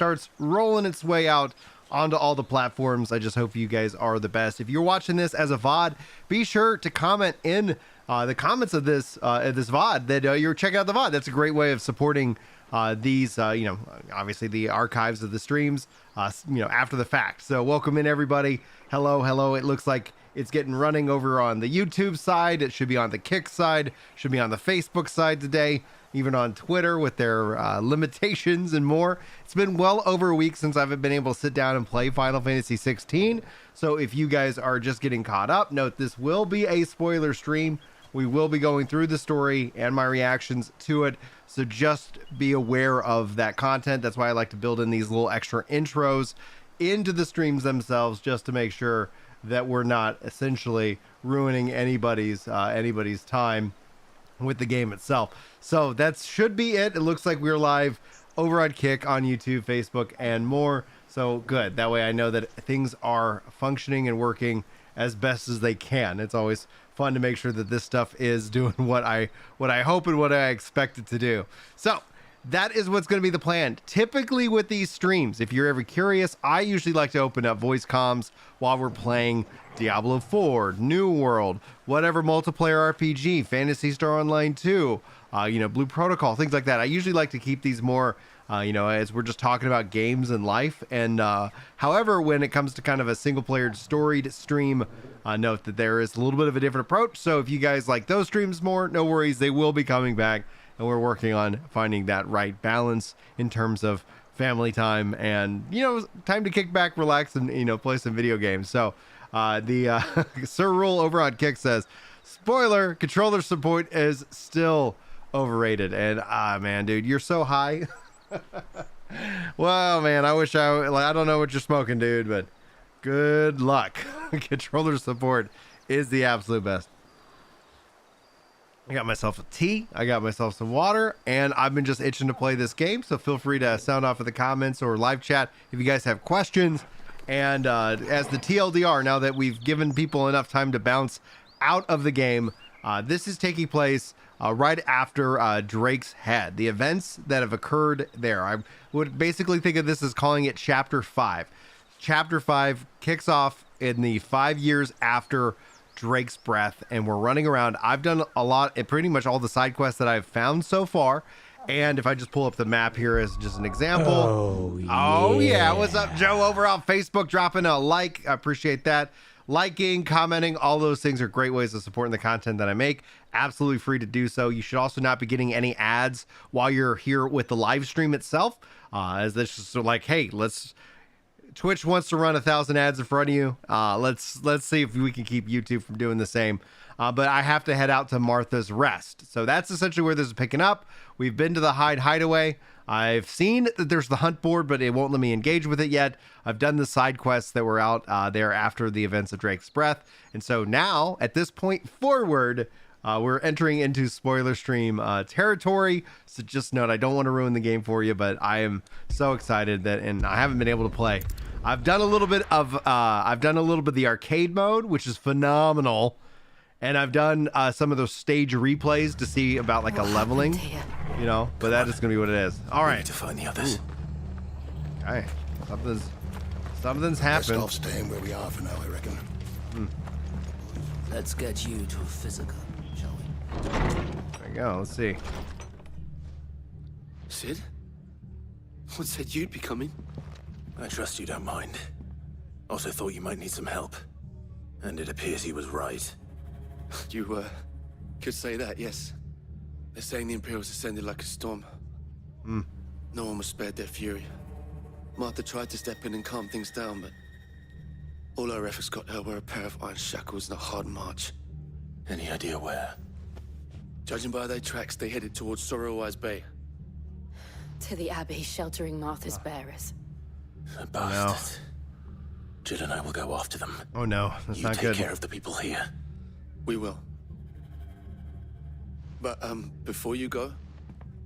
starts rolling its way out onto all the platforms. I just hope you guys are the best. If you're watching this as a VOD, be sure to comment in the comments of this VOD that you're checking out the VOD. That's a great way of supporting these, obviously the archives of the streams, after the fact. So welcome in, everybody. Hello. It looks like it's getting running over on the YouTube side. It should be on the Kick side, should be on the Facebook side today, even on Twitter with their limitations and more. It's been well over a week since I've been able to sit down and play Final Fantasy 16. So if you guys are just getting caught up, note this will be a spoiler stream. We will be going through the story and my reactions to it. So just be aware of that content. That's why I like to build in these little extra intros into the streams themselves, just to make sure that we're not essentially ruining anybody's time with the game itself. So that should be it. It looks like we're live over on Kick, on YouTube, Facebook, and more. So good. That way I know that things are functioning and working as best as they can. It's always fun to make sure that this stuff is doing what I hope and what I expect it to do. So that is what's going to be the plan. Typically with these streams, if you're ever curious, I usually like to open up voice comms while we're playing Diablo 4, New World, whatever multiplayer RPG, Phantasy Star Online 2, Blue Protocol, things like that. I usually like to keep these more, as we're just talking about games and life. And however, when it comes to kind of a single player storied stream, note that there is a little bit of a different approach. So if you guys like those streams more, no worries, they will be coming back. And we're working on finding that right balance in terms of family time and, time to kick back, relax, and, play some video games. So the Sir Rule over on Kick says, spoiler, controller support is still overrated. And man, dude, you're so high. Well, man, I wish I don't know what you're smoking, dude, but good luck. Controller support is the absolute best. I got myself a tea, I got myself some water, and I've been just itching to play this game. So feel free to sound off in the comments or live chat if you guys have questions. And as the TLDR, now that we've given people enough time to bounce out of the game, this is taking place right after Drake's Head. The events that have occurred there, I would basically think of this as calling it Chapter 5. Chapter 5 kicks off in the 5 years after Drake's Breath, and we're running around. I've done a lot, and pretty much all the side quests that I've found so far. And if I just pull up the map here as just an example. Oh yeah. What's up, Joe, over on Facebook? Dropping a like. I appreciate that. Liking, commenting, all those things are great ways of supporting the content that I make. Absolutely free to do so. You should also not be getting any ads while you're here with the live stream itself. As this is sort of like, hey, Twitch wants to run 1,000 ads in front of you. Let's see if we can keep YouTube from doing the same. But I have to head out to Martha's Rest. So that's essentially where this is picking up. We've been to the hideaway. I've seen that there's the hunt board, but it won't let me engage with it yet. I've done the side quests that were out there after the events of Drake's Breath. And so now, at this point forward, we're entering into spoiler stream territory. So just note, I don't want to ruin the game for you, but I am so excited and I haven't been able to play. I've done a little bit of the arcade mode, which is phenomenal. And I've done some of those stage replays to see about like a leveling, but that is going to be what it is. All right. To find the others. Okay. Something's happened. Best off staying where we are for now, I reckon. Let's get you to a physical, shall we? There we go. Let's see. Sid? What said you'd be coming? I trust you don't mind. Also thought you might need some help. And it appears he was right. You, could say that, yes. They're saying the Imperials ascended like a storm. No one was spared their fury. Martha tried to step in and calm things down, but all our efforts got her were a pair of iron shackles and a hard march. Any idea where? Judging by their tracks, they headed towards Sorrowwise Bay. To the Abbey sheltering Martha's bearers. The bastards. Jill and I will go after them. Oh no, that's you not take good. care of the people here. We will. But, before you go,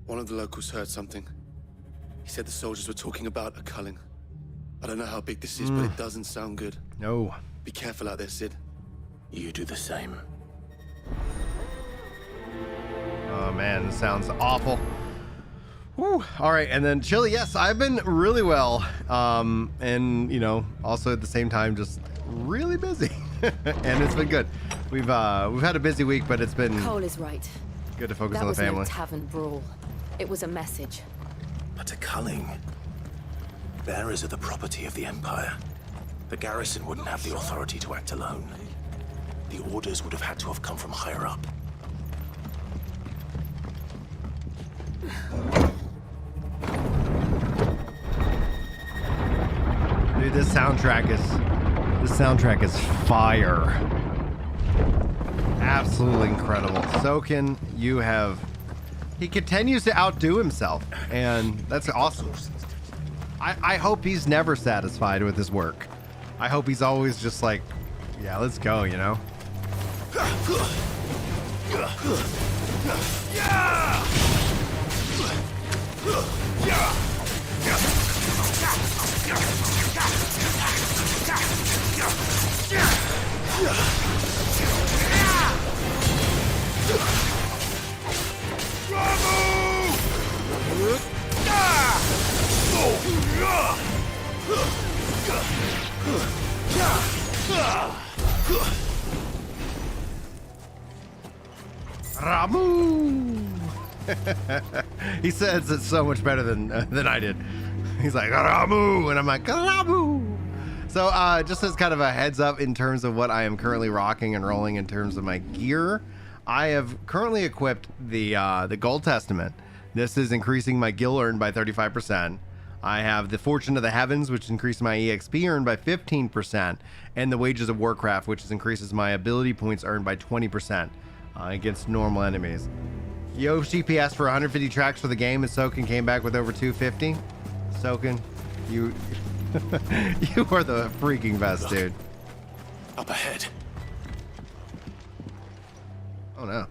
one of the locals heard something. He said the soldiers were talking about a culling. I don't know how big this is, but it doesn't sound good. No. Be careful out there, Sid. You do the same. Oh man, this sounds awful. Whew. All right, and then Chili, yes, I've been really well, and you know, also at the same time, just really busy, and it's been good. We've had a busy week, but it's been Cole is right. good to focus That on the was no family. tavern brawl. It was a message. But a culling. Bearers are the property of the Empire. The garrison wouldn't have the authority to act alone. The orders would have had to have come from higher up. Dude, this soundtrack is fire. Absolutely incredible. Soken, he continues to outdo himself, and that's awesome. I hope he's never satisfied with his work. I hope he's always just like, yeah, let's go, you know? Ramu! He says it so much better than I did. He's like, Ramu! And I'm like, Ramu! So just as kind of a heads up in terms of what I am currently rocking and rolling in terms of my gear, I have currently equipped the Gold Testament. This is increasing my gil earned by 35%. I have the Fortune of the Heavens, which increases my EXP earned by 15%, and the Wages of Warcraft, which increases my ability points earned by 20% against normal enemies. Yoshi PS for 150 tracks for the game, and Soken came back with over 250. Soken, you you are the freaking best, dude. Up ahead. Oh no.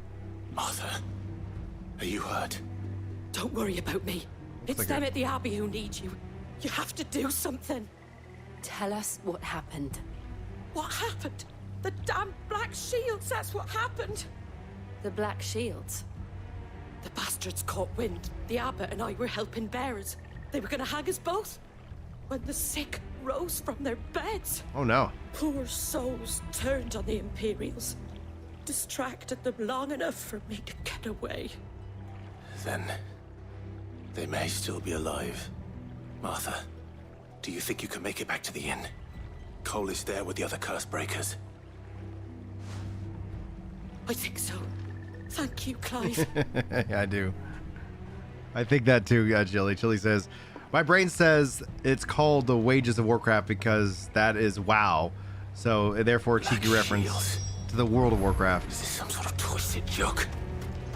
Martha, are you hurt? Don't worry about me. It's like them at the Abbey who need you. You have to do something. Tell us what happened. What happened? The damn Black Shields, that's what happened. The Black Shields. The bastards caught wind. The abbot and I were helping bearers. They were gonna hang us both. When the sick rose from their beds. Oh no. Poor souls turned on the Imperials. Distracted them long enough for me to get away. Then they may still be alive. Martha, do you think you can make it back to the inn? Cole is there with the other curse breakers. I think so. Thank you, Clive. Yeah, I do. I think that too, Chili. Chili says, my brain says it's called the Wages of Warcraft because that is WoW. So therefore, cheeky reference Shields. to the World of Warcraft. Is this some sort of twisted joke?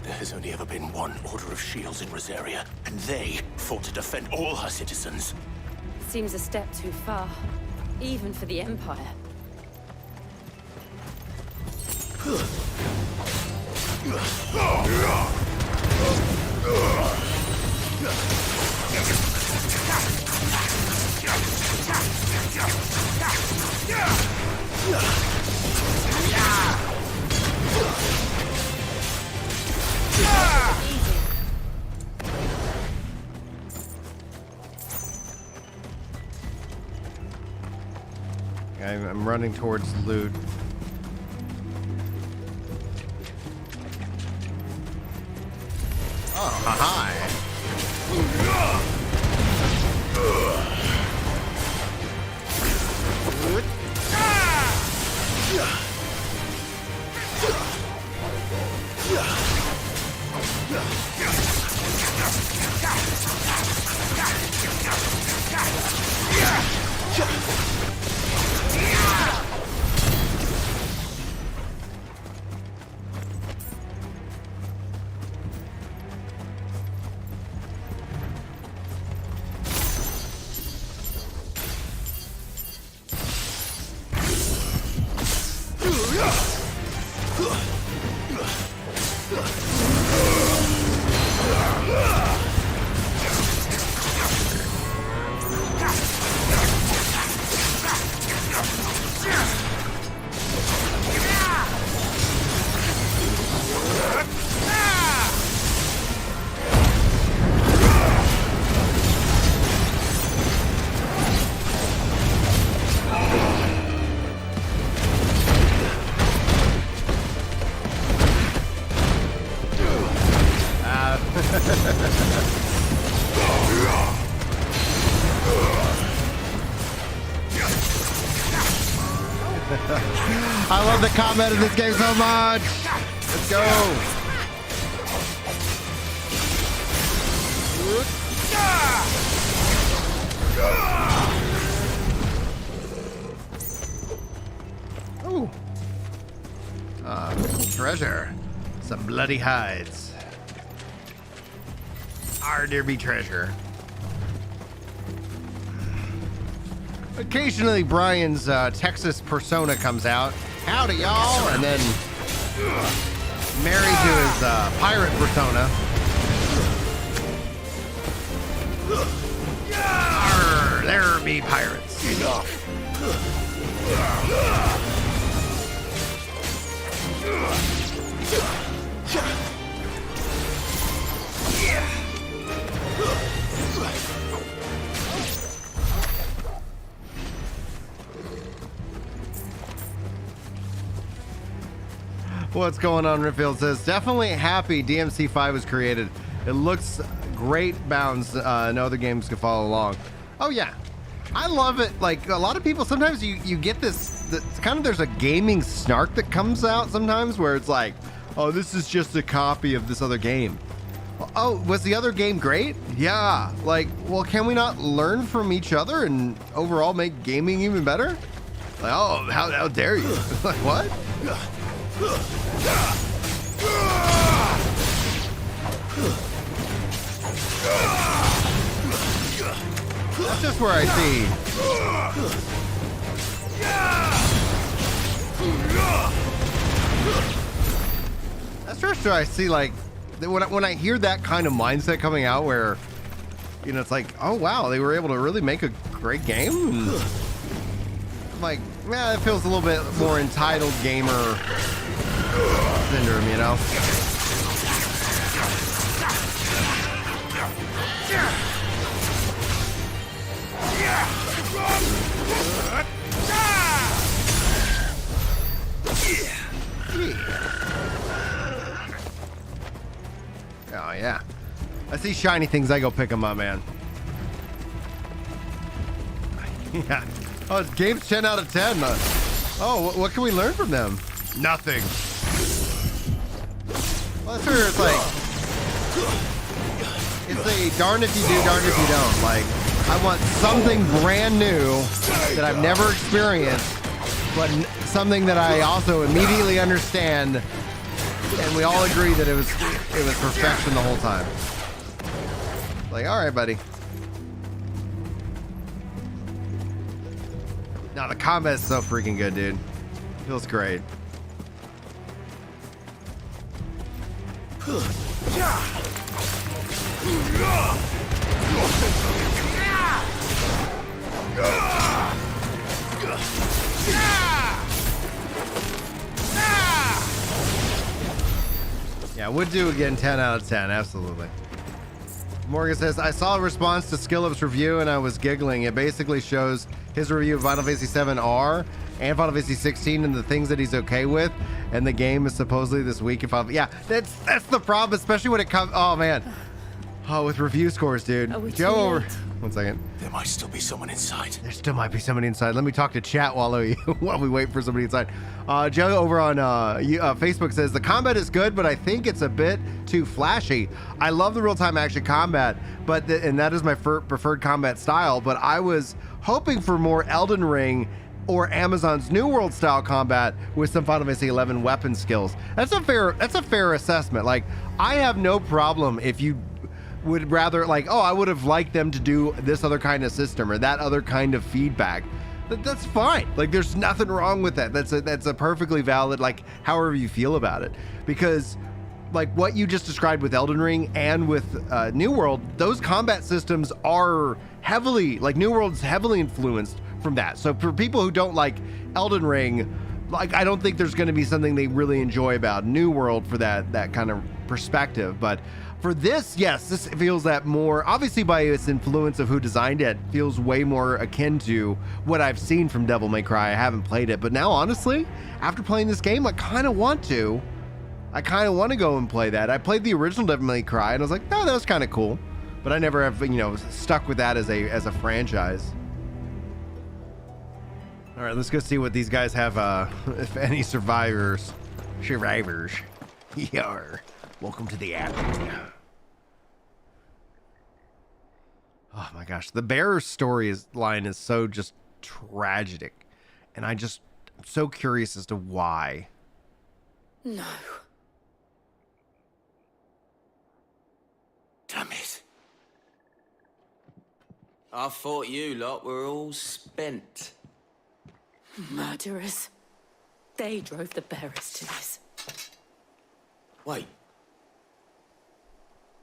There has only ever been one Order of Shields in Rosaria, and they fought to defend all her citizens. Seems a step too far, even for the Empire. I'm running towards loot. Oh, hi. I love the combat in this game so much. Let's go. Ooh. Treasure. Some bloody hides. Our there be treasure. Occasionally, Brian's Texas persona comes out. Howdy, y'all! And then married to his pirate persona. Arr, there be pirates. Enough. What's going on? Rosfield says, definitely happy DMC5 was created. It looks great. Bounds. No other games can follow along. Oh yeah, I love it. Like a lot of people, sometimes you get this kind of, there's a gaming snark that comes out sometimes where it's like, oh, this is just a copy of this other game. Oh, was the other game great? Yeah. Like, well, can we not learn from each other and overall make gaming even better? Like, oh, how dare you? Like, what? That's just where I see. That's just where I see, like, when I hear that kind of mindset coming out where, you know, it's like, oh wow, they were able to really make a great game. I'm like, yeah, it feels a little bit more entitled gamer syndrome, you know? Oh yeah, I see shiny things, I go pick them up, man. Yeah. Oh, it's games 10 out of 10. Oh, what can we learn from them? Nothing. Well, that's where it's like, it's a darn if you do, darn if you don't. Like, I want something brand new that I've never experienced, but something that I also immediately understand, and we all agree that it was perfection the whole time. Like, all right, buddy. No, the combat is so freaking good, dude. Feels great. Yeah, would do again 10 out of 10, absolutely. Morgan says, I saw a response to Skillup's review and I was giggling. It basically shows his review of Final Fantasy 7R and Final Fantasy 16 and the things that he's okay with, and the game is supposedly this week. Yeah, that's the problem, especially when it comes. Oh man, oh, with review scores, dude. Joe over. 1 second. There might still be someone inside. There still might be somebody inside. Let me talk to chat while we wait for somebody inside. Joe over on Facebook says, the combat is good, but I think it's a bit too flashy. I love the real-time action combat, and that is my preferred combat style, but I was hoping for more Elden Ring or Amazon's New World style combat with some Final Fantasy 11 weapon skills. That's a fair assessment. Like, I have no problem if you would rather, like, oh, I would have liked them to do this other kind of system or that other kind of feedback. That's fine. Like, there's nothing wrong with that. That's a perfectly valid, like, however you feel about it. Because, like, what you just described with Elden Ring and with New World, those combat systems are heavily, like, New World's heavily influenced from that. So for people who don't like Elden Ring, like, I don't think there's going to be something they really enjoy about New World for that kind of perspective. But for this, yes, this feels that more, obviously by its influence of who designed it, feels way more akin to what I've seen from Devil May Cry. I haven't played it, but now honestly, after playing this game, I kind of want to go and play that. I played the original Devil May Cry and I was like, no, that was kind of cool, but I never have, stuck with that as a franchise. All right, let's go see what these guys have, if any survivors. Survivors. Yar. Welcome to the abbey. Oh my gosh. The bearer's line is so just tragic. And I'm so curious as to why. No. Damn it. I thought you lot were all spent. Murderers. They drove the bearers to this. Wait.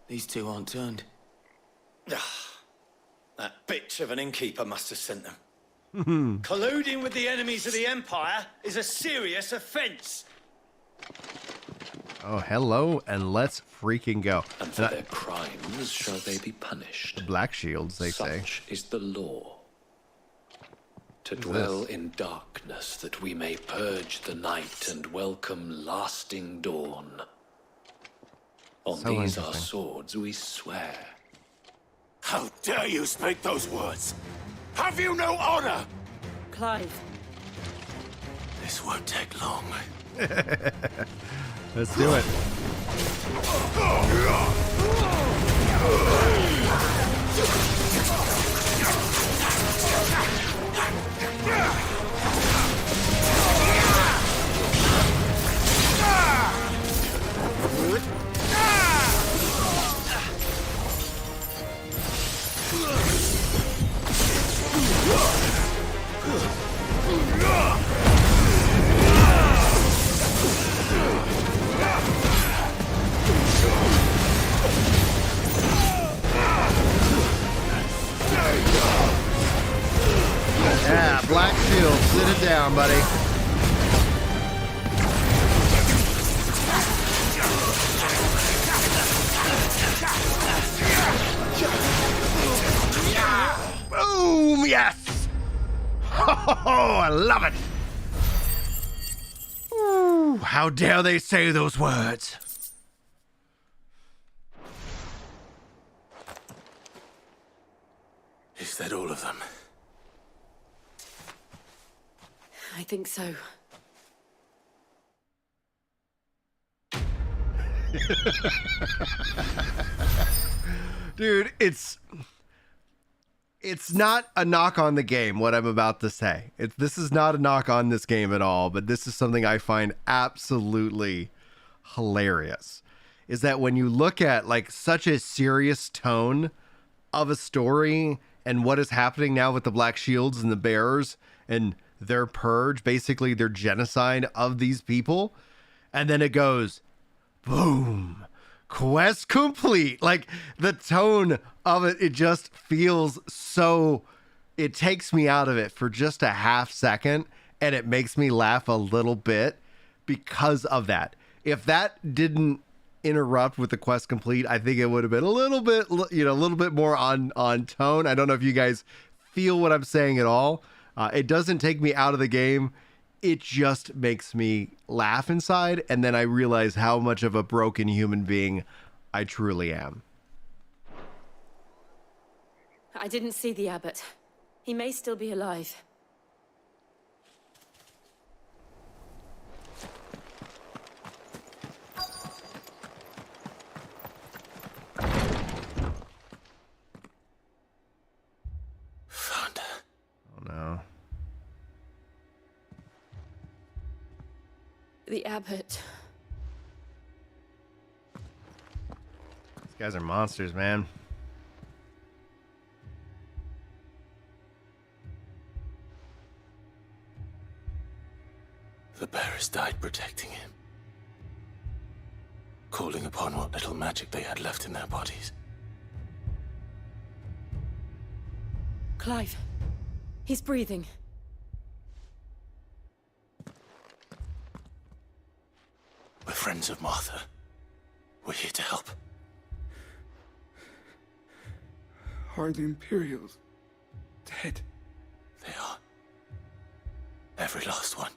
These two aren't turned. That bitch of an innkeeper must have sent them. Colluding with the enemies of the Empire is a serious offense. Oh, hello, and let's freaking go. And for their crimes shall they be punished. Black shields, they say. Such is the law. To dwell in darkness that we may purge the night and welcome lasting dawn. On So these our interesting. swords we swear. How dare you speak those words? Have you no honor? Clive, This won't take long. Let's do it. Yeah, Black Shield, sit it down, buddy. Boom, yes! Oh, I love it. Ooh, how dare they say those words? Is that all of them? I think so. Dude, it's not a knock on the game, what I'm about to say. This is not a knock on this game at all, but this is something I find absolutely hilarious. Is that when you look at like such a serious tone of a story and what is happening now with the Black Shields and the Bearers and their purge, basically their genocide of these people, and then it goes, boom, quest complete. Like the tone of it, it just feels so, it takes me out of it for just a half second, and it makes me laugh a little bit because of that. If that didn't interrupt with the quest complete, I think it would have been a little bit, a little bit more on tone. I don't know if you guys feel what I'm saying at all. It doesn't take me out of the game. It just makes me laugh inside, and then I realize how much of a broken human being I truly am. I didn't see the abbot. He may still be alive. Found her. Oh no. The abbot. These guys are monsters, man. The bearers died protecting him. Calling upon what little magic they had left in their bodies. Clive. He's breathing. We're friends of Martha. We're here to help. Are the Imperials dead? They are. Every last one.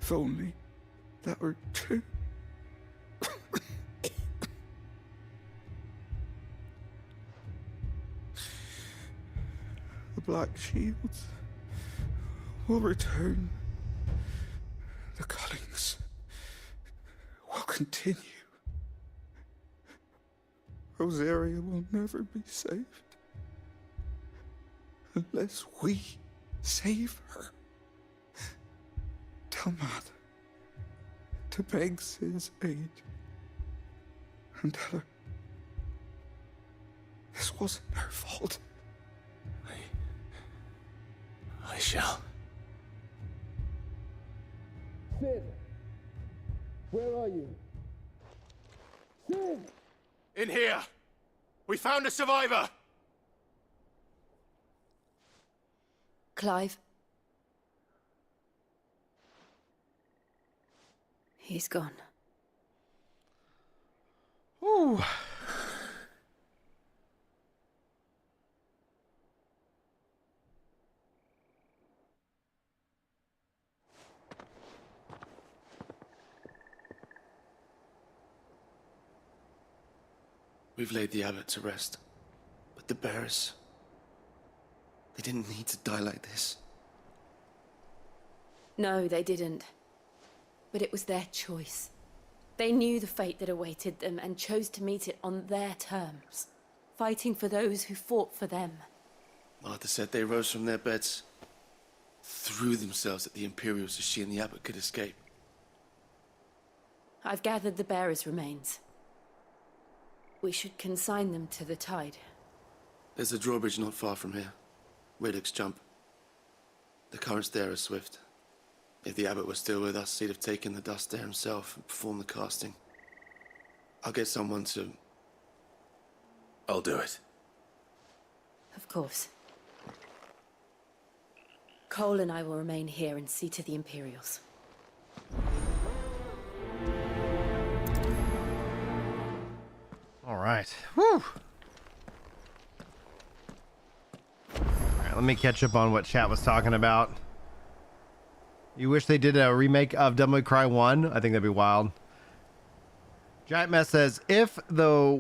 If only that were true. black shields will return. The cullings will continue. Rosaria will never be saved unless we save her. Tell Matt to beg Sid's aid and tell her this wasn't her fault. I shall. Sid! Where are you? Sid! In here! We found a survivor! Clive. He's gone. Ooh. We've laid the abbot to rest. But the bearers... they didn't need to die like this. No, they didn't. But it was their choice. They knew the fate that awaited them and chose to meet it on their terms, fighting for those who fought for them. Martha said they rose from their beds, threw themselves at the Imperials so she and the abbot could escape. I've gathered the bearers' remains. We should consign them to the tide. There's a drawbridge not far from here. Riddick's Jump. The currents there are swift. If the abbot was still with us, he'd have taken the dust there himself and performed the casting. I'll get someone to... I'll do it. Of course. Cole and I will remain here and see to the Imperials. All right. Whew. All right, let me catch up on what chat was talking about. You wish they did a remake of Devil May Cry 1? I think that'd be wild. Giant Mess says, if the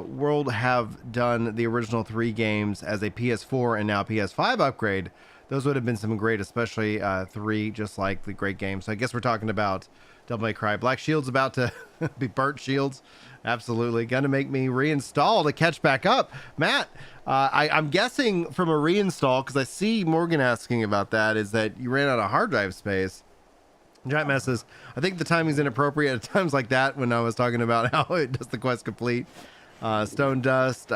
world have done the original 3 games as a PS4 and now PS5 upgrade, those would have been some great, especially 3, just like the great game. So I guess we're talking about Devil May Cry. Black Shield's about to be burnt shields. Absolutely. Gonna make me reinstall to catch back up. Matt, I'm guessing from a reinstall, because I see Morgan asking about that, is that you ran out of hard drive space. Giant Mess says, I think the timing's inappropriate at times like that when I was talking about how it does the quest complete. Stone Dust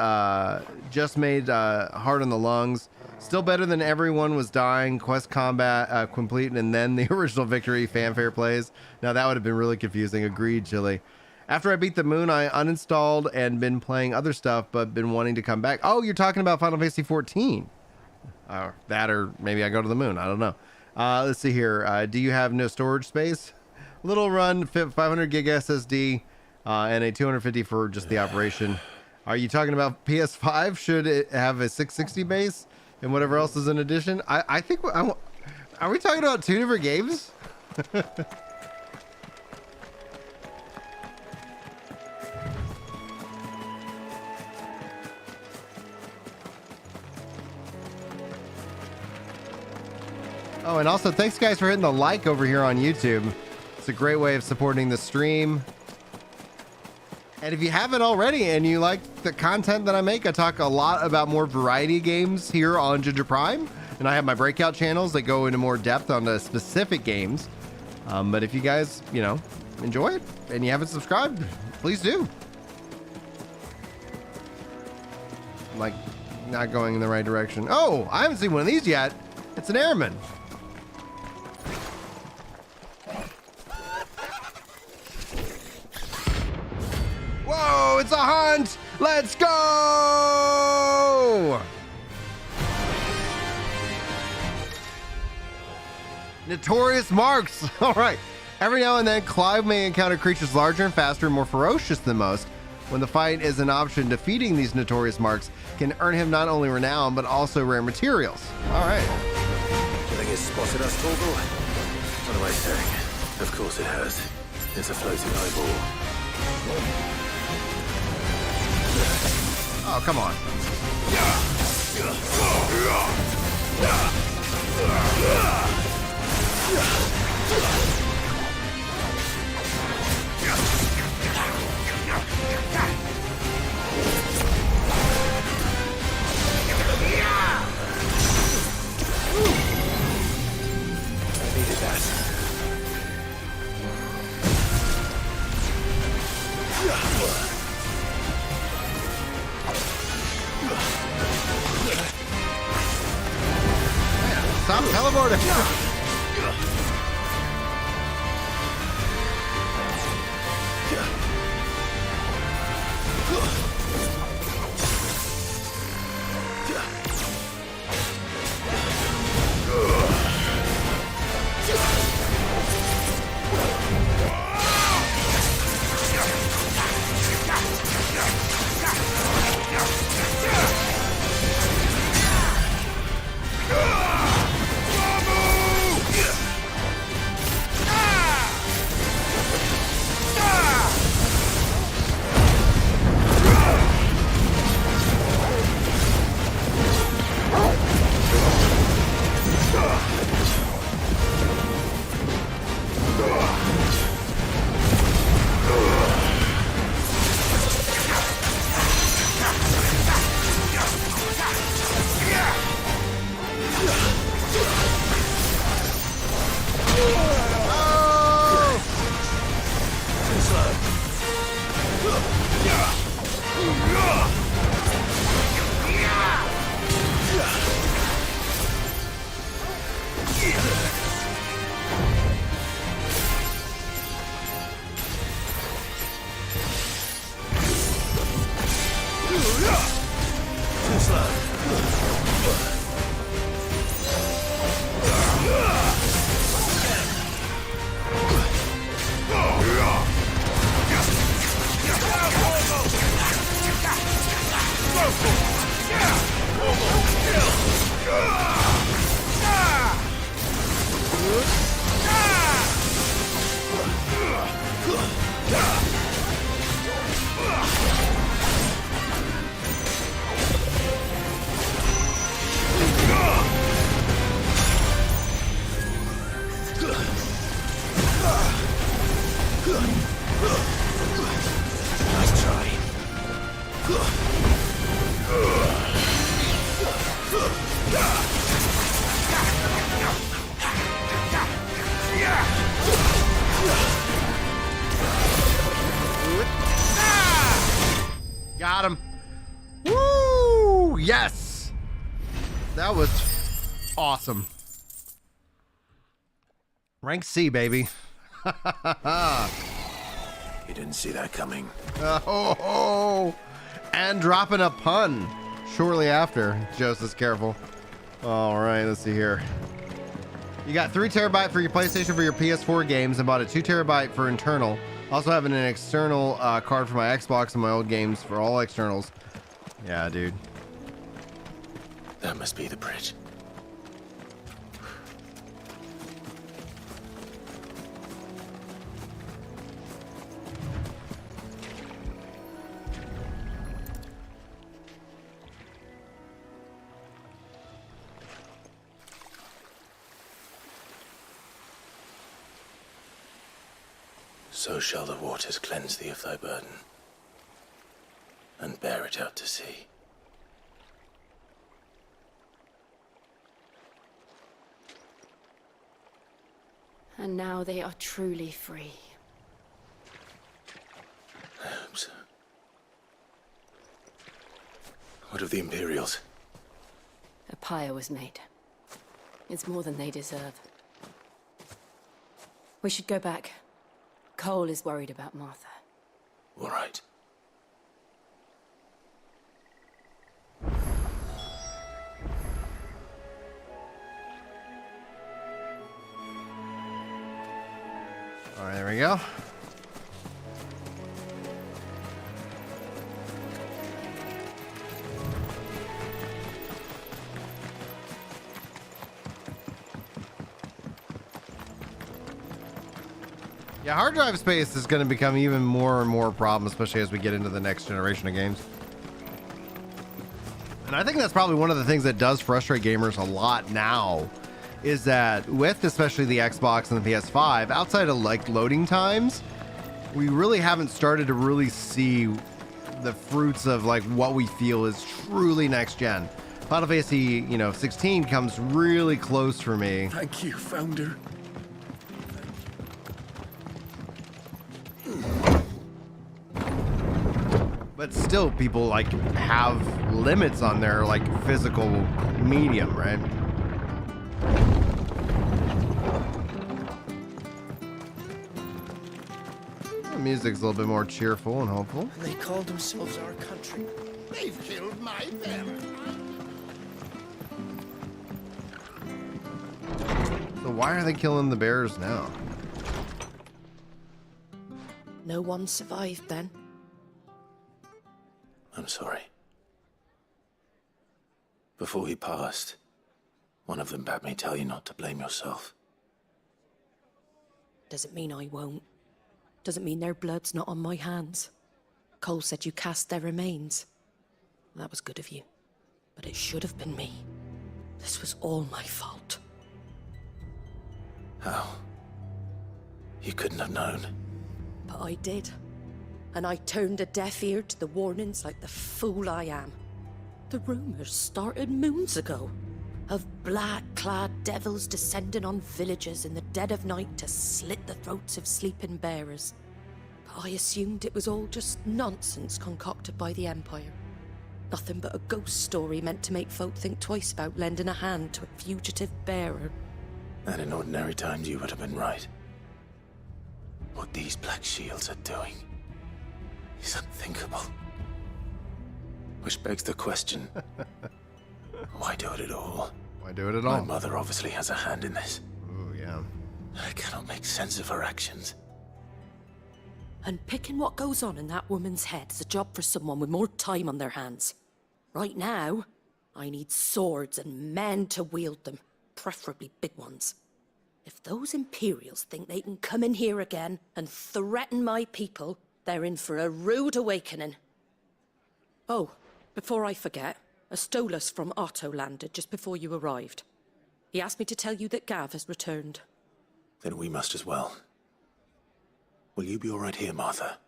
just made Heart on the Lungs. Still better than everyone was dying. Quest combat complete, and then the original victory fanfare plays. Now that would have been really confusing. Agreed, Chili. After I beat the moon, I uninstalled and been playing other stuff, but been wanting to come back. Oh, you're talking about Final Fantasy 14. That, or maybe I go to the moon. I don't know. Let's see here. Do you have no storage space? Little run, 500 gig SSD, and a 250 for just the operation. Are you talking about PS5? Should it have a 660 base and whatever else is in addition? I think, are we talking about 2 different games? Oh, and also thanks guys for hitting the like over here on YouTube. It's a great way of supporting the stream. And if you haven't already and you like the content that I make, I talk a lot about more variety games here on Ginger Prime. And I have my breakout channels that go into more depth on the specific games. But if you guys, you know, enjoy it and you haven't subscribed, please do. I'm like not going in the right direction. Oh, I haven't seen one of these yet. It's an airman. Whoa, it's a hunt! Let's go! Notorious marks. All right. Every now and then, Clive may encounter creatures larger and faster and more ferocious than most. When the fight is an option, defeating these notorious marks can earn him not only renown, but also rare materials. All right. Do you think it's spotted us, Torgal? What am I saying? Of course it has. It's a floating eyeball. Oh, come on. stop teleporting. Got him. Woo! Yes! That was awesome. Rank C, baby. You didn't see that coming. Oh, and dropping a pun shortly after. Joseph's careful. All right, let's see here. You got 3 terabyte for your PlayStation for your PS4 games and bought a 2 terabyte for internal. Also having an external card for my Xbox and my old games for all externals. Yeah, dude. That must be the bridge. So shall the waters cleanse thee of thy burden, and bear it out to sea. And now they are truly free. I hope so. What of the Imperials? A pyre was made. It's more than they deserve. We should go back. Cole is worried about Martha. All right. All right, there we go. Yeah, hard drive space is going to become even more and more a problem, especially as we get into the next generation of games. And I think that's probably one of the things that does frustrate gamers a lot now, is that with especially the Xbox and the PS5, outside of like loading times, we really haven't started to really see the fruits of like what we feel is truly next gen. Final Fantasy, 16 comes really close for me. Thank you, Founder. But still, people like have limits on their like physical medium, right? The music's a little bit more cheerful and hopeful. And they called themselves our country. They've killed my parents. So why are they killing the bears now? No one survived then. I'm sorry. Before he passed, one of them bade me tell you not to blame yourself. Doesn't mean I won't. Doesn't mean their blood's not on my hands. Cole said you cast their remains. That was good of you. But it should have been me. This was all my fault. How? You couldn't have known. But I did. And I turned a deaf ear to the warnings like the fool I am. The rumors started moons ago. Of black-clad devils descending on villages in the dead of night to slit the throats of sleeping bearers. But I assumed it was all just nonsense concocted by the Empire. Nothing but a ghost story meant to make folk think twice about lending a hand to a fugitive bearer. And in ordinary times you would have been right. What these black shields are doing is unthinkable. Which begs the question, why do it at all? Why do it at all? My mother obviously has a hand in this. Ooh, yeah. I cannot make sense of her actions. And picking what goes on in that woman's head is a job for someone with more time on their hands. Right now, I need swords and men to wield them, preferably big ones. If those Imperials think they can come in here again and threaten my people, they're in for a rude awakening. Oh, before I forget, a Stolas from Otto landed just before you arrived. He asked me to tell you that Gav has returned. Then we must as well. Will you be all right here, Martha?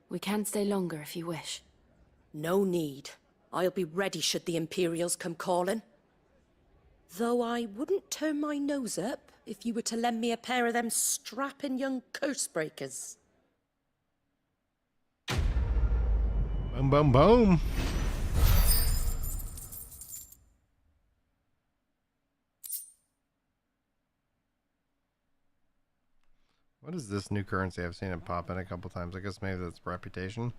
We can stay longer if you wish. No need. I'll be ready should the Imperials come calling. Though I wouldn't turn my nose up if you were to lend me a pair of them strapping young curse-breakers. Boom, boom, boom. What is this new currency? I've seen it pop in a couple times. I guess maybe that's reputation.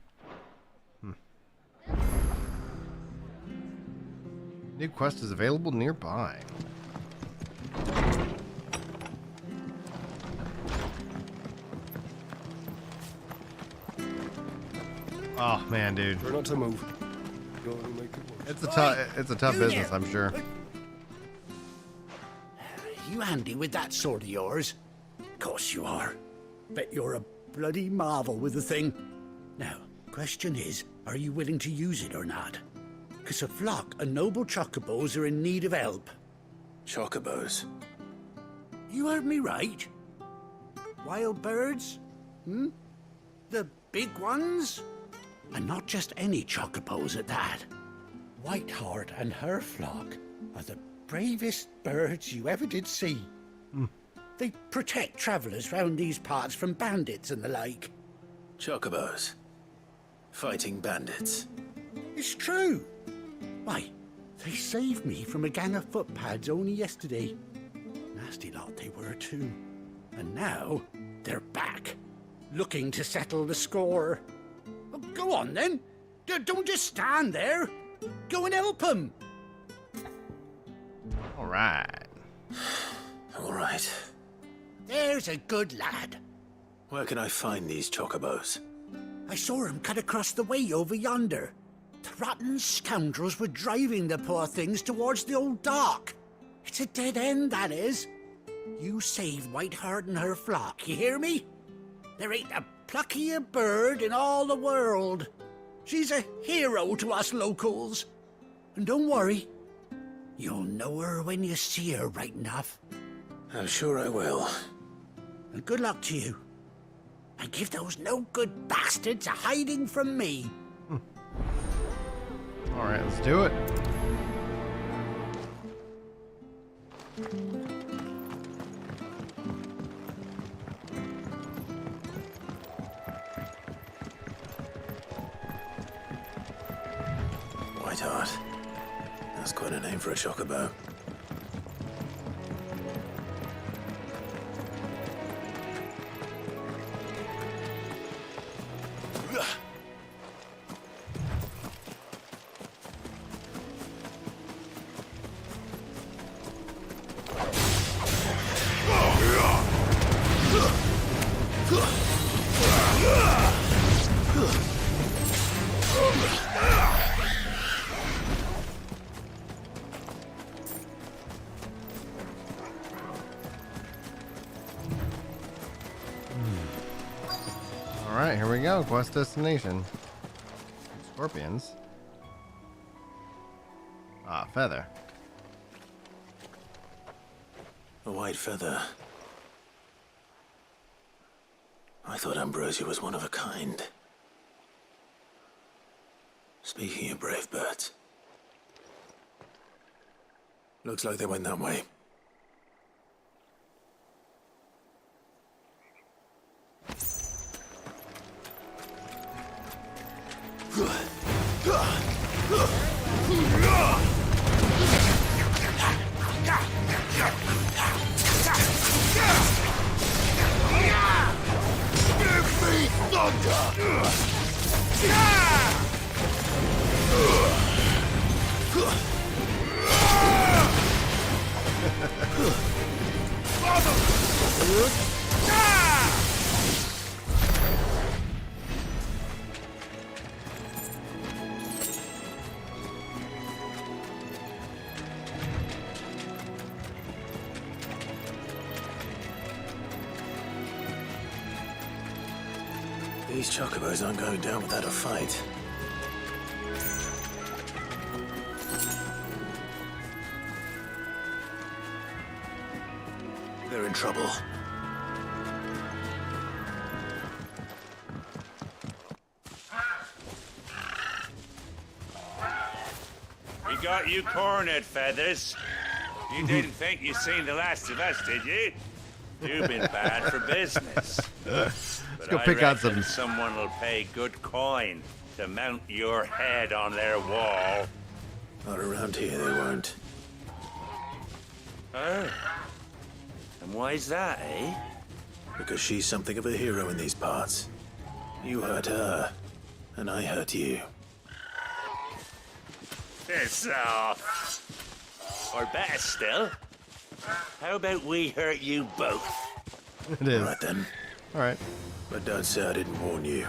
New quest is available nearby. Oh man, dude. Try not to move. Don't make it worse. It's a tough business, I'm sure. You handy with that sword of yours? Of course you are. Bet you're a bloody marvel with the thing. Now, question is, are you willing to use it or not? Because a flock of noble chocobos are in need of help. Chocobos? You heard me right. Wild birds? Hmm? The big ones? And not just any chocobos at that. Whiteheart and her flock are the bravest birds you ever did see. They protect travellers round these parts from bandits and the like. Chocobos. Fighting bandits. It's true. Why, they saved me from a gang of footpads only yesterday. Nasty lot they were too. And now, they're back. Looking to settle the score. Oh, go on then. Don't just stand there. Go and help them. Alright. Alright. There's a good lad. Where can I find these chocobos? I saw him cut across the way over yonder. The rotten scoundrels were driving the poor things towards the old dock. It's a dead end, that is. You save Whiteheart and her flock, you hear me? There ain't a pluckier bird in all the world. She's a hero to us locals. And don't worry, you'll know her when you see her right enough. I'm sure I will. And good luck to you. And give those no-good bastards a hiding from me. Alright, let's do it. Whiteheart. That's quite a name for a chocobo. right, here we go. Quest destination. Scorpions. Ah, feather. A white feather. I thought Ambrose was one of a kind. Speaking of brave birds. Looks like they went that way. These Chocobos aren't going down without a fight. They're in trouble. We got you cornered, Feathers. You didn't think you'd seen the last of us, did you? You've been bad for business. Let's go pick out some. Someone will pay good coin to mount your head on their wall. Not around here, they won't. Oh. And why's that, eh? Because she's something of a hero in these parts. You hurt her, and I hurt you. Piss off. Or better still, how about we hurt you both? It is. All right then. All right. But don't say I didn't warn you.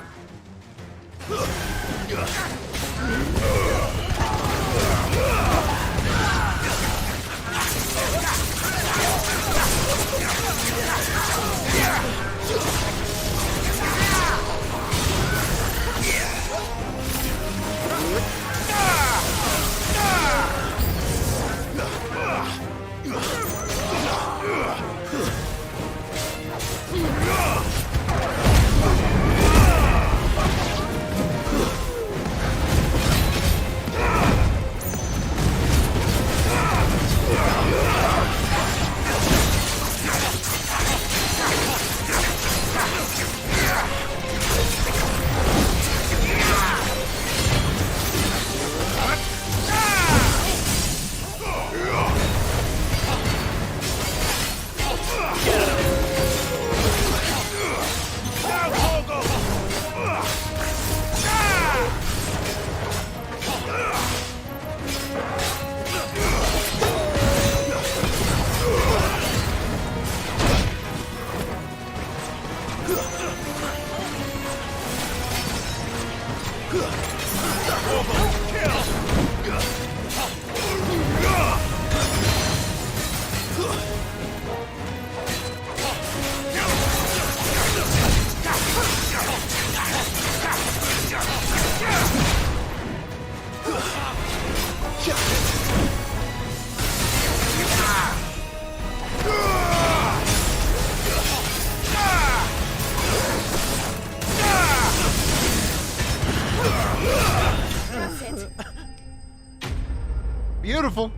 Beautiful.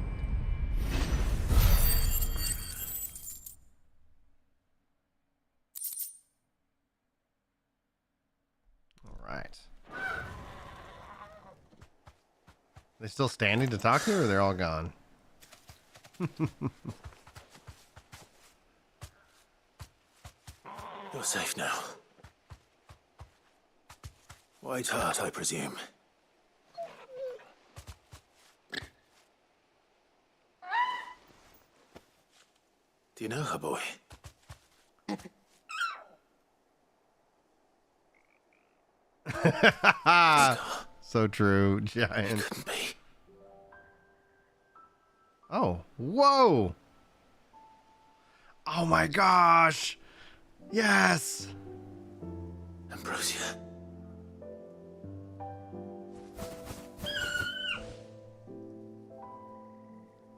All right. They still standing to talk to, or they're all gone? You're safe now. White Heart, I presume. Do you know her, boy? So true, giant. Couldn't be. Oh, whoa. Oh my gosh. Yes. Ambrosia.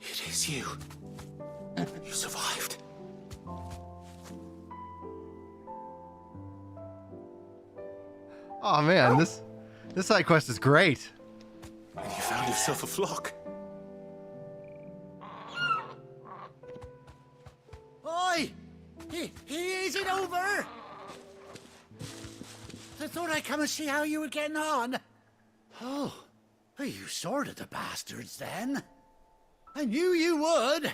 It is you. You survived. Oh man, this side quest is great. And you found yourself a flock. Oi! He isn't over! I thought I'd come and see how you were getting on. Oh, you sorted the bastards then. I knew you would.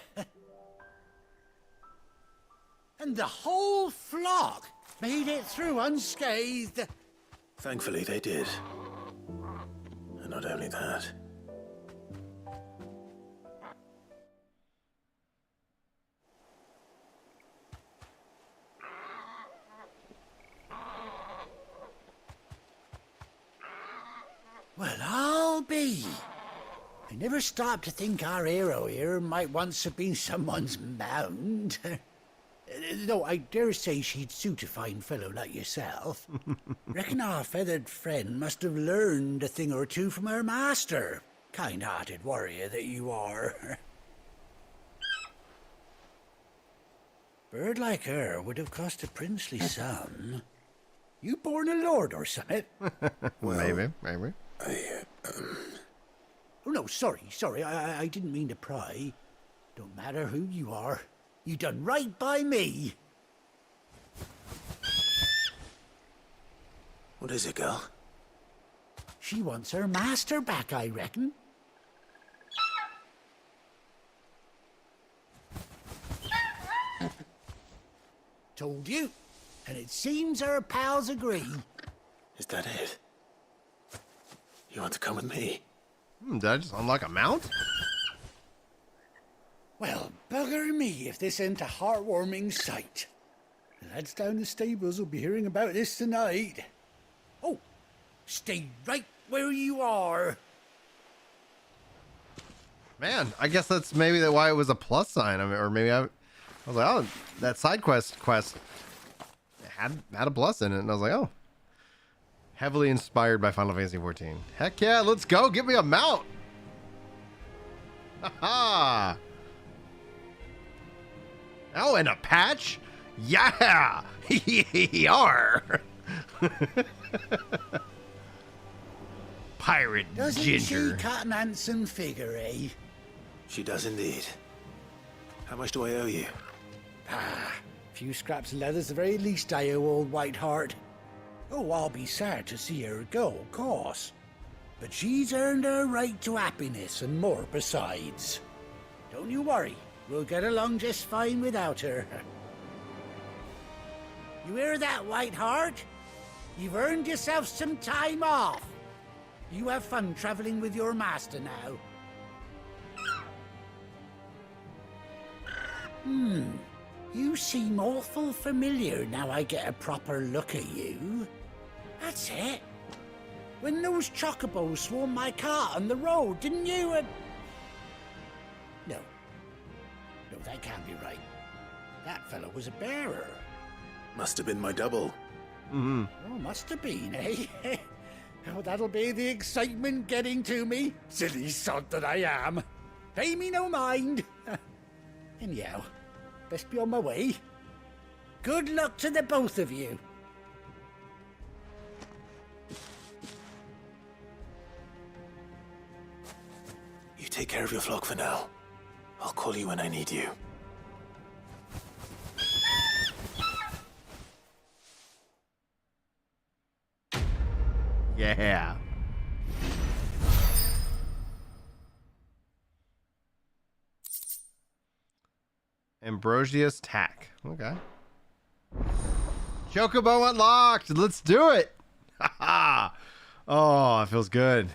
And the whole flock made it through unscathed. Thankfully, they did. And not only that. Well, I'll be. I never stopped to think our hero here might once have been someone's mount. Though I dare say she'd suit a fine fellow like yourself. Reckon our feathered friend must have learned a thing or two from her master. Kind-hearted warrior that you are. Bird like her would have cost a princely sum. You born a lord or something? Maybe. Oh, no, sorry. I didn't mean to pry. Don't matter who you are. You done right by me. What is it, girl? She wants her master back, I reckon. Told you. And it seems her pals agree. Is that it? You want to come with me? Did I just unlock a mount? Well, bugger me if this ain't a heartwarming sight. The lads down the stables will be hearing about this tonight. Oh, stay right where you are. Man, I guess that's maybe why it was a plus sign. I mean, or maybe I was like, oh, that side quest had a plus in it, and I was like, oh, heavily inspired by Final Fantasy 14. Heck yeah, let's go. Give me a mount. Ha. Oh, and a patch? Yeah! Yar! Pirate Doesn't Ginger. she cut an handsome figure, eh? She does indeed. How much do I owe you? A few scraps of leather's the very least I owe old Whiteheart. Oh, I'll be sad to see her go, of course. But she's earned her right to happiness and more besides. Don't you worry. We'll get along just fine without her. You hear that, Whiteheart? You've earned yourself some time off. You have fun traveling with your master now. You seem awful familiar now I get a proper look at you. That's it. When those Chocobos swarmed my cart on the road, didn't you? No, that can't be right. That fellow was a bearer. Must have been my double. Mm-hmm. Oh, must have been, eh? Oh, that'll be the excitement getting to me. Silly sod that I am. Pay me no mind. Anyhow, best be on my way. Good luck to the both of you. You take care of your flock for now. I'll call you when I need you. Yeah. Ambrosius tack. Okay. Chocobo unlocked. Let's do it. Oh, it feels good.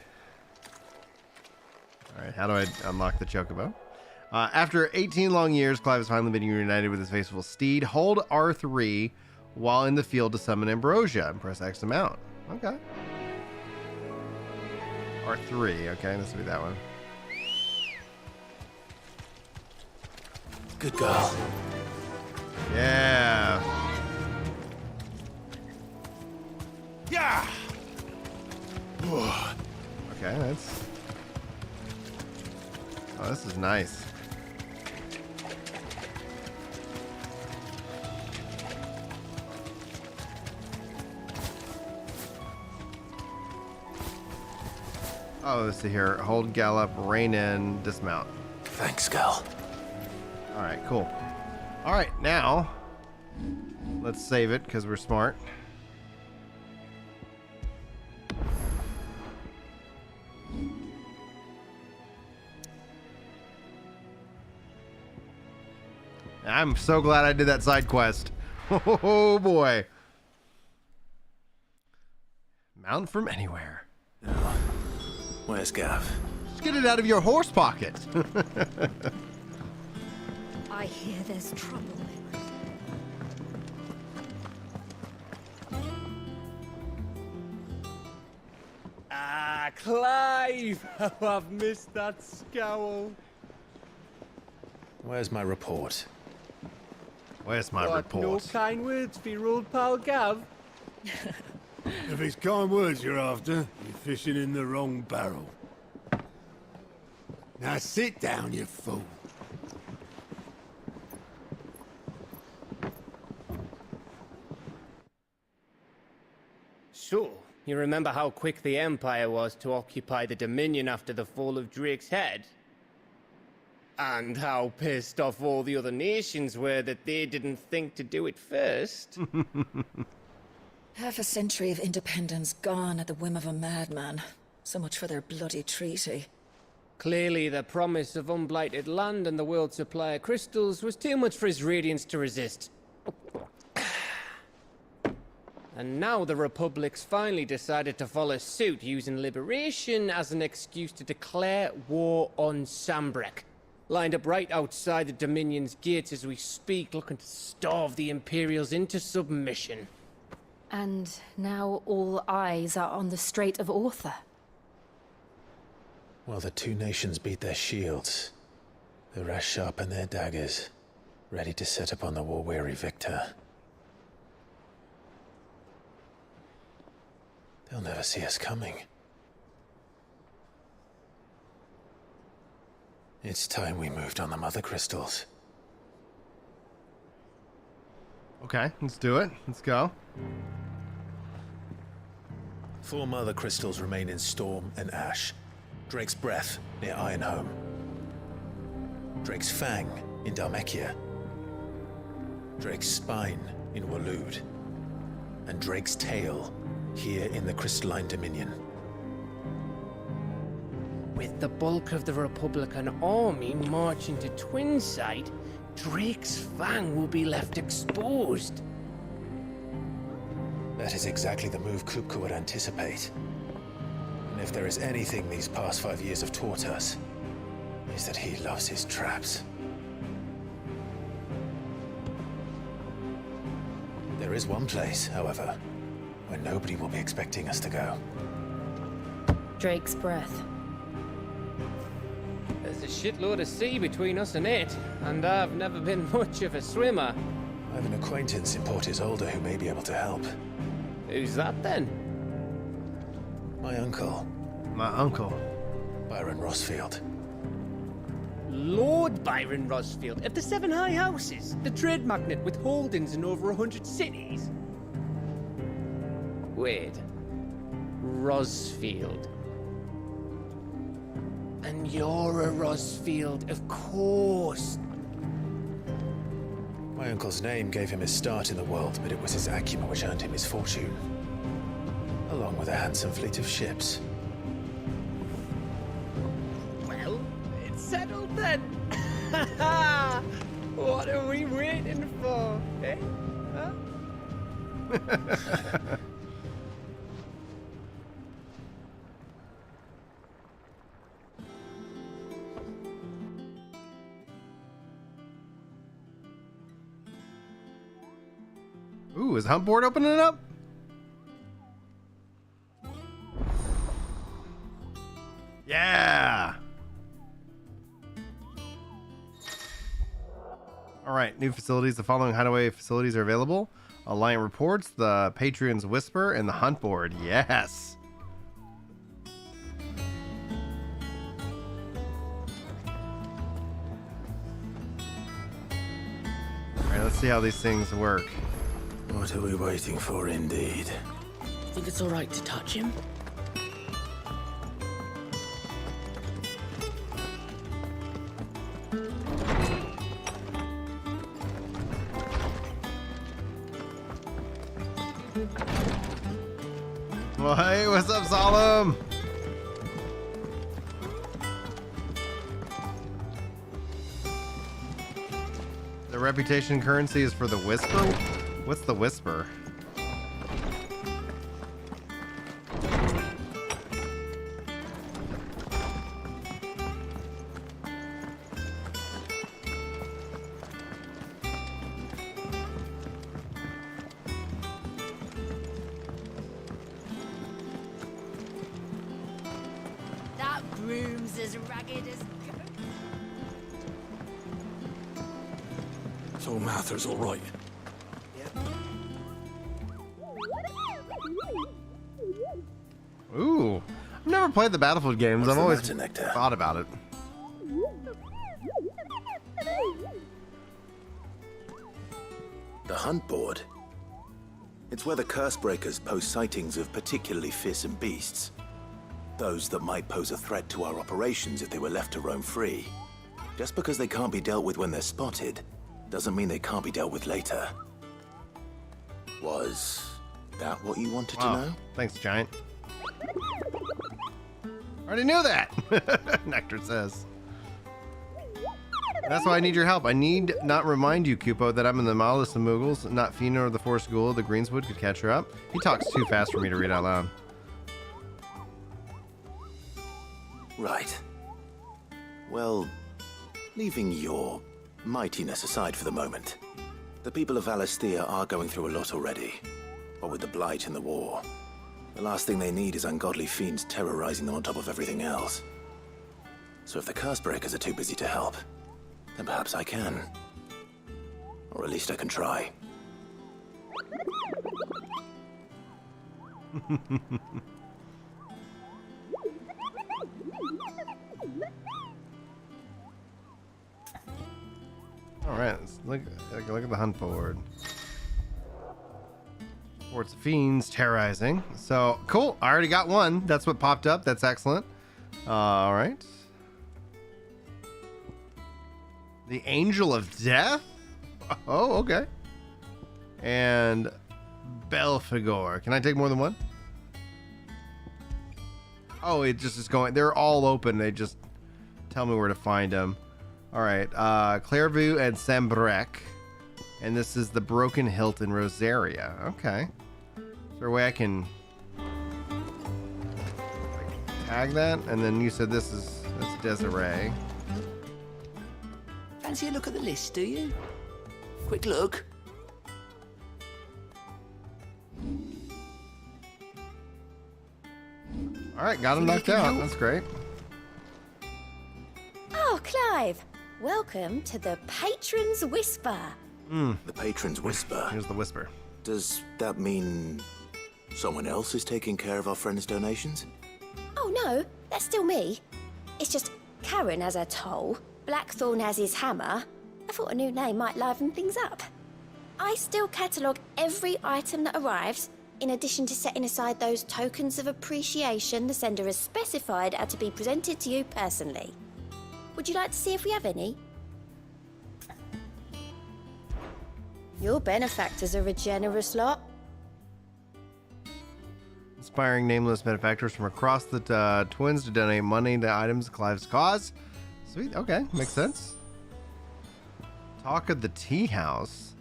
All right, how do I unlock the Chocobo? After 18 long years, Clive has finally been reunited with his faithful steed. Hold R3 while in the field to summon Ambrosia and press X to mount. Okay. R3, okay, this will be that one. Good girl. Yeah. Okay, that's... Oh, this is nice. Oh, let's see here. Hold gallop, rein in, dismount. Thanks, Gal. All right, cool. All right, now let's save it because we're smart. I'm so glad I did that side quest. Oh boy. Mount from anywhere. Where's Gav? Just get it out of your horse pocket. I hear there's trouble. Ah, Clive! Oh, I've missed that scowl. Where's my report? Where's my What, report? no kind words for your old pal Gav? If it's kind words you're after, you're fishing in the wrong barrel. Now sit down, you fool. So, you remember how quick the Empire was to occupy the Dominion after the fall of Drake's head? And how pissed off all the other nations were that they didn't think to do it first? Half a century of independence gone at the whim of a madman. So much for their bloody treaty. Clearly, the promise of unblighted land and the world's supply of crystals was too much for his radiance to resist. And now the Republic's finally decided to follow suit, using liberation as an excuse to declare war on Sambrek. Lined up right outside the Dominion's gates as we speak, looking to starve the Imperials into submission. And now all eyes are on the Strait of Author. Well, the two nations beat their shields. The rest sharpen their daggers, ready to set upon the war-weary victor. They'll never see us coming. It's time we moved on the mother crystals. Okay, let's do it. Let's go. 4 mother crystals remain in Storm and Ash. Drake's Breath near Ironhome. Drake's Fang in Dhalmekia. Drake's Spine in Waloed. And Drake's Tail here in the Crystalline Dominion. With the bulk of the Republican army marching to Twinside, Drake's Fang will be left exposed. That is exactly the move Kupka would anticipate. And if there is anything these past 5 years have taught us, is that he loves his traps. There is one place, however, where nobody will be expecting us to go. Drake's Breath. There's a shitload of sea between us and it, and I've never been much of a swimmer. I have an acquaintance in Port Isolde who may be able to help. Who's that then? My uncle. My uncle. Byron Rosfield. Lord Byron Rosfield of the 7 High Houses, the trade magnate with holdings in over 100 cities. Wait. Rosfield. And you're a Rosfield, of course. My uncle's name gave him his start in the world, but it was his acumen which earned him his fortune. Along with a handsome fleet of ships. Well, it's settled then. What are we waiting for, eh? Huh? Ooh, is Hunt Board opening up? Yeah! All right, new facilities. The following hideaway facilities are available. Alliant Reports, the Patreon's Whisper, and the Hunt Board. Yes! Let's see how these things work. What are we waiting for, indeed? Think it's all right to touch him? Well, hey, what's up, Solemn? The reputation currency is for the Whisper? What's the Whisper? That broom's as ragged as... So Mather's all right. Ooh. I've never played the Battlefield games. What's I've the always matter, Nectar? thought about it. The hunt board. It's where the curse breakers post sightings of particularly fearsome beasts. Those that might pose a threat to our operations if they were left to roam free. Just because they can't be dealt with when they're spotted, doesn't mean they can't be dealt with later. Was that what you wanted to know? Thanks, Giant. Already knew that, Nectar says. That's why I need your help. I need not remind you, Kupo, that I'm in the mildest of Moogles, not Fina or the Forest Ghoul. The Greenswood could catch her up. He talks too fast for me to read out loud. Right. Well, leaving your mightiness aside for the moment, the people of Valisthea are going through a lot already. What with the Blight and the war, the last thing they need is ungodly fiends terrorizing them on top of everything else. So if the curse breakers are too busy to help, then perhaps I can. Or at least I can try. All right, let's look at the hunt board. Reports of fiends terrorizing. So cool. I already got one. That's what popped up. That's excellent. All right. The Angel of Death. Oh, okay. And Belphegor. Can I take more than one? Oh, it just is going. They're all open. They just tell me where to find them. All right, Clairvaux and Sambrec, and this is the Broken Hilt in Rosaria. Okay, is there a way I can tag that? And then you said that's Desiree. Fancy a look at the list, do you? Quick look. All right, got him knocked out. That's great. Oh, Clive. Welcome to the Patron's Whisper. The Patron's Whisper. Here's the Whisper. Does that mean someone else is taking care of our friends' donations? Oh, no, that's still me. It's just Karen has her toll, Blackthorn has his hammer. I thought a new name might liven things up. I still catalogue every item that arrives, in addition to setting aside those tokens of appreciation the sender has specified are to be presented to you personally. Would you like to see if we have any? Your benefactors are a generous lot. Inspiring nameless benefactors from across the twins to donate money to items of Clive's cause. Sweet. Okay, makes sense. Talk of the Tea House.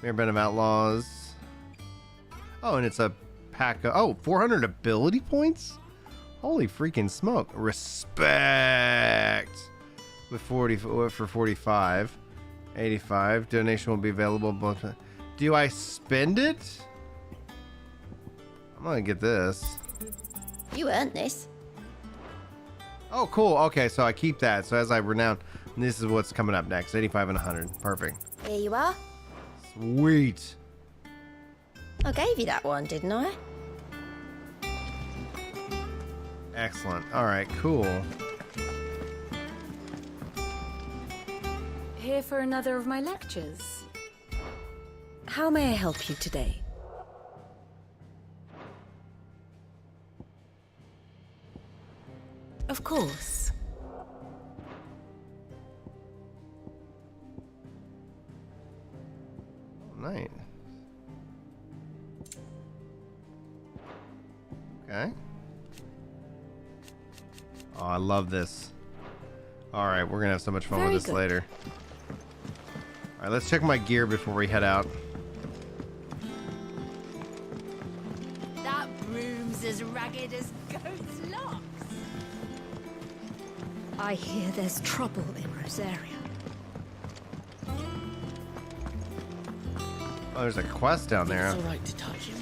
Mayor Ben of Outlaws. Oh, and it's a pack of 400 ability points. Holy freaking smoke! Respect. With 40 for 45, 85. Donation will be available. Do I spend it? I'm gonna get this. You earned this. Oh, cool. Okay, so I keep that. So as I renown, this is what's coming up next. 85 and 100. Perfect. Here you are. Sweet. I gave you that one, didn't I? Excellent. All right, cool. Here for another of my lectures. How may I help you today? Of course. Nice. Okay. Oh, I love this. All right, we're gonna have so much fun with this later. All right, let's check my gear before we head out. That broom's as ragged as goat's locks. I hear there's trouble in Rosaria. Oh, there's a quest down there. It's all right to touch him.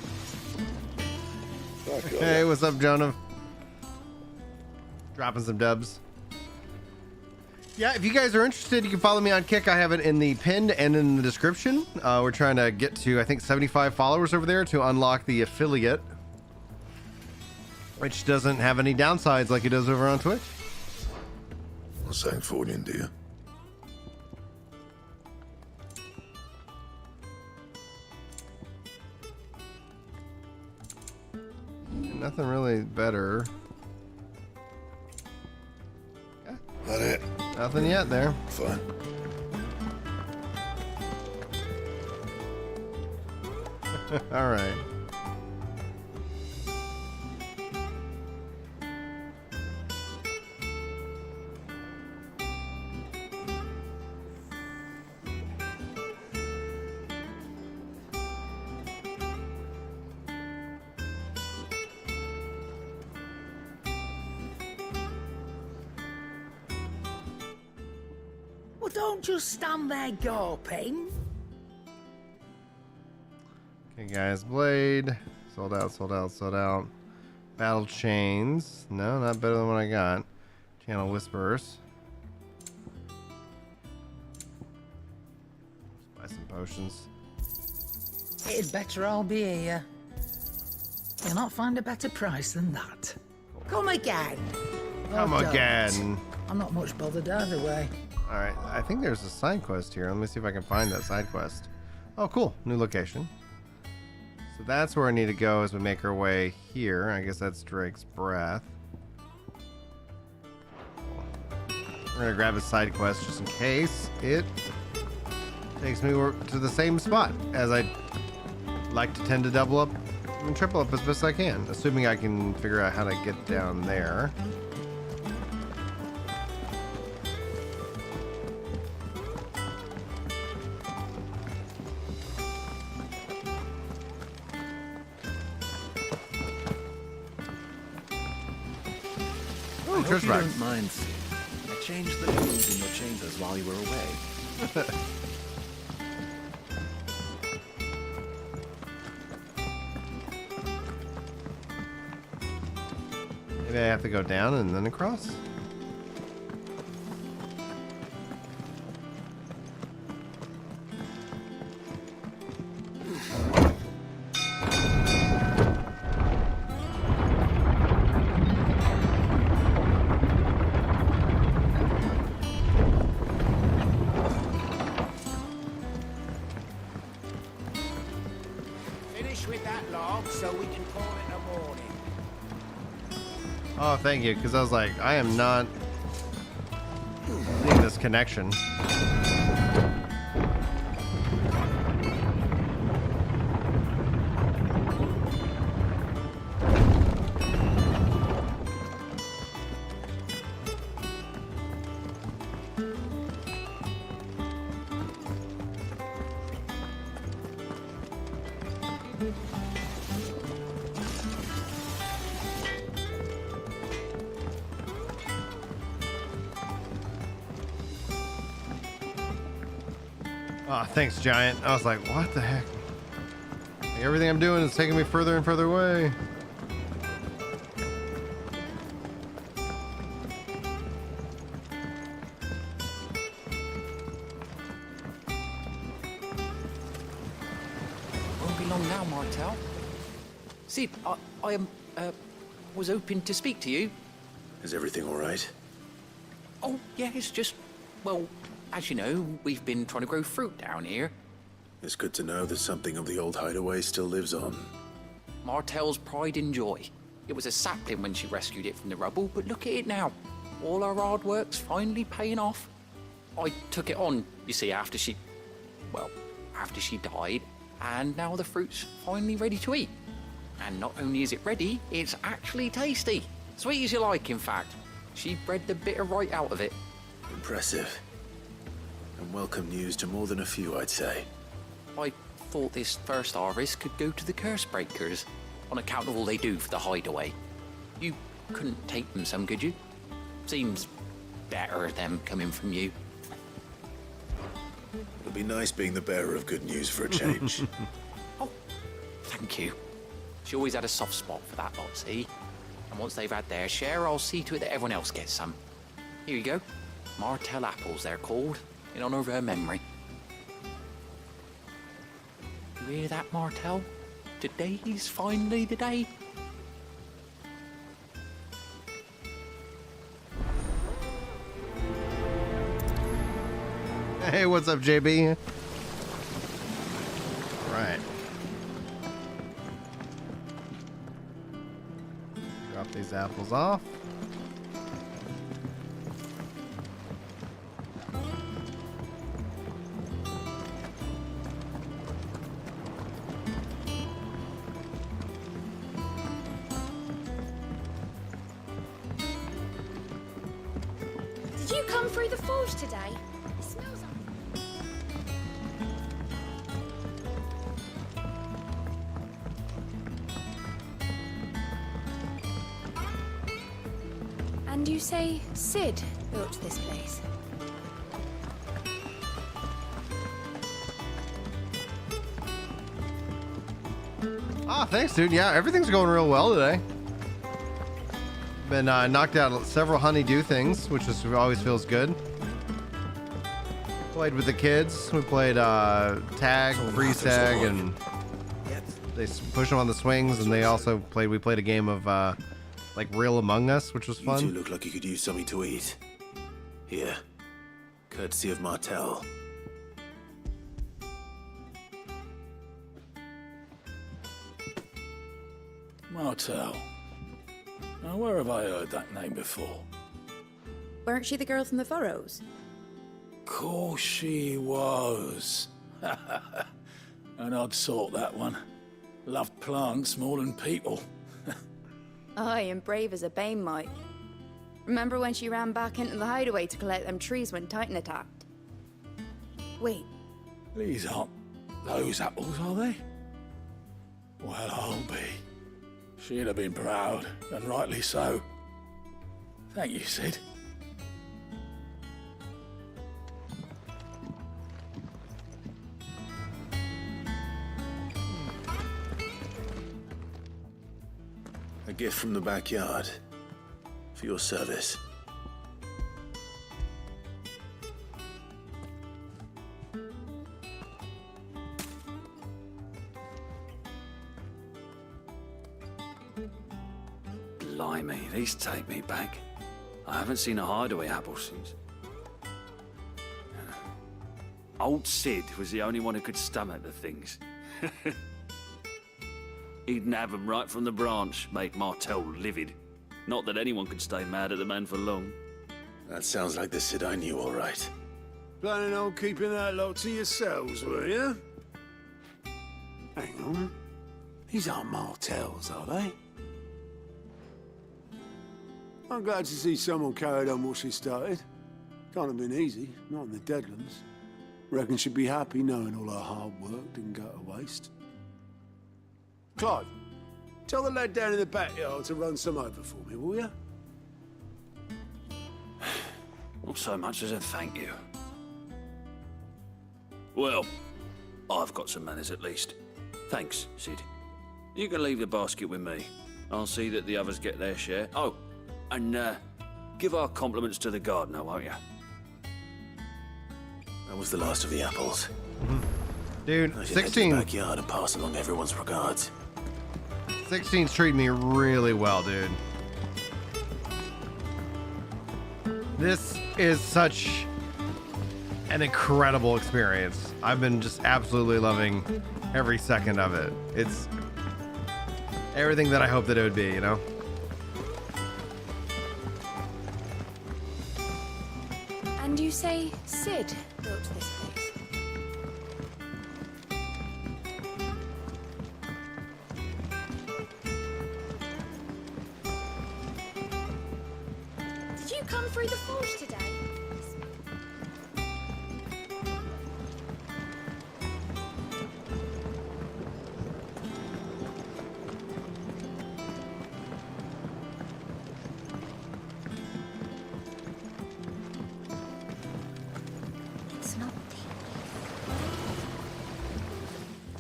Hey, what's up, Jonah? Dropping some dubs. Yeah, if you guys are interested, you can follow me on Kick. I have it in the pinned and in the description. We're trying to get to, I think, 75 followers over there to unlock the affiliate, which doesn't have any downsides like it does over on Twitch. Well, thanks for you, dear. Nothing really better. Yeah. That it? Nothing yet there. Fine. All right. Well, don't just stand there gawping. Okay, guys. Blade. Sold out, sold out, sold out. Battle Chains. No, not better than what I got. Channel Whisperers. Let's buy some potions. It'd better all be here. You'll not find a better price than that. Come again. Come Or don't. again. I'm not much bothered either way. Alright, I think there's a side quest here. Let me see if I can find that side quest. Oh, cool. New location. So that's where I need to go as we make our way here. I guess that's Drake's Breath. We're going to grab a side quest just in case it takes me to the same spot, as I like to tend to double up and triple up as best I can, assuming I can figure out how to get down there. I hope you don't mind seeing. I changed the rules in your chambers while you were away. Maybe I have to go down and then across? Finish with that log so we can call it a morning. Oh, thank you, because I was like, I am not seeing this connection. Oh, thanks, Giant. I was like, what the heck? Like, everything I'm doing is taking me further and further away. Won't be long now, Martel. See, I was hoping to speak to you. Is everything all right? Oh, yeah, it's just, well, as you know, we've been trying to grow fruit down here. It's good to know that something of the old hideaway still lives on. Martel's pride and joy. It was a sapling when she rescued it from the rubble, but look at it now. All our hard work's finally paying off. I took it on, you see, after she died, and now the fruit's finally ready to eat. And not only is it ready, it's actually tasty. Sweet as you like, in fact. She bred the bitter right out of it. Impressive. And welcome news to more than a few, I'd say. I thought this first harvest could go to the curse breakers, on account of all they do for the hideaway. You couldn't take them some, could you? Seems better them coming from you. It'll be nice being the bearer of good news for a change. Oh, thank you. She always had a soft spot for that lot, see? And once they've had their share, I'll see to it that everyone else gets some. Here you go. Martel apples, they're called, in honor of her memory. You hear that, Martel? Today's finally the day. Hey, what's up, JB? Right. Drop these apples off. Did you come through the forge today? It smells like... And you say Sid built this place? Ah, thanks, dude. Yeah, everything's going real well today. Been knocked out several honeydew things, which always feels good. Played with the kids. We played tag, freeze tag, and they push them on the swings. And they also played. We played a game of like Real Among Us, which was fun. You two look like you could use something to eat. Here, courtesy of Martel. Martel. Now, where have I heard that name before? Weren't she the girl from the Furrows? Course she was. An odd sort, that one. Loved plants more than people. Aye, and brave as a bane might. Remember when she ran back into the hideaway to collect them trees when Titan attacked? Wait. These aren't those apples, are they? Well, I'll be. She'd have been proud, and rightly so. Thank you, Sid. A gift from the backyard. For your service. Blimey, these take me back. I haven't seen a hideaway apple since. Old Sid was the only one who could stomach the things. He'd nab them right from the branch, made Martel livid. Not that anyone could stay mad at the man for long. That sounds like the Sid I knew, all right. Planning on keeping that lot to yourselves, were you? Hang on. These aren't Martels, are they? I'm glad to see someone carried on what she started. Can't have been easy, not in the Deadlands. Reckon she'd be happy knowing all her hard work didn't go to waste. Clive, tell the lad down in the backyard to run some over for me, will you? Not so much as a thank you. Well, I've got some manners at least. Thanks, Sid. You can leave the basket with me. I'll see that the others get their share. Oh, and give our compliments to the gardener, won't you? That was the last of the apples. Dude, I should 16. head to the backyard and pass along everyone's regards. 16's treating me really well, dude. This is such an incredible experience. I've been just absolutely loving every second of it. It's everything that I hoped that it would be, you know? And you say Sid built this place? Did you come through the forge today?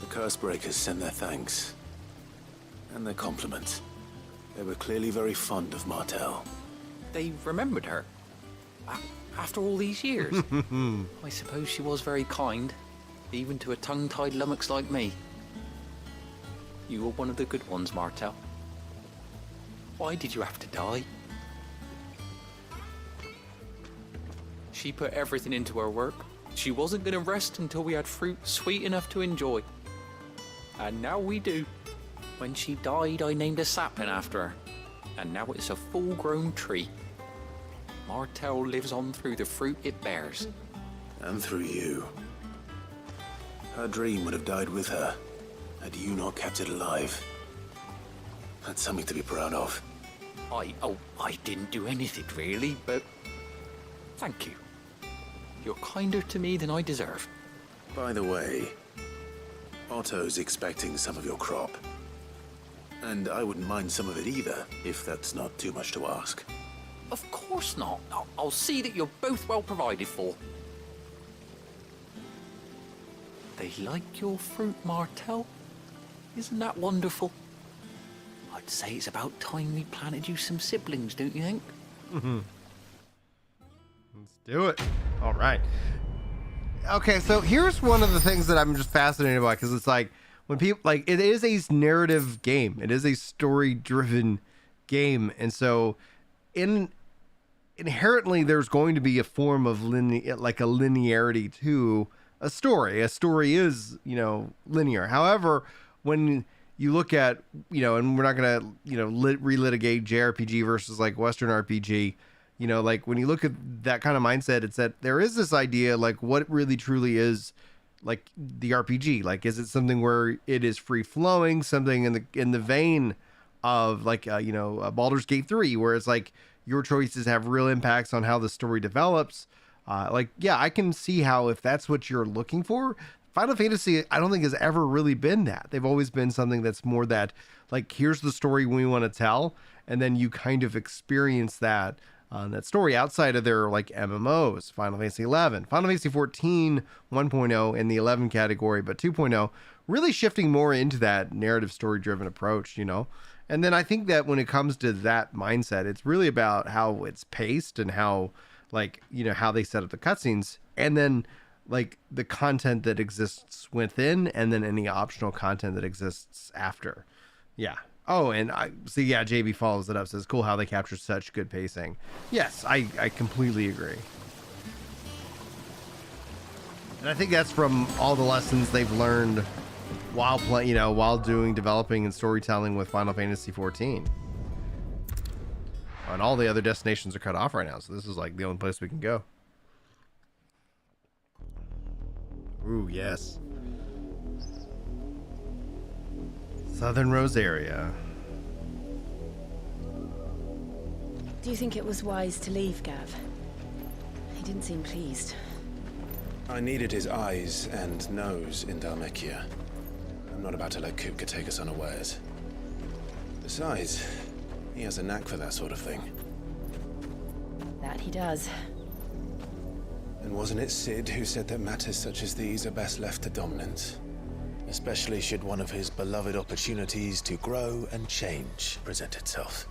Cursebreakers send their thanks. And their compliments. They were clearly very fond of Martel. They remembered her. After all these years. I suppose she was very kind, even to a tongue-tied lummox like me. You were one of the good ones, Martel. Why did you have to die? She put everything into her work. She wasn't going to rest until we had fruit sweet enough to enjoy. And now we do. When she died, I named a sapling after her. And now it's a full-grown tree. Martel lives on through the fruit it bears. And through you. Her dream would have died with her, had you not kept it alive. That's something to be proud of. I didn't do anything really, but thank you. You're kinder to me than I deserve. By the way, Otto's expecting some of your crop. And I wouldn't mind some of it either, if that's not too much to ask. Of course not. I'll see that you're both well provided for. They like your fruit, Martel. Isn't that wonderful? I'd say it's about time we planted you some siblings, don't you think? Mm-hmm. Let's do it. All right. Okay, so here's one of the things that I'm just fascinated by, because it's like when people like it is a narrative game, it is a story-driven game, and so inherently there's going to be a form of linearity to a story. A story is, you know, linear. However, when you look at, you know, and we're not gonna, you know, relitigate JRPG versus like Western RPG. You know, like when you look at that kind of mindset, it's that there is this idea, like what really truly is like the RPG. Like, is it something where it is free flowing, something in the vein of like, you know, Baldur's Gate 3, where it's like your choices have real impacts on how the story develops. Like, yeah, I can see how if that's what you're looking for, Final Fantasy, I don't think has ever really been that. They've always been something that's more that, like, here's the story we want to tell, and then you kind of experience that story outside of their like MMOs. Final Fantasy 11, Final Fantasy 14 1.0 in the 11 category, but 2.0 really shifting more into that narrative story driven approach, you know. And then I think that when it comes to that mindset, it's really about how it's paced and how, like, you know, how they set up the cutscenes, and then like the content that exists within, and then any optional content that exists after. Yeah. Oh, and I see. Yeah, JB follows it up. Says, "Cool how they capture such good pacing." Yes, I completely agree, and I think that's from all the lessons they've learned while playing, you know, while developing and storytelling with Final Fantasy 14. And all the other destinations are cut off right now, so this is like the only place we can go. Ooh, yes. Southern Rosaria. Do you think it was wise to leave, Gav? He didn't seem pleased. I needed his eyes and nose in Dhalmekia. I'm not about to let Kupka take us unawares. Besides, he has a knack for that sort of thing. That he does. And wasn't it Sid who said that matters such as these are best left to dominance? Especially should one of his beloved opportunities to grow and change present itself.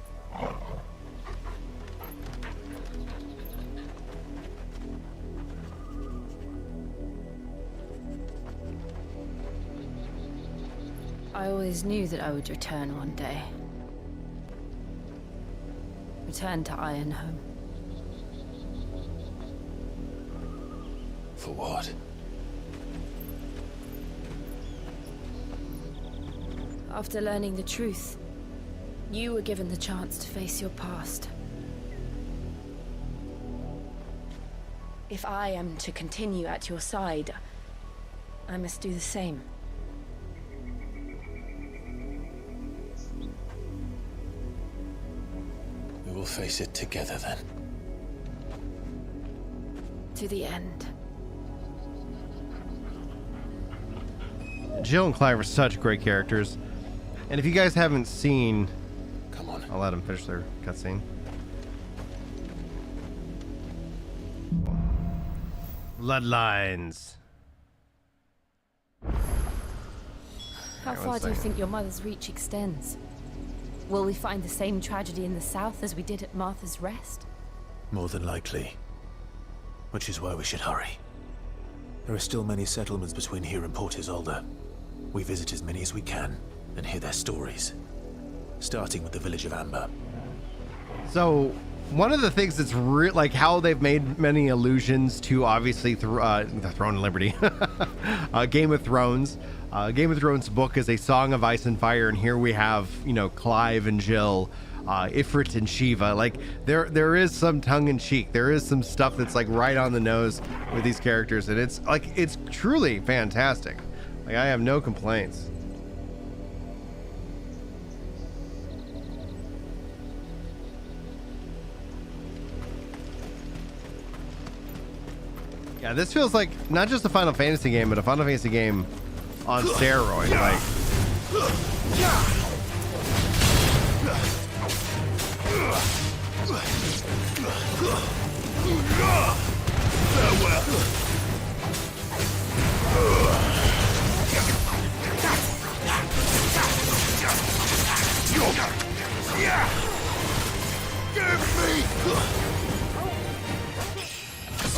I always knew that I would return one day. Return to Ironhome. For what? After learning the truth, you were given the chance to face your past. If I am to continue at your side, I must do the same. We will face it together then. To the end. Jill and Clive are such great characters. And if you guys haven't seen... Come on. I'll let them finish their cutscene. Bloodlines. How far do you think your mother's reach extends? Will we find the same tragedy in the south as we did at Martha's Rest? More than likely. Which is why we should hurry. There are still many settlements between here and Port Isolde. We visit as many as we can and hear their stories. Starting with the village of Amber. So, one of the things that's like how they've made many allusions to obviously the Throne of Liberty, Game of Thrones. Game of Thrones book is a Song of Ice and Fire, and here we have, you know, Clive and Jill, Ifrit and Shiva. Like there is some tongue in cheek. There is some stuff that's like right on the nose with these characters, and it's truly fantastic. Like I have no complaints. Yeah, this feels like not just a Final Fantasy game, but a Final Fantasy game on steroids. Like,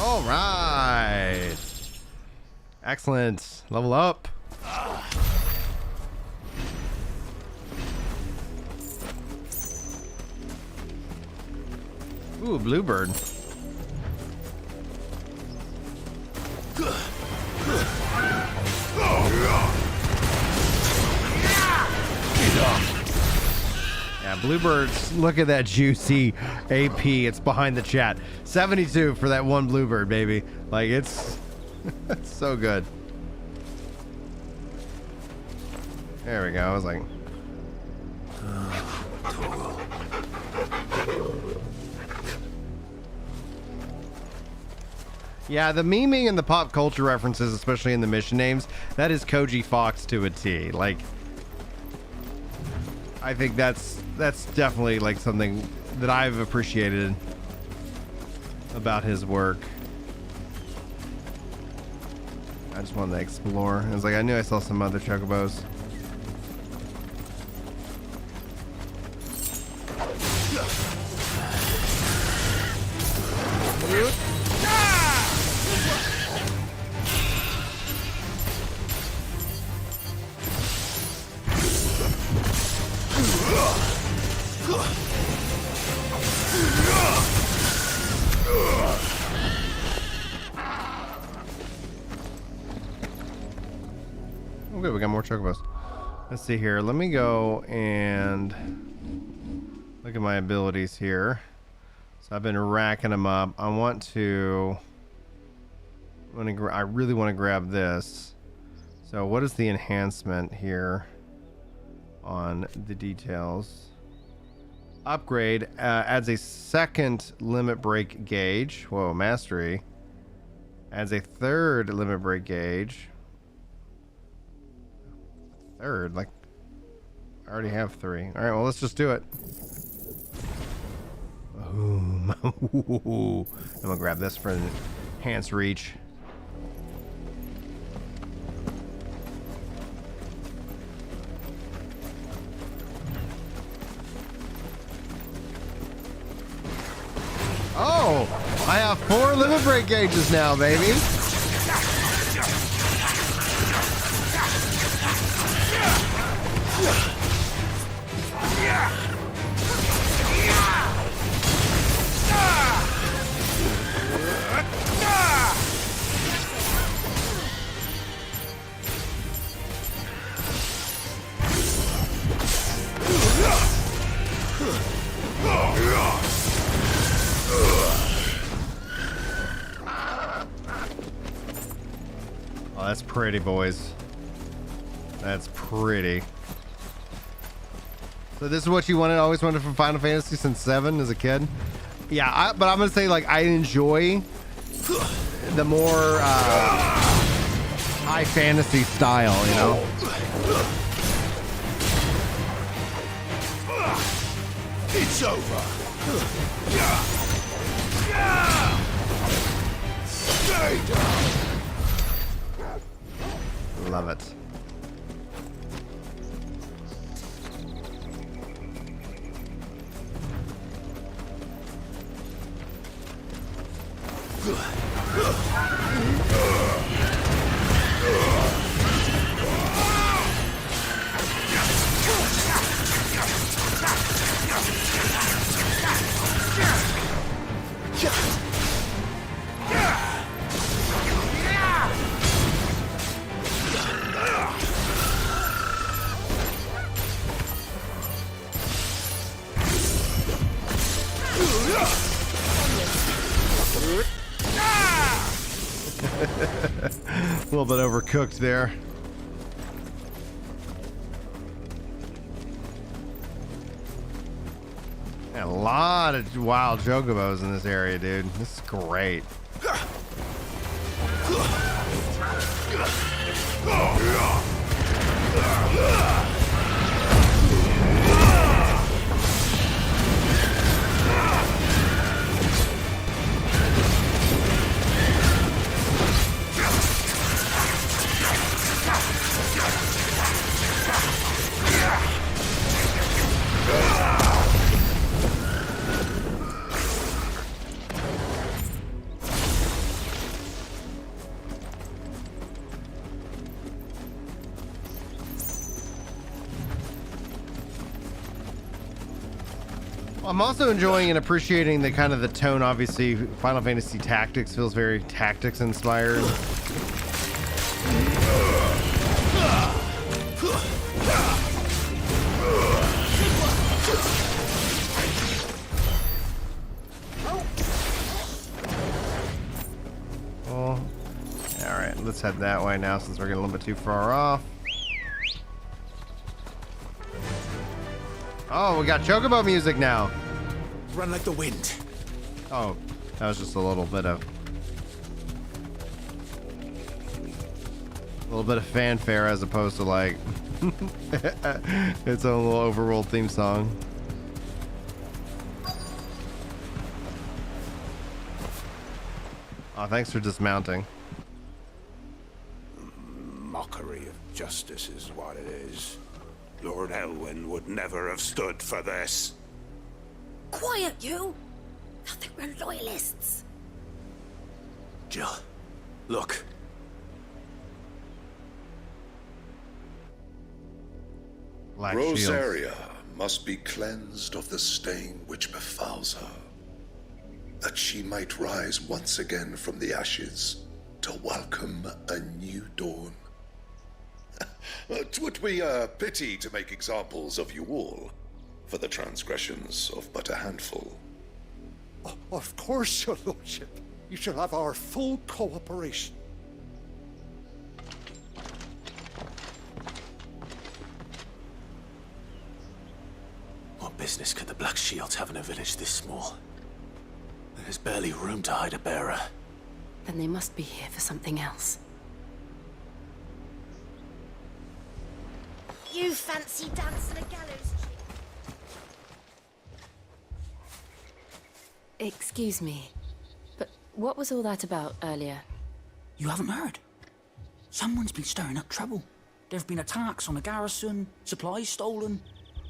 all right, excellent. Level up. Ooh, bluebird. Yeah, bluebirds. Look at that juicy AP. It's behind the chat. 72 for that one bluebird, baby. Like it's, it's so good. There we go. I was like, yeah, the memeing and the pop culture references, especially in the mission names, that is Koji Fox to a T. Like, I think that's definitely like something that I've appreciated about his work. I just wanted to explore. I was like, I knew I saw some other Chocobos. Okay, we got more Chocobos. Let's see here. Let me go and look at my abilities here. So I've been racking them up. I really want to grab this. So what is the enhancement here on the details? Upgrade adds a second limit break gauge. Whoa, mastery. Adds a third limit break gauge. Third, like I already have 3. All right, well, let's just do it. Boom. I'm gonna grab this for enhanced reach. Oh, I have 4 limit break gauges now, baby. Oh, that's pretty, boys. That's pretty. So this is what you always wanted from Final Fantasy since 7 as a kid? Yeah, but I'm gonna say, like, I enjoy the more high fantasy style, you know? It's over. Stay down. Love it. A little bit overcooked there. A lot of wild Chocobos in this area, dude. This is great. I'm also enjoying and appreciating the kind of the tone. Obviously, Final Fantasy Tactics feels very tactics inspired. Oh, all right. Let's head that way now since we're getting a little bit too far off. Oh, we got Chocobo music now. Run like the wind. Oh, that was just a little bit of fanfare as opposed to like its own little overworld theme song. Oh, thanks for dismounting. Mockery of justice is what it is. Lord Elwyn would never have stood for this. Quiet, you! I think we're loyalists. Jill, look. Black Rosaria must be cleansed of the stain which befouls her, that she might rise once again from the ashes to welcome a new dawn. 'Twould be a pity to make examples of you all for the transgressions of but a handful. Of course, your lordship. You shall have our full cooperation. What business could the Black Shields have in a village this small? There's barely room to hide a bearer. Then they must be here for something else. You fancy dancing a gallows tree? Excuse me, but what was all that about earlier? You haven't heard? Someone's been stirring up trouble. There have been attacks on the garrison, supplies stolen.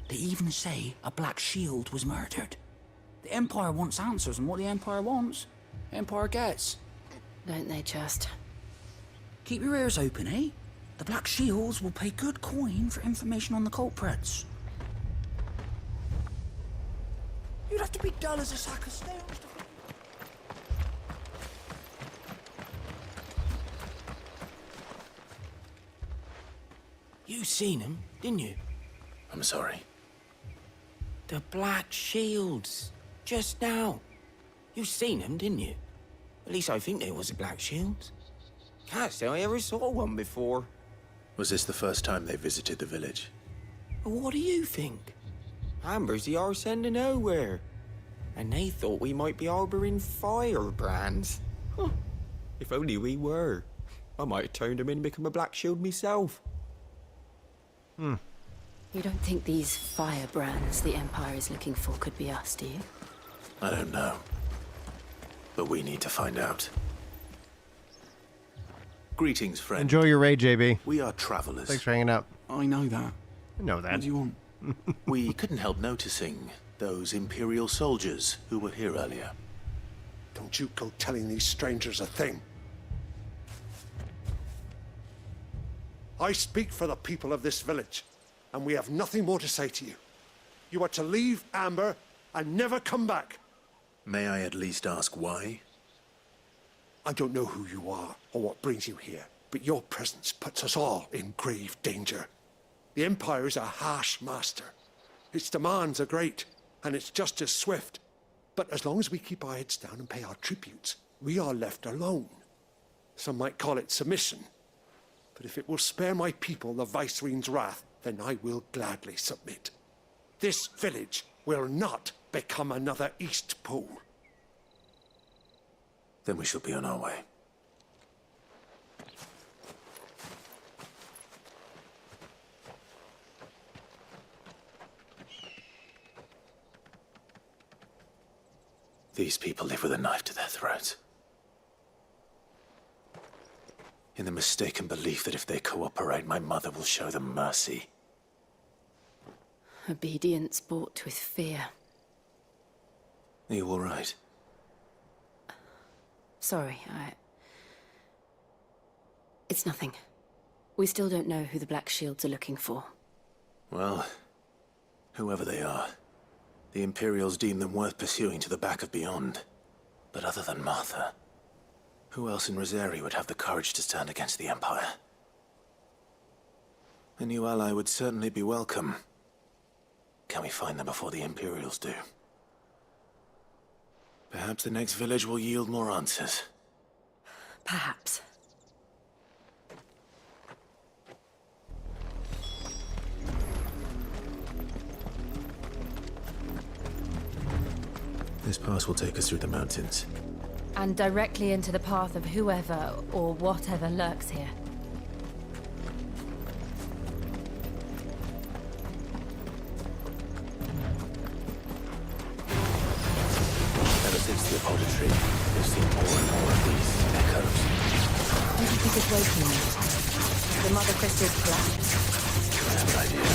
They even say a Black Shield was murdered. The Empire wants answers, and what the Empire wants, the Empire gets. Don't they just? Keep your ears open, eh? The Black Shields will pay good coin for information on the culprits. You'd have to be dull as a sack of stones to... You seen him, didn't you? I'm sorry. The Black Shields. Just now. You seen him, didn't you? At least I think they was the Black Shields. Can't say I ever saw one before. Was this the first time they visited the village? What do you think? Amber's the arse end of nowhere. And they thought we might be harboring firebrands. Huh. If only we were. I might have turned them in and become a Black Shield myself. You don't think these firebrands the Empire is looking for could be us, do you? I don't know. But we need to find out. Greetings, friend. Enjoy your raid, JB. We are travelers. Thanks for hanging out. I know that. I know that. What do you want? We couldn't help noticing those Imperial soldiers who were here earlier. Don't you go telling these strangers a thing. I speak for the people of this village, and we have nothing more to say to you. You are to leave Amber and never come back. May I at least ask why? I don't know who you are or what brings you here, but your presence puts us all in grave danger. The Empire is a harsh master. Its demands are great, and its justice swift. But as long as we keep our heads down and pay our tributes, we are left alone. Some might call it submission. But if it will spare my people the Viceroy's wrath, then I will gladly submit. This village will not become another East Pole. Then we shall be on our way. These people live with a knife to their throats. In the mistaken belief that if they cooperate, my mother will show them mercy. Obedience bought with fear. Are you all right? Sorry, It's nothing. We still don't know who the Black Shields are looking for. Well, whoever they are, the Imperials deem them worth pursuing to the back of beyond. But other than Martha, who else in Rosari would have the courage to stand against the Empire? A new ally would certainly be welcome. Can we find them before the Imperials do? Perhaps the next village will yield more answers. Perhaps. This pass will take us through the mountains. And directly into the path of whoever or whatever lurks here. Ever since the apothecary, we've seen more and more of these echoes. What do you think is waking me? The Mother Crystal's collapse? I have an idea.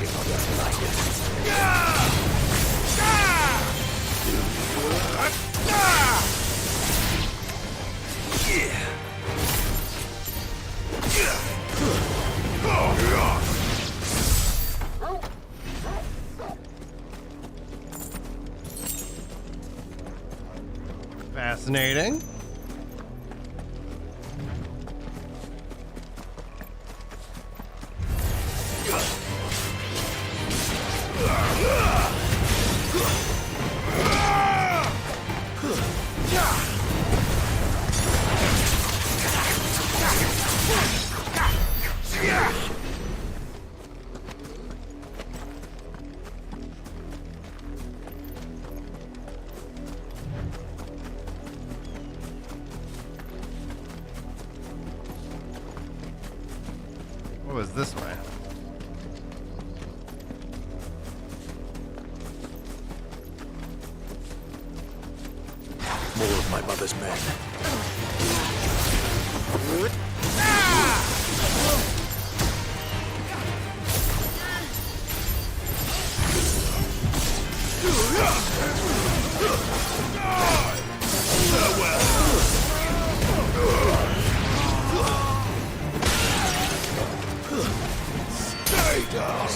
You're not going to like it. Fascinating. What was this way? More of my mother's men. Stay down.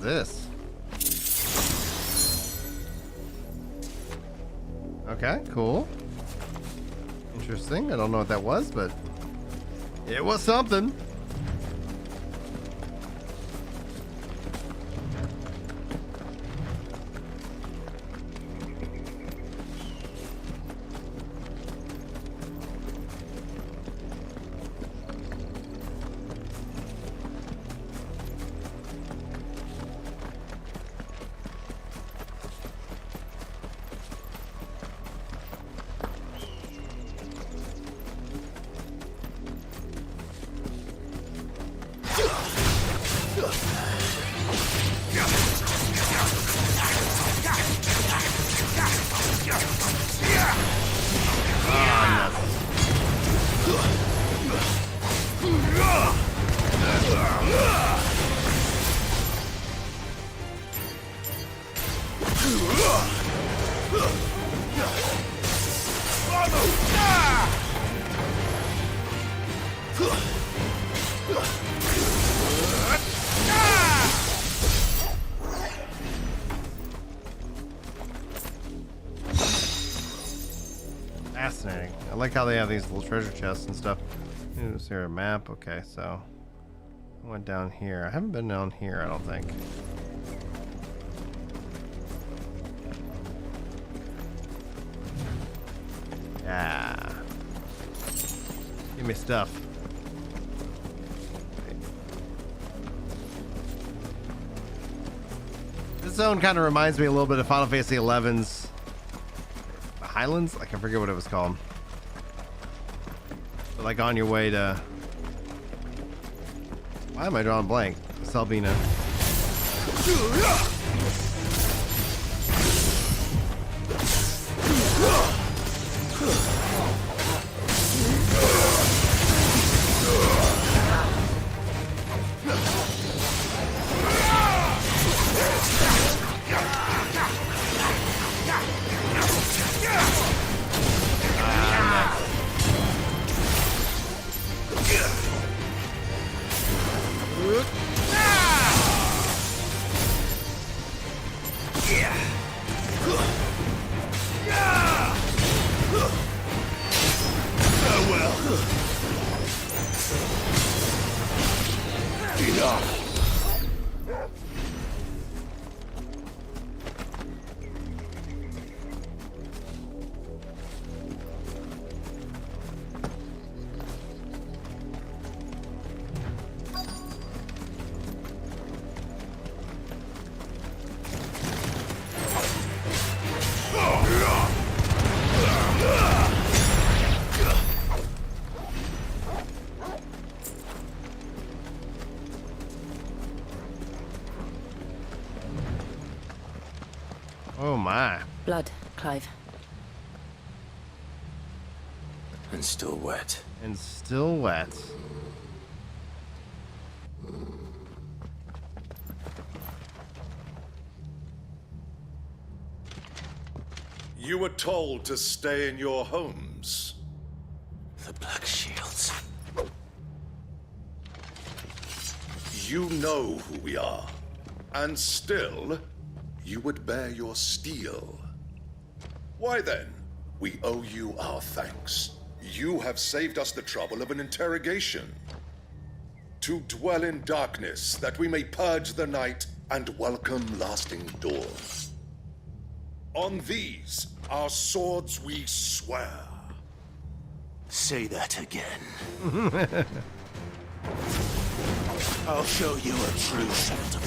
this? Okay, cool. Interesting. I don't know what that was, but it was something. Fascinating. I like how they have these little treasure chests and stuff. Is there a map? Okay, so I went down here. I haven't been down here, I don't think. Yeah. Give me stuff. This zone kind of reminds me a little bit of Final Fantasy XI's Highlands? Like, I forget what it was called. But like on your way to... Why am I drawing blank? Selbina. Oh my. Blood, Clive. And still wet. And still wet. You were told to stay in your homes. The Black Shields. You know who we are. And still, you would bear your steel. Why then? We owe you our thanks. You have saved us the trouble of an interrogation. To dwell in darkness, that we may purge the night and welcome lasting dawn. On these, our swords we swear. Say that again. I'll show you a true shield of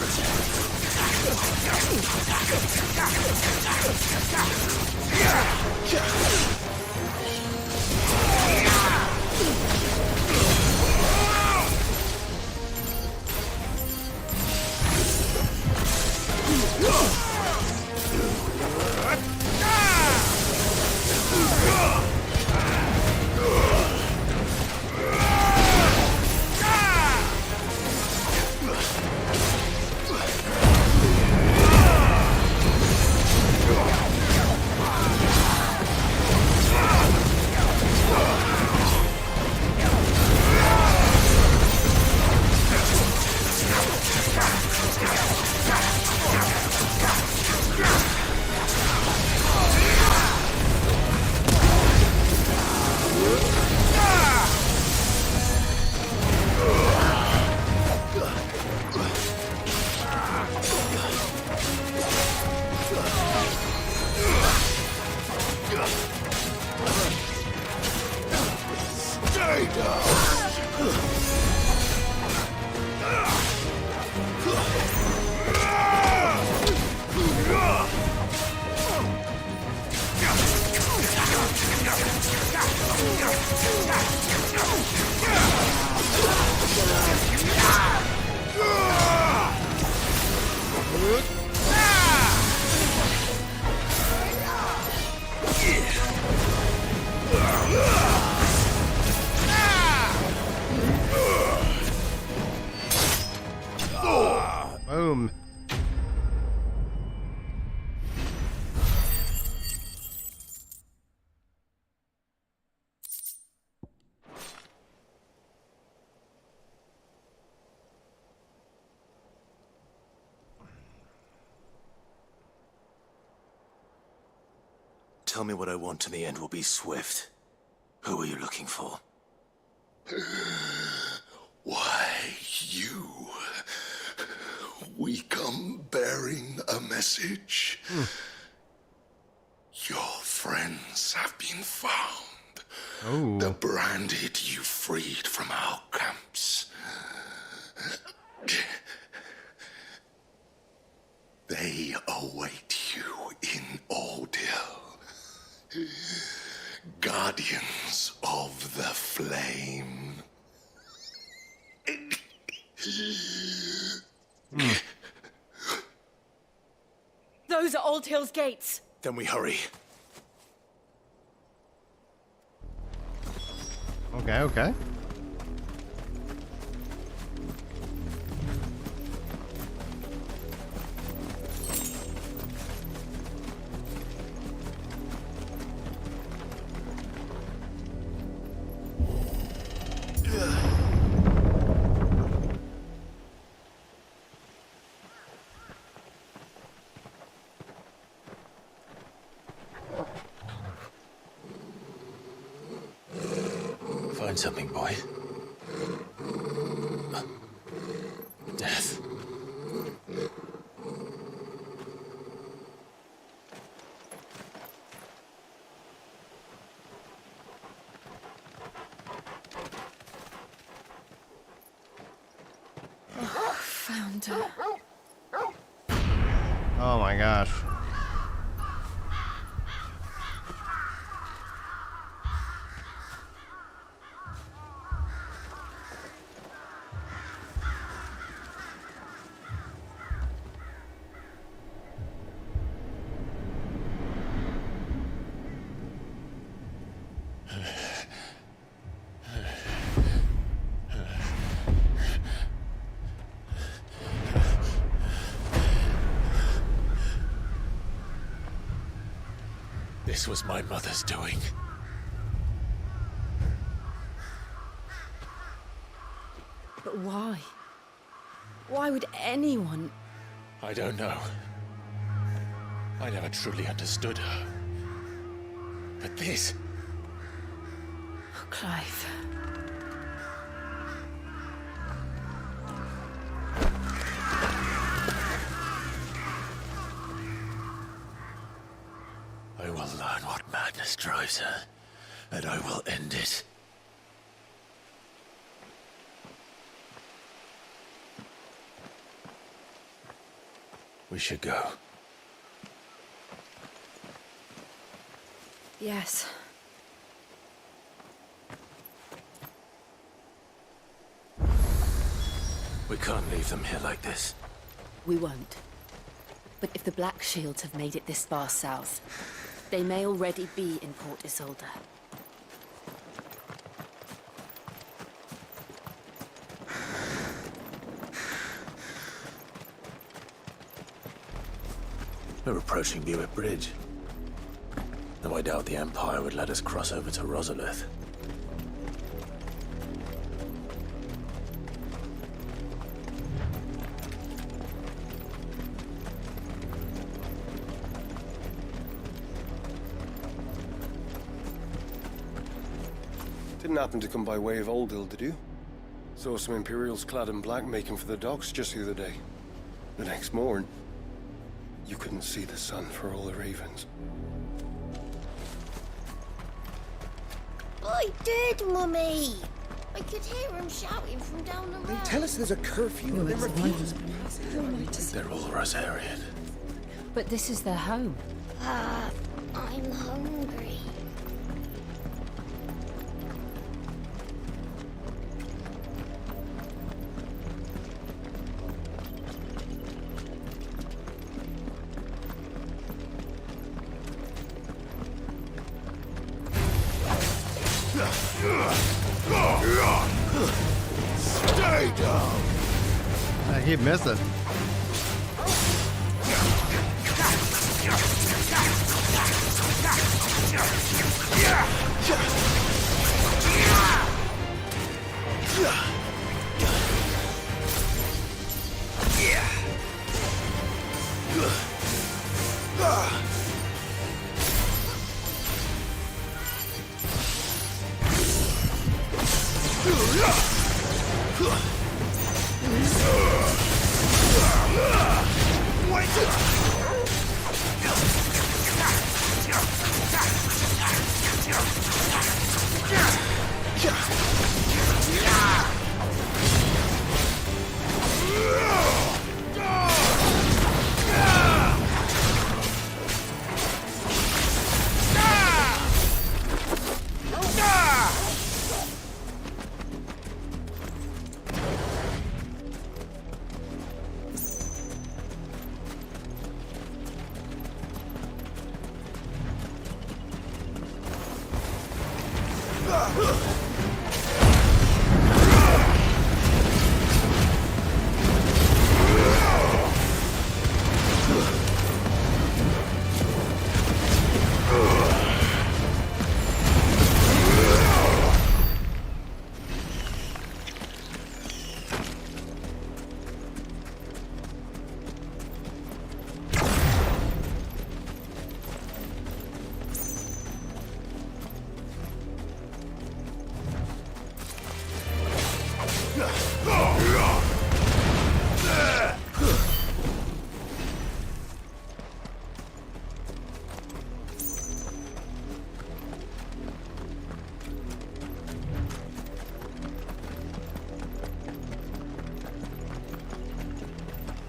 Boom. Tell me what I want and the end will be swift. Who are you looking for? Why, you. We come bearing a message. Your friends have been found. Oh. The branded you freed from our camps. They await you in Ordil. Guardians of the Flame. Those are Old Hill's gates. Then we hurry. Okay, okay. Find something, boy. Death. Found her. Oh my gosh. This was my mother's doing. But why? Why would anyone? I don't know. I never truly understood her. But this... Oh, Clive. I will learn what madness drives her, and I will end it. We should go. Yes. We can't leave them here like this. We won't. But if the Black Shields have made it this far south, they may already be in Port Isolde. We're approaching Buick Bridge. Though I doubt the Empire would let us cross over to Rosalith. Didn't happen to come by way of Oldhill, did you? Saw some Imperials clad in black making for the docks just the other day. The next morn, you couldn't see the sun for all the ravens. I did, Mummy! I could hear him shouting from down the road. They tell us there's a curfew and they refuse. They're all Rosarian. But this is their home. I'm hungry. Stay down! I keep missing.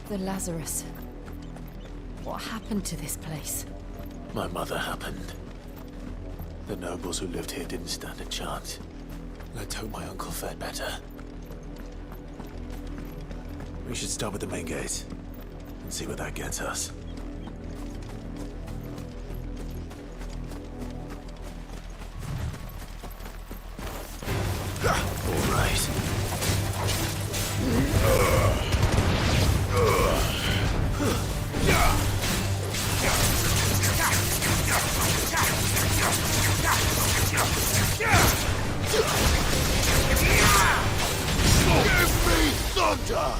The Lazarus. What happened to this place? My mother happened. The nobles who lived here didn't stand a chance. Let's hope my uncle fared better. We should start with the main gate and see where that gets us. All right. Give me thunder!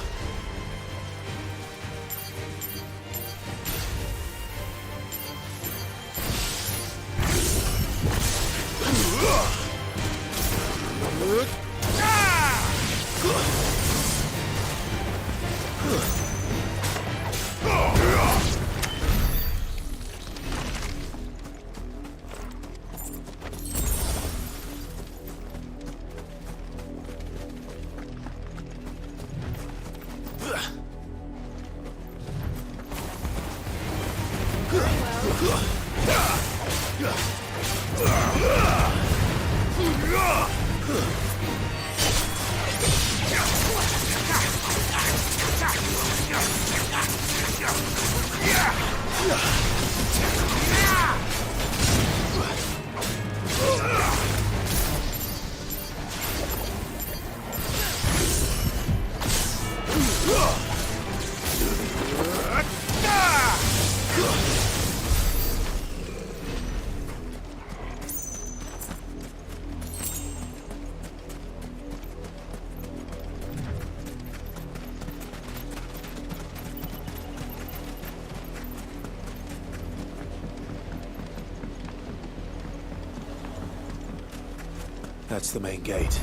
That's the main gate.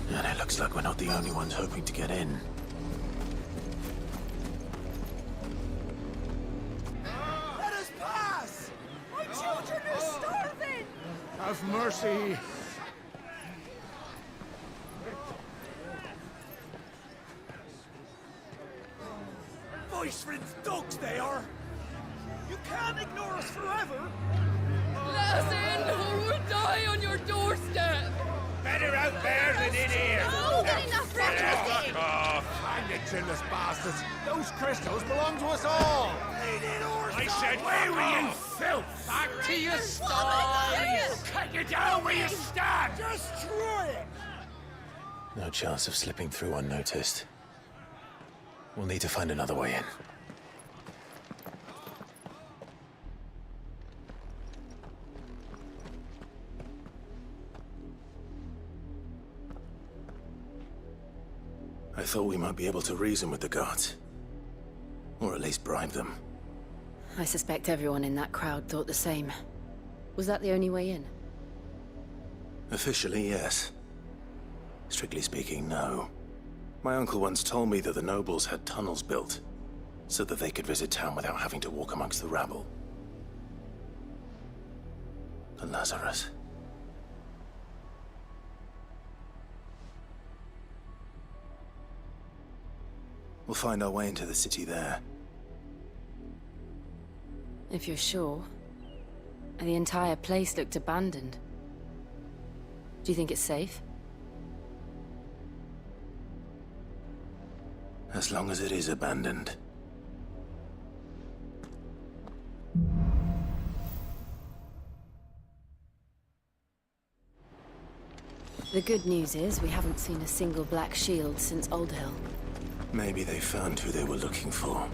And it looks like we're not the only ones hoping to get in. Let us pass! My children are starving! Have mercy. Voice-rinsed dogs they are! You can't ignore us forever! Let us in, or we'll die on your doorstep! Better out there than in here. Oh, get enough Fuck off! Hang the chinless bastards. Those crystals belong to us all. I said, where were you, filth? Back to your sties. Cut you down where you stand. Destroy it! No chance of slipping through unnoticed. We'll need to find another way in. I thought we might be able to reason with the guards. Or at least bribe them. I suspect everyone in that crowd thought the same. Was that the only way in? Officially, yes. Strictly speaking, no. My uncle once told me that the nobles had tunnels built, so that they could visit town without having to walk amongst the rabble. The Lazarus. We'll find our way into the city there. If you're sure. The entire place looked abandoned. Do you think it's safe? As long as it is abandoned. The good news is we haven't seen a single black shield since Old Hill. Maybe they found who they were looking for.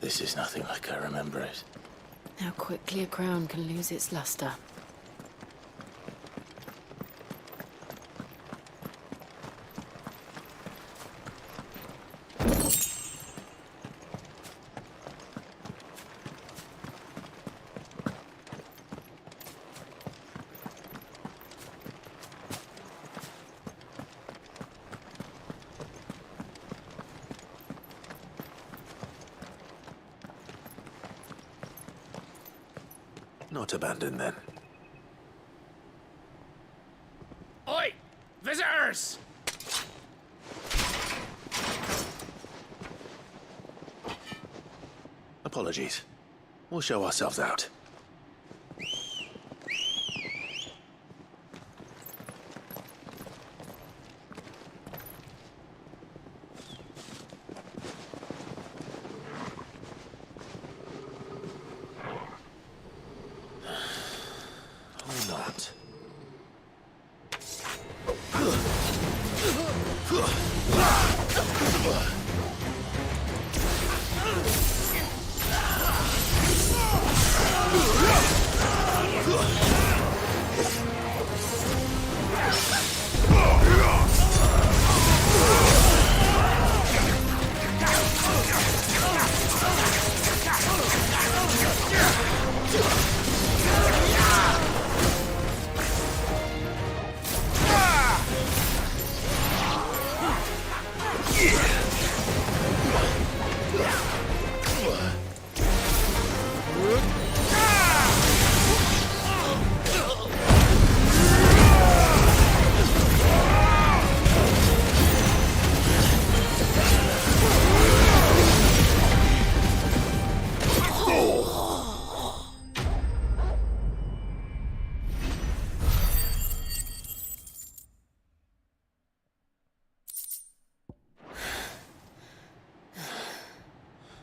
This is nothing like I remember it. How quickly a crown can lose its luster. Not abandoned, then. Oi! Visitors! Apologies. We'll show ourselves out.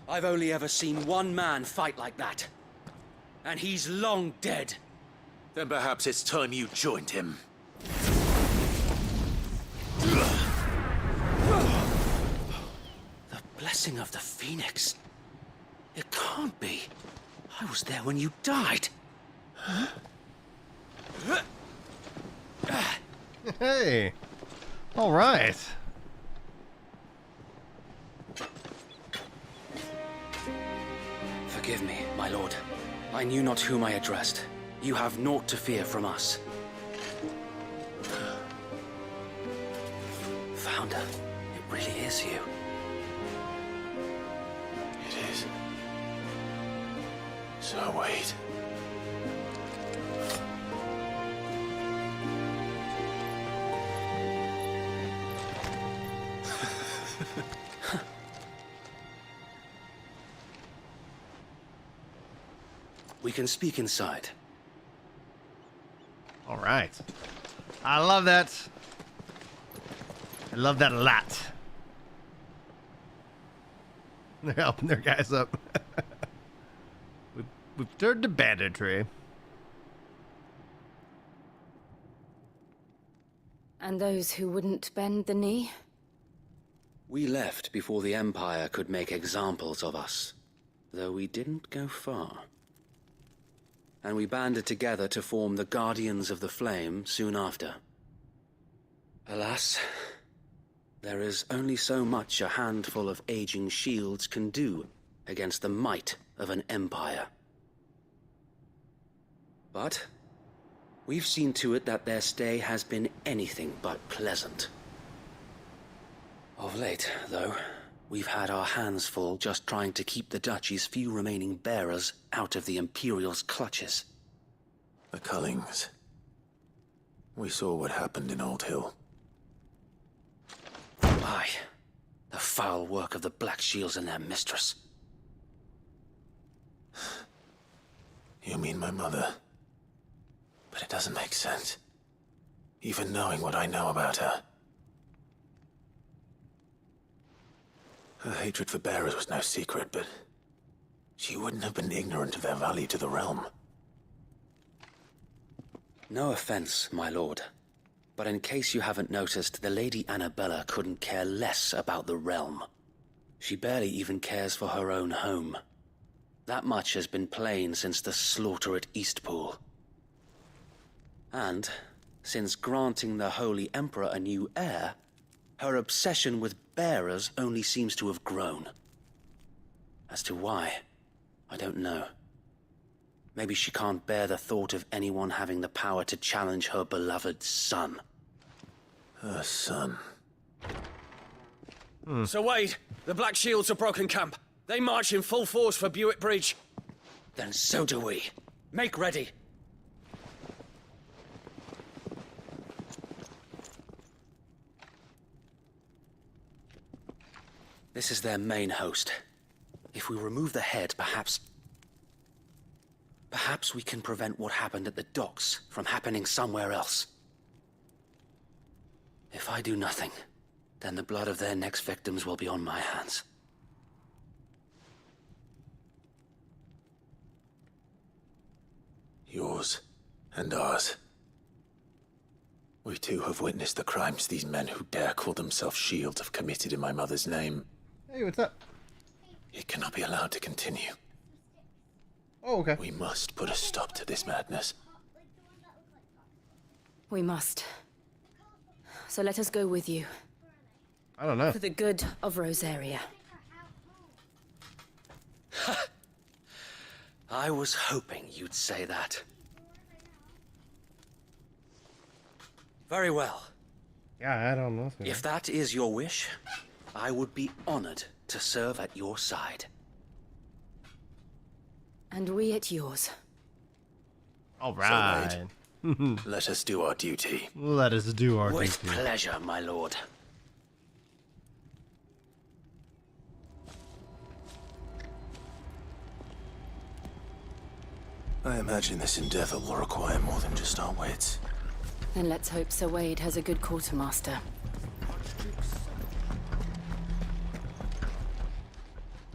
I've only ever seen one man fight like that. And he's long dead. Then perhaps it's time you joined him. The blessing of the Phoenix. It can't be. I was there when you died. Hey. All right. Forgive me, my lord. I knew not whom I addressed. You have naught to fear from us. Founder, it really is you. It is. So wait. We can speak inside. All right. I love that. I love that a lot. They're helping their guys up. We've turned to banditry. And those who wouldn't bend the knee? We left before the Empire could make examples of us, though we didn't go far. And we banded together to form the Guardians of the Flame soon after. Alas, there is only so much a handful of aging shields can do against the might of an empire. But we've seen to it that their stay has been anything but pleasant. Of late, though, we've had our hands full just trying to keep the Duchy's few remaining bearers out of the Imperial's clutches. The Cullings. We saw what happened in Old Hill. Aye, the foul work of the Black Shields and their mistress. You mean my mother? But it doesn't make sense. Even knowing what I know about her. Her hatred for bearers was no secret, but she wouldn't have been ignorant of their value to the realm. No offense, my lord. But in case you haven't noticed, the Lady Annabella couldn't care less about the realm. She barely even cares for her own home. That much has been plain since the slaughter at Eastpool. And, since granting the Holy Emperor a new heir, her obsession with bearers only seems to have grown. As to why, I don't know. Maybe she can't bear the thought of anyone having the power to challenge her beloved son. Her son. So Wade, the Black Shields have broken camp. They march in full force for Buick Bridge. Then so do we. Make ready. This is their main host. If we remove the head, perhaps we can prevent what happened at the docks from happening somewhere else. If I do nothing, then the blood of their next victims will be on my hands. Yours and ours. We too have witnessed the crimes these men who dare call themselves shields have committed in my mother's name. Hey, what's up? It cannot be allowed to continue. Oh, okay. We must put a stop to this madness. We must. So let us go with you. I don't know. For the good of Rosaria. I was hoping you'd say that. Very well. Yeah, I don't know. If that is your wish, I would be honored to serve at your side. And we at yours. All right. So, let us do our duty. Let us do our With duty. pleasure, my lord. I imagine this endeavor will require more than just our wits. Then let's hope Sir Wade has a good quartermaster.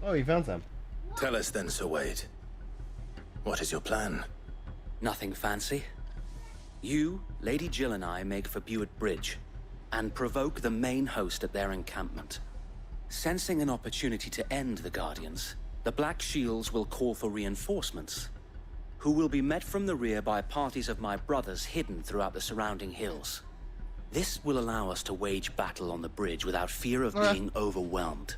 Oh, you found some. Tell us then, Sir Wade. What is your plan? Nothing fancy. You, Lady Jill and I make for Buick Bridge, and provoke the main host at their encampment. Sensing an opportunity to end the Guardians, the Black Shields will call for reinforcements, who will be met from the rear by parties of my brothers hidden throughout the surrounding hills. This will allow us to wage battle on the bridge without fear of being overwhelmed.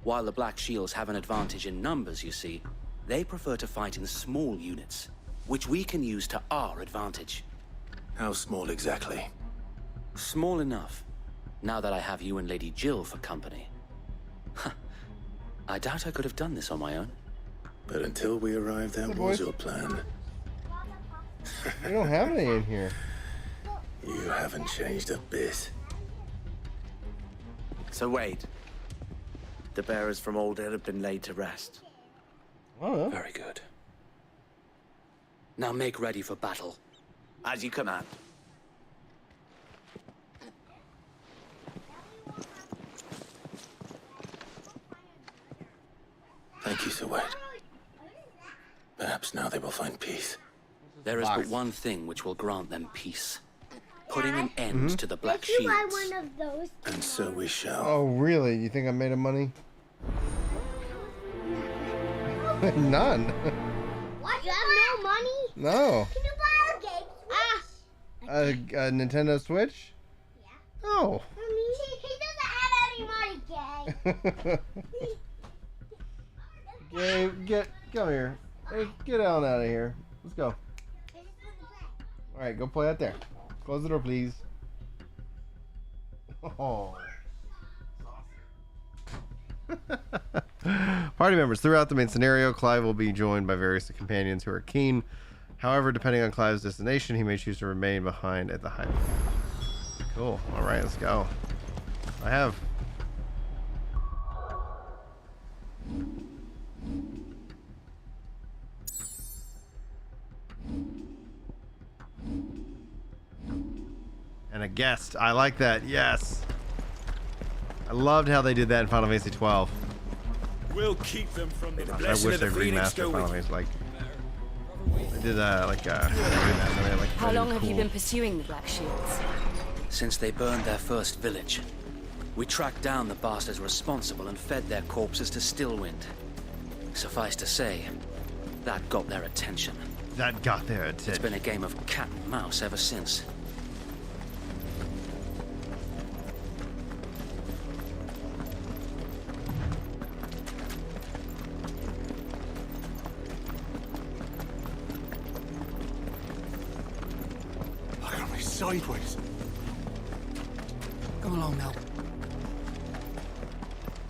While the Black Shields have an advantage in numbers, you see, they prefer to fight in small units, which we can use to our advantage. How small exactly? Small enough, now that I have you and Lady Jill for company. I doubt I could have done this on my own. But until we arrive there, what was your plan? We don't have any in here. You haven't changed a bit. So Wade, the bearers from Old Hill have been laid to rest. Oh. Very good. Now make ready for battle. As you command. Thank you, Sir Wade. Perhaps now they will find peace. There is but one thing which will grant them peace. Putting an end to the Black Shields. buy one of those? And so we shall. Oh, really? You think I made him money? None. What? You have no money? No. Can you buy a game? A Nintendo Switch? Yeah. Oh. He doesn't have any money, Gay. Gabe, come here. Hey, get on out of here. Let's go. Alright, go play out there. Close the door, please. Oh. Party members. Throughout the main scenario, Clive will be joined by various companions who are keen. However, depending on Clive's destination, he may choose to remain behind at the hideout. Cool. Alright, let's go. I have. And a guest. I like that. Yes. I loved how they did that in Final Fantasy 12. We'll keep them from the I wish they'd remastered Final Fantasy. Like, they did remaster. Like, How long have you cool. been pursuing the Black Shields? Since they burned their first village, we tracked down the bastards responsible and fed their corpses to Stillwind. Suffice to say, that got their attention. That got their attention. It's been a game of cat and mouse ever since. Look at me sideways. Come along now.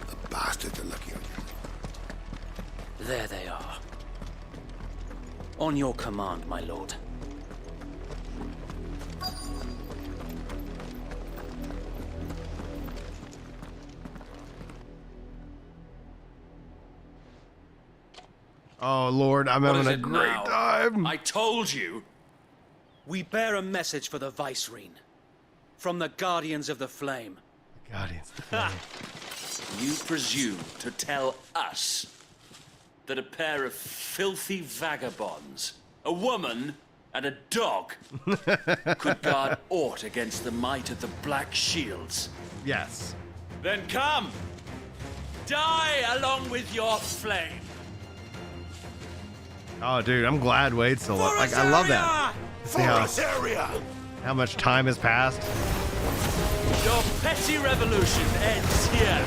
The bastards are looking at you. There they are. On your command, my lord. Oh, Lord, I'm having a great time. I told you. We bear a message for the Vicereine. From the Guardians of the Flame. Guardians. You presume to tell us that a pair of filthy vagabonds, a woman and a dog, could guard aught against the might of the Black Shields? Yes. Then come! Die along with your flame! Oh, dude, I'm glad Wade's still up. Like, I love that. See how much time has passed? Your petty revolution ends here.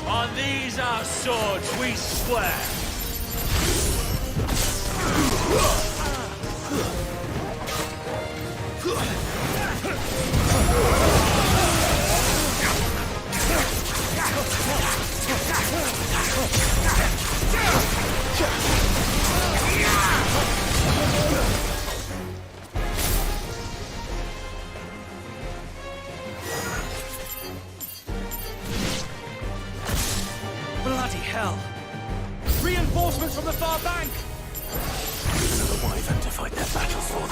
On these our swords we swear. Bloody hell! Reinforcements from the far bank! Another wyvern to fight their battle for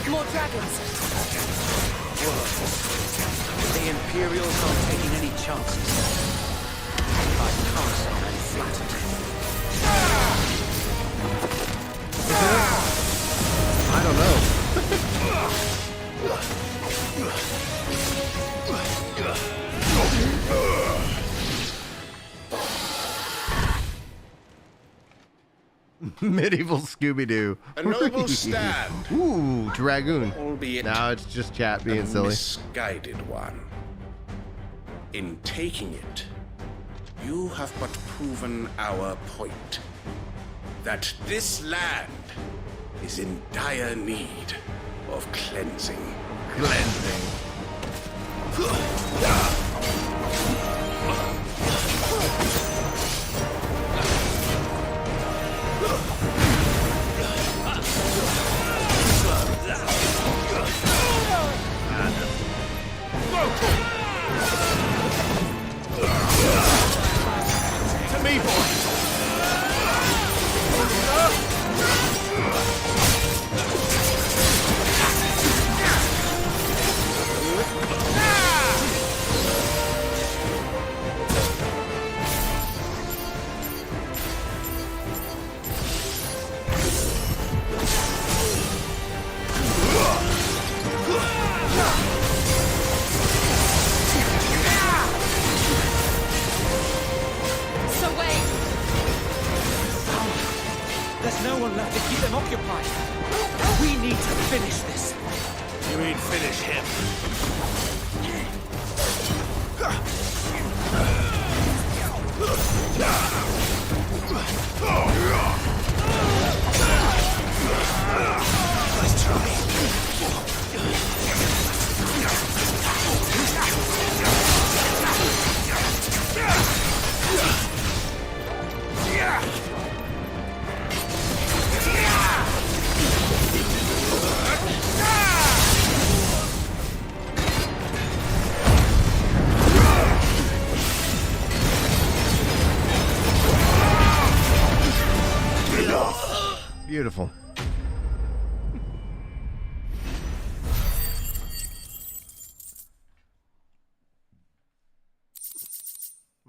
More dragons. The Imperials aren't taking any chances. I can't say I'm flattered. I don't know. Medieval Scooby-Doo. A noble stand. Ooh, Dragoon. Albeit now it's just chat being a silly. Misguided one. In taking it, you have but proven our point. That this land is in dire need of cleansing. To me, boy. occupied. We need to finish this. You mean finish him? Nice try. Beautiful.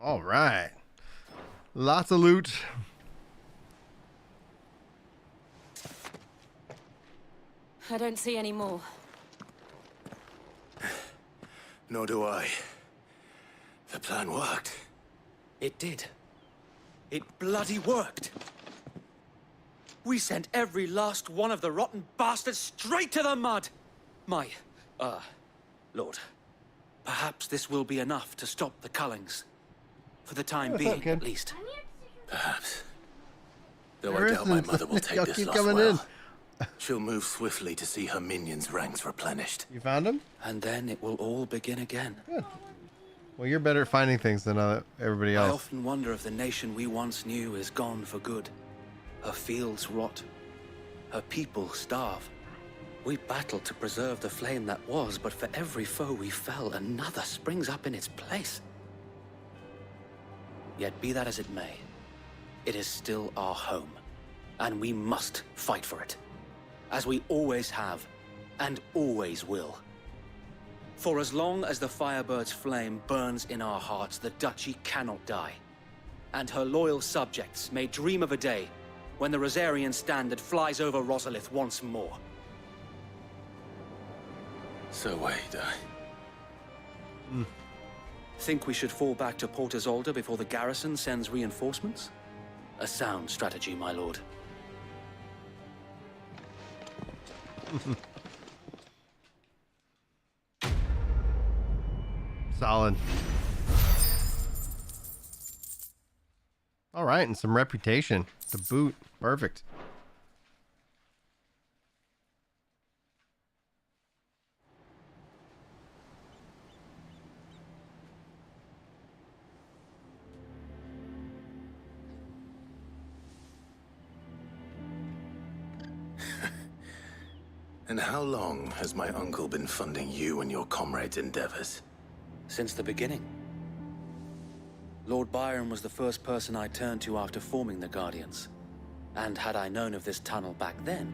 All right. Lots of loot. I don't see any more. Nor do I. The plan worked. It did. It bloody worked. We sent every last one of the rotten bastards straight to the mud! Lord, perhaps this will be enough to stop the Cullings. For the time being, at least. Perhaps. Though There I doubt my isn't. mother will take Y'all this keep loss coming well. She'll move swiftly to see her minions' ranks replenished. You found him? And then it will all begin again. Good. Well, you're better at finding things than everybody I else. often wonder if the nation we once knew is gone for good. Her fields rot. Her people starve. We battled to preserve the flame that was, but for every foe we fell, another springs up in its place. Yet be that as it may, it is still our home, and we must fight for it, as we always have, and always will. For as long as the Firebird's flame burns in our hearts, the Duchy cannot die, and her loyal subjects may dream of a day when the Rosarian standard flies over Rosalith once more. So wait, Think we should fall back to Port Isolde before the garrison sends reinforcements? A sound strategy, my lord. Solid. All right, and some reputation to boot. Perfect. And how long has my uncle been funding you and your comrades' endeavors? Since the beginning. Lord Byron was the first person I turned to after forming the Guardians. And had I known of this tunnel back then,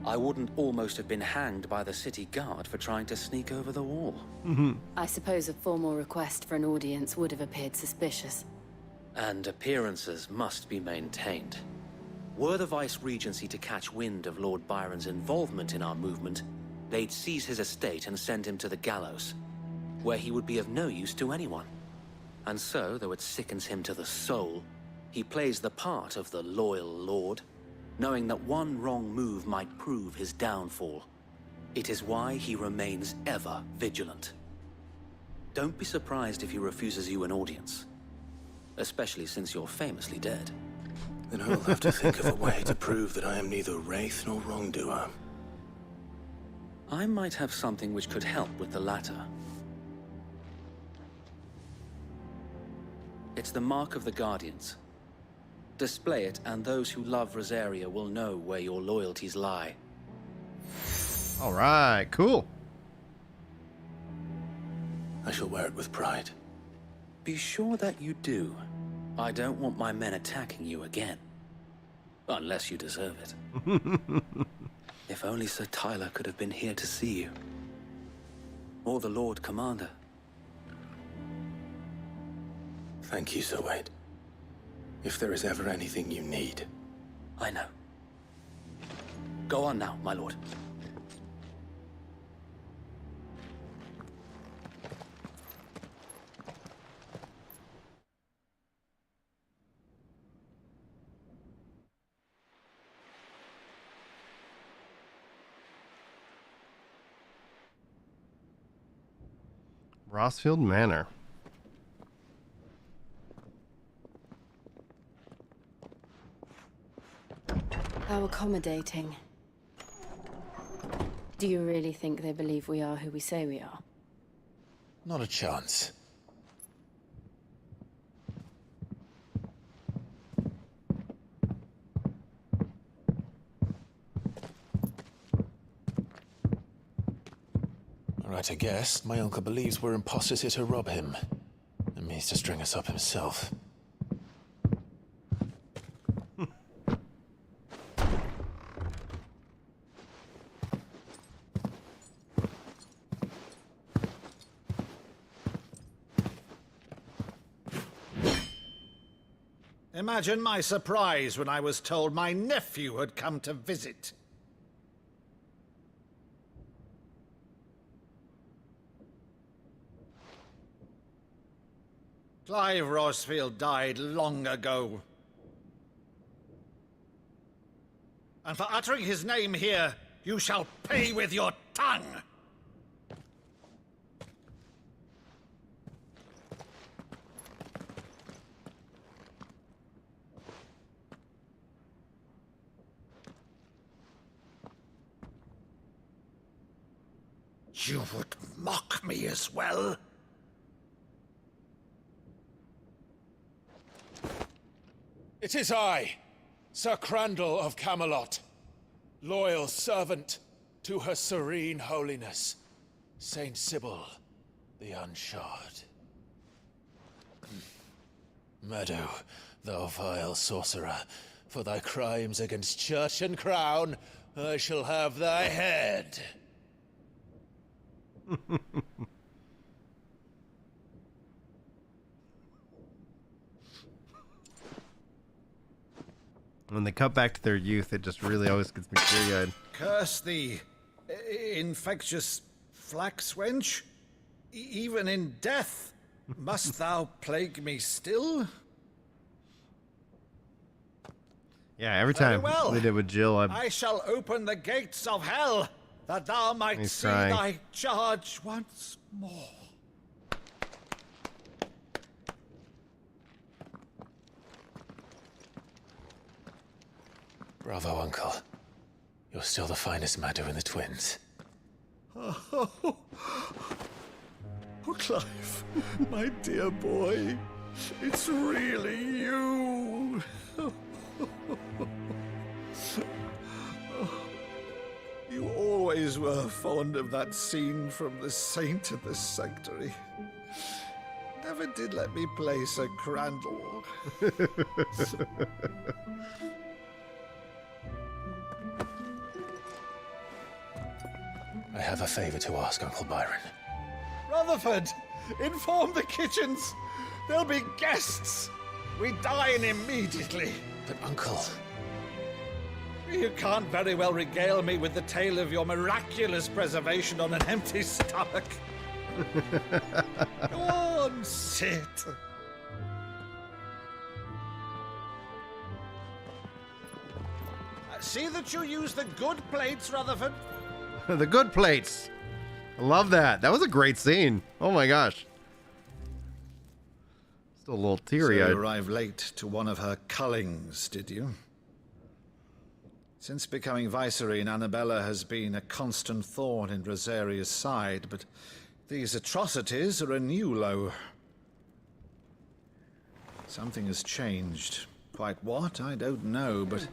I wouldn't almost have been hanged by the city guard for trying to sneak over the wall. I suppose a formal request for an audience would have appeared suspicious. And appearances must be maintained. Were the Vice-Regency to catch wind of Lord Byron's involvement in our movement, they'd seize his estate and send him to the gallows, where he would be of no use to anyone. And so, though it sickens him to the soul, he plays the part of the loyal lord, knowing that one wrong move might prove his downfall. It is why he remains ever vigilant. Don't be surprised if he refuses you an audience, especially since you're famously dead. Then I'll have to think of a way to prove that I am neither wraith nor wrongdoer. I might have something which could help with the latter. It's the mark of the Guardians. Display it, and those who love Rosaria will know where your loyalties lie. All right, cool. I shall wear it with pride. Be sure that you do. I don't want my men attacking you again. Unless you deserve it. If only Sir Tyler could have been here to see you. Or the Lord Commander. Thank you, Sir Wade. If there is ever anything you need. I know. Go on now, my lord. Rosfield Manor. How accommodating. Do you really think they believe we are who we say we are? Not a chance. Right, I guess. My uncle believes we're imposters here to rob him. And means to string us up himself. Imagine my surprise when I was told my nephew had come to visit. Clive Rosfield died long ago. And for uttering his name here, you shall pay with your tongue! You would mock me as well? It is I, Sir Crandall of Camelot, loyal servant to Her Serene Holiness, Saint Sybil the Unshod. Meadow, thou vile sorcerer, for thy crimes against church and crown, I shall have thy head. When they cut back to their youth, it just really always gets me teary-eyed. Curse thee, infectious flax wench. Even in death, must thou plague me still? Yeah, every time they did with Jill, I shall open the gates of hell, that thou might see crying. thy charge once more. Bravo, Uncle. You're still the finest Meadow in the twins. Oh, Clive, my dear boy, it's really you. You always were fond of that scene from The Saint of the Sanctuary. Never did let me play Sir Crandall. I have a favor to ask, Uncle Byron. Rutherford, inform the kitchens. There'll be guests. We dine immediately. But, Uncle... You can't very well regale me with the tale of your miraculous preservation on an empty stomach. Go on, sit. See that you use the good plates, Rutherford. The good plates. I love that. That was a great scene. Oh my gosh. Still a little teary-eyed. So you arrived late to one of her cullings, did you? Since becoming Vicereine, Annabella has been a constant thorn in Rosaria's side, but these atrocities are a new low. Something has changed. Quite what, I don't know, but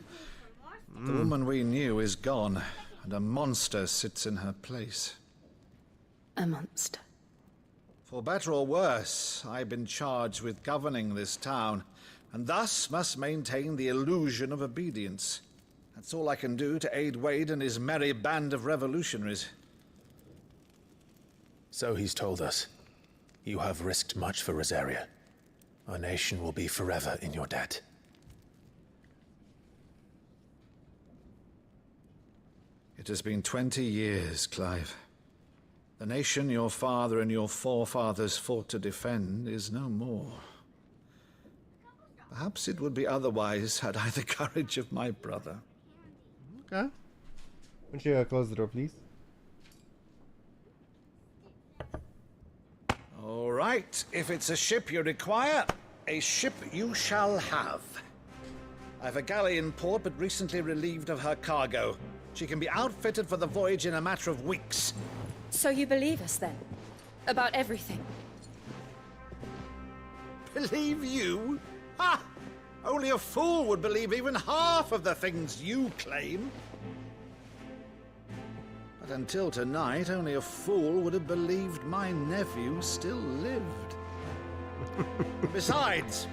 the woman we knew is gone, and a monster sits in her place. A monster. For better or worse, I've been charged with governing this town, and thus must maintain the illusion of obedience. That's all I can do to aid Wade and his merry band of revolutionaries. So he's told us. You have risked much for Rosaria. Our nation will be forever in your debt. It has been 20 years, Clive. The nation your father and your forefathers fought to defend is no more. Perhaps it would be otherwise had I the courage of my brother. Okay. Why don't you close the door, please? right, if it's a ship you require, a ship you shall have. I've a galley in port, but recently relieved of her cargo. She can be outfitted for the voyage in a matter of weeks. So you believe us then? About everything? Believe you? Ha! Only a fool would believe even half of the things you claim. But until tonight, only a fool would have believed my nephew still lived. Besides,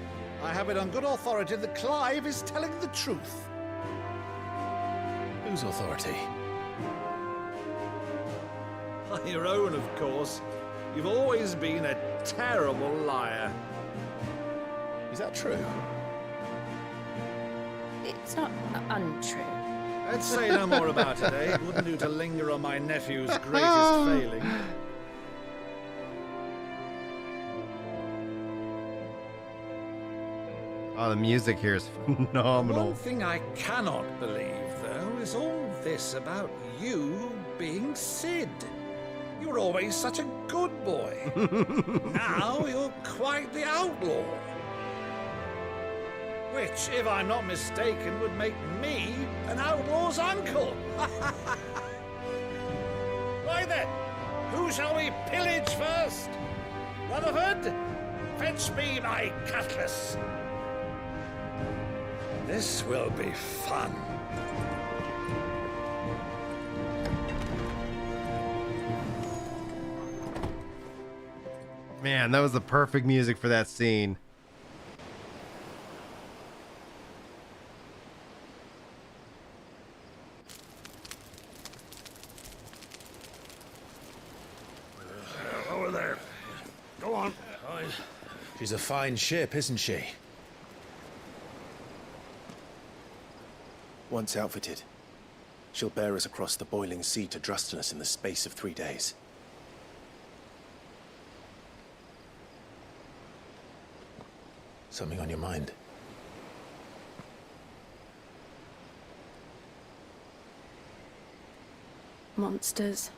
I have it on good authority that Clive is telling the truth. Whose authority? Your own, of course. You've always been a terrible liar. Is that true? It's not untrue. Let's say no more about it, eh? It wouldn't do to linger on my nephew's greatest failing. Oh, the music here is phenomenal. One thing I cannot believe, though, is all this about you being Sid. You were always such a good boy. Now you're quite the outlaw. Which, if I'm not mistaken, would make me an outlaw's uncle. Why then, who shall we pillage first? Rutherford, fetch me my cutlass. This will be fun. Man, that was the perfect music for that scene. Over there. Go on. She's a fine ship, isn't she? Once outfitted, she'll bear us across the boiling sea to Drustinus in the space of 3 days. Something on your mind? Monsters.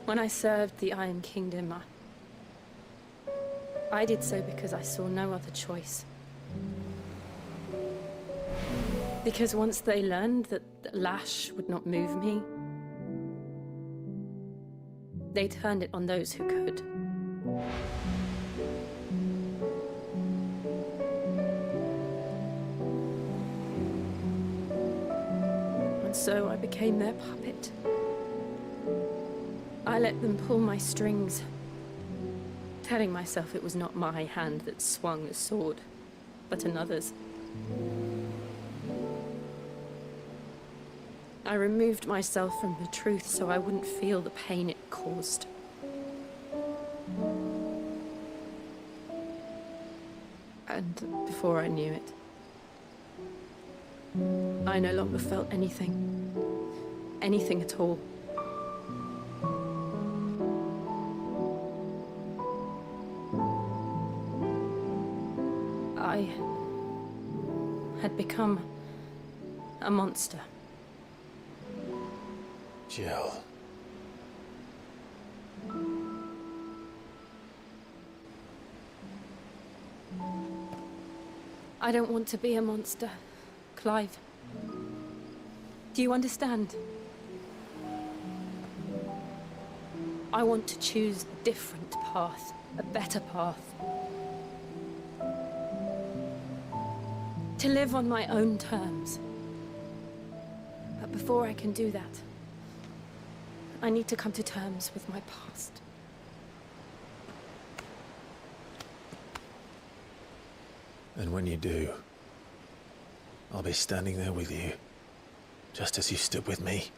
When I served the Iron Kingdom, I did so because I saw no other choice. Because once they learned that Lash would not move me, they turned it on those who could. And so I became their puppet. I let them pull my strings, telling myself it was not my hand that swung the sword, but another's. I removed myself from the truth so I wouldn't feel the pain it caused. And before I knew it, I no longer felt anything. Anything at all. I had become a monster. Jill. I don't want to be a monster, Clive. Do you understand? I want to choose a different path, a better path. To live on my own terms. But before I can do that, I need to come to terms with my past. And when you do, I'll be standing there with you, just as you stood with me.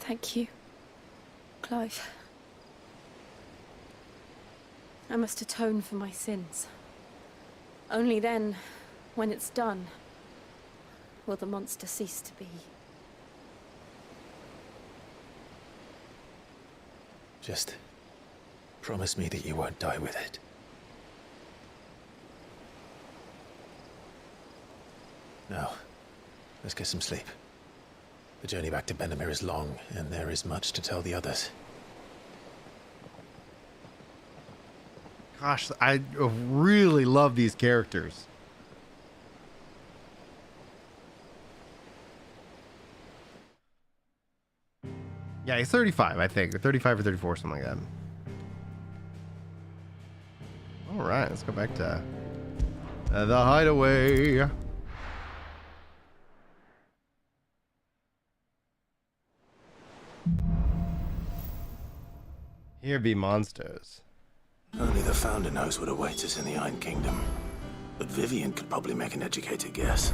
Thank you, Clive. I must atone for my sins. Only then, when it's done, will the monster cease to be. Just promise me that you won't die with it. Now, let's get some sleep. The journey back to Benamir is long, and there is much to tell the others. Gosh, I really love these characters. Yeah, he's 35, I think. Or 35 or 34, something like that. All right, let's go back to the hideaway. Here be monsters. Only the Founder knows what awaits us in the Iron Kingdom. But Vivian could probably make an educated guess.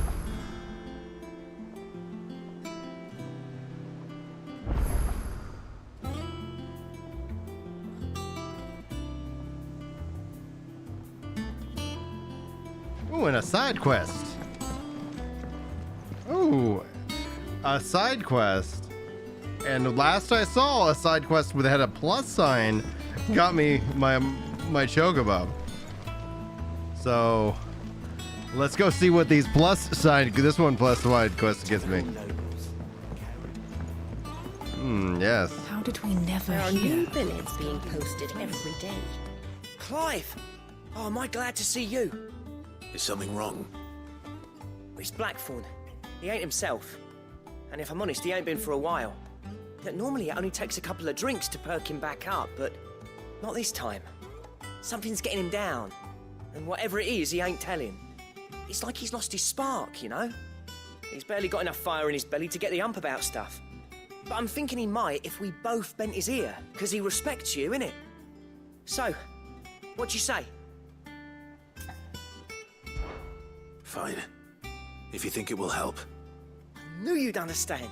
Ooh, and a side quest. Ooh, a side quest. And last I saw, a side quest that had a plus sign got me my Chocobo. So let's go see what these plus sign, this one plus side quest gets me. Yes. How did we never There are hear? new billets being posted every day. Clive! Oh, am I glad to see you? Is something wrong? It's Blackthorn. He ain't himself. And if I'm honest, he ain't been for a while. Look, normally it only takes a couple of drinks to perk him back up, but not this time. Something's getting him down. And whatever it is, he ain't telling. It's like he's lost his spark, you know? He's barely got enough fire in his belly to get the ump about stuff. But I'm thinking he might if we both bent his ear, because he respects you, innit? So, what you say? Fine. If you think it will help. I knew you'd understand.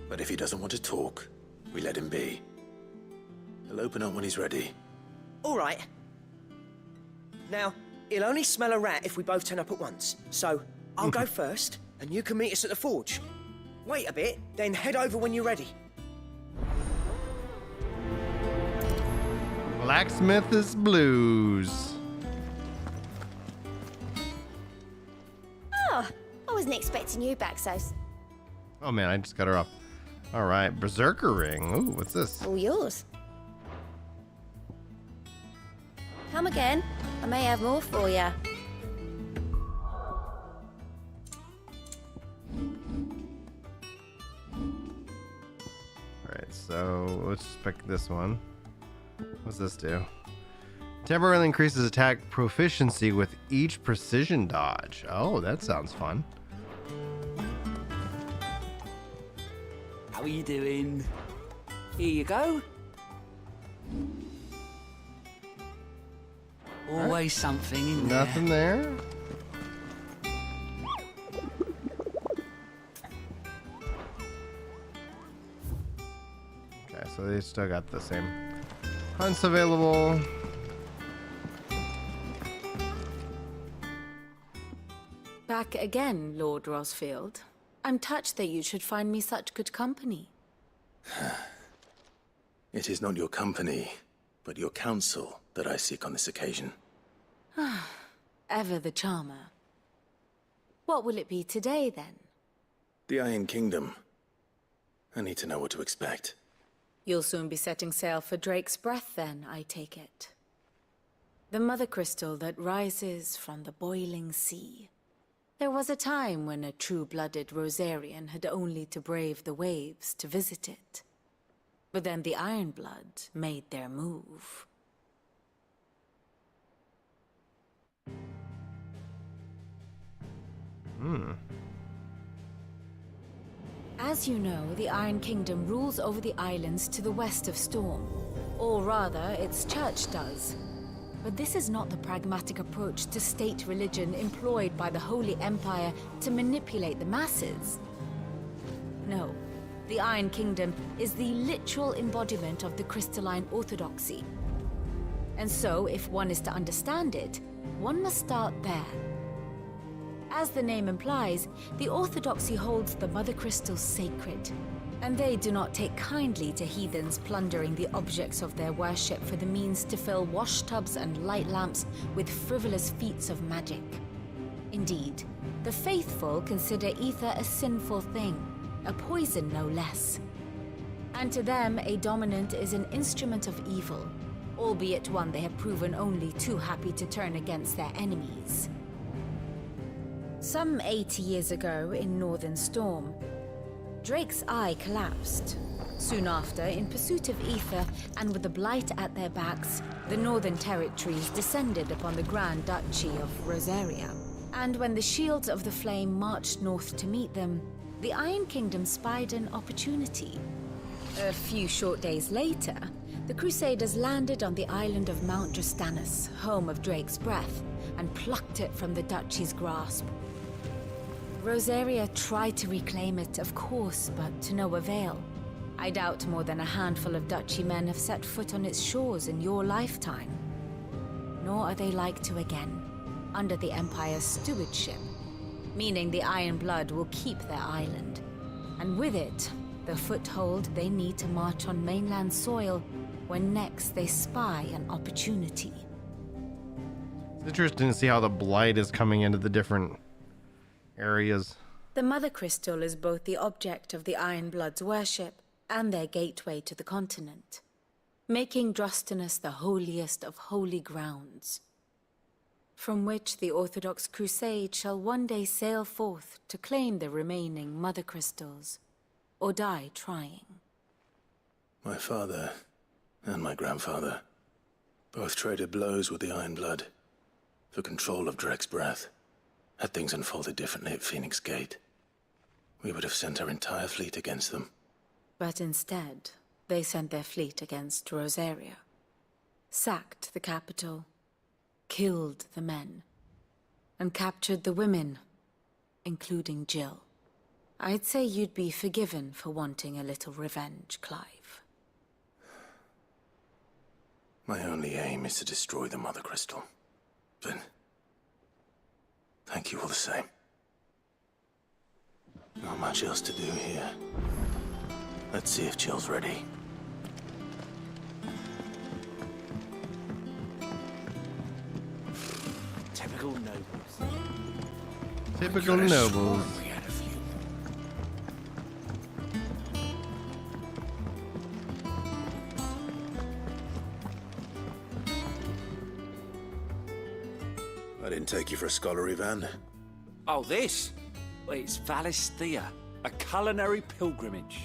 But if he doesn't want to talk, we let him be. He'll open up when he's ready. All right. Now, he'll only smell a rat if we both turn up at once. So, I'll go first, and you can meet us at the forge. Wait a bit, then head over when you're ready. Blacksmith's Blues. Oh, I wasn't expecting you back, so Oh man, I just got her off. All right, Berserker Ring. Ooh, what's this? all yours. Come again. I may have more for you. All right, so let's just pick this one. What's this do? Temporarily increases attack proficiency with each precision dodge. Oh, that sounds fun. How are you doing? Here you go. Always something in there. Nothing there? Okay, so they still got the same hunts available. Back again, Lord Rosfield. I'm touched that you should find me such good company. It is not your company, but your counsel that I seek on this occasion. Ever the charmer. What will it be today, then? The Iron Kingdom. I need to know what to expect. You'll soon be setting sail for Drake's Breath, then, I take it. The mother crystal that rises from the boiling sea. There was a time when a true-blooded Rosarian had only to brave the waves to visit it. But then the Ironblood made their move. As you know, the Iron Kingdom rules over the islands to the west of Storm. Or rather, its church does. But this is not the pragmatic approach to state religion employed by the Holy Empire to manipulate the masses. No, the Iron Kingdom is the literal embodiment of the crystalline orthodoxy. And so, if one is to understand it, one must start there. As the name implies, the orthodoxy holds the Mother Crystals sacred, and they do not take kindly to heathens plundering the objects of their worship for the means to fill washtubs and light lamps with frivolous feats of magic. Indeed, the faithful consider ether a sinful thing, a poison no less. And to them, a dominant is an instrument of evil, albeit one they have proven only too happy to turn against their enemies. Some 80 years ago in Northern Storm, Drake's eye collapsed. Soon after, in pursuit of ether and with the blight at their backs, the Northern Territories descended upon the Grand Duchy of Rosaria. And when the Shields of the Flame marched north to meet them, the Iron Kingdom spied an opportunity. A few short days later, the Crusaders landed on the island of Mount Drastanus, home of Drake's breath, and plucked it from the duchy's grasp. Rosaria tried to reclaim it, of course, but to no avail. I doubt more than a handful of duchy men have set foot on its shores in your lifetime. Nor are they like to again, under the Empire's stewardship, meaning the Iron Blood will keep their island, and with it, the foothold they need to march on mainland soil when next they spy an opportunity. It's interesting to see how the blight is coming into the different areas. The Mother Crystal is both the object of the Iron Blood's worship and their gateway to the continent, making Drastanus the holiest of holy grounds, from which the Orthodox Crusade shall one day sail forth to claim the remaining Mother Crystals, or die trying. My father and my grandfather both traded blows with the Iron Blood for control of Drake's breath. Had things unfolded differently at Phoenix Gate, we would have sent our entire fleet against them. But instead, they sent their fleet against Rosaria, sacked the capital, killed the men, and captured the women, including Jill. I'd say you'd be forgiven for wanting a little revenge, Clive. My only aim is to destroy the Mother Crystal. But thank you all the same. Not much else to do here. Let's see if Jill's ready. Typical nobles. Typical nobles. We had a few. I didn't take you for a scholarly van. Oh, this? Well, it's Valisthea, a culinary pilgrimage.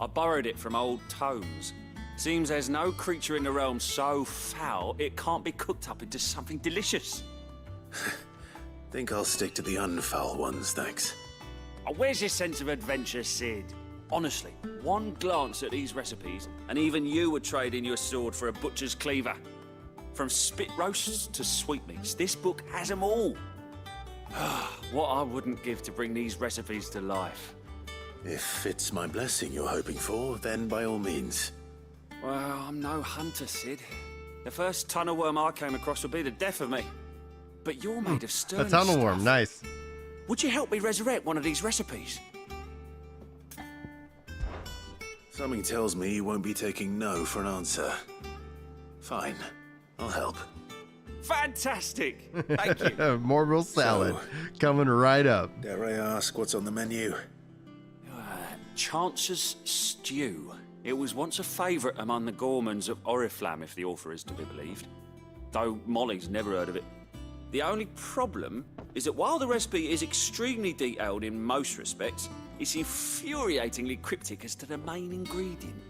I borrowed it from old tomes. Seems there's no creature in the realm so foul it can't be cooked up into something delicious. Think I'll stick to the unfoul ones, thanks. Oh, where's your sense of adventure, Sid? Honestly, one glance at these recipes, and even you would trade in your sword for a butcher's cleaver. From spit roasts to sweetmeats, this book has them all. What I wouldn't give to bring these recipes to life. If it's my blessing you're hoping for, then by all means. Well, I'm no hunter, Sid. The first tunnel worm I came across would be the death of me. But you're made of sterling A tunnel stuff. worm, nice. Would you help me resurrect one of these recipes? Something tells me you won't be taking no for an answer. Fine, I'll help. Fantastic! Thank you. Morbel salad coming right up. Dare I ask what's on the menu? Chance's Stew. It was once a favourite among the gourmands of Oriflamme, if the author is to be believed. Though Molly's never heard of it. The only problem is that while the recipe is extremely detailed in most respects, it's infuriatingly cryptic as to the main ingredient.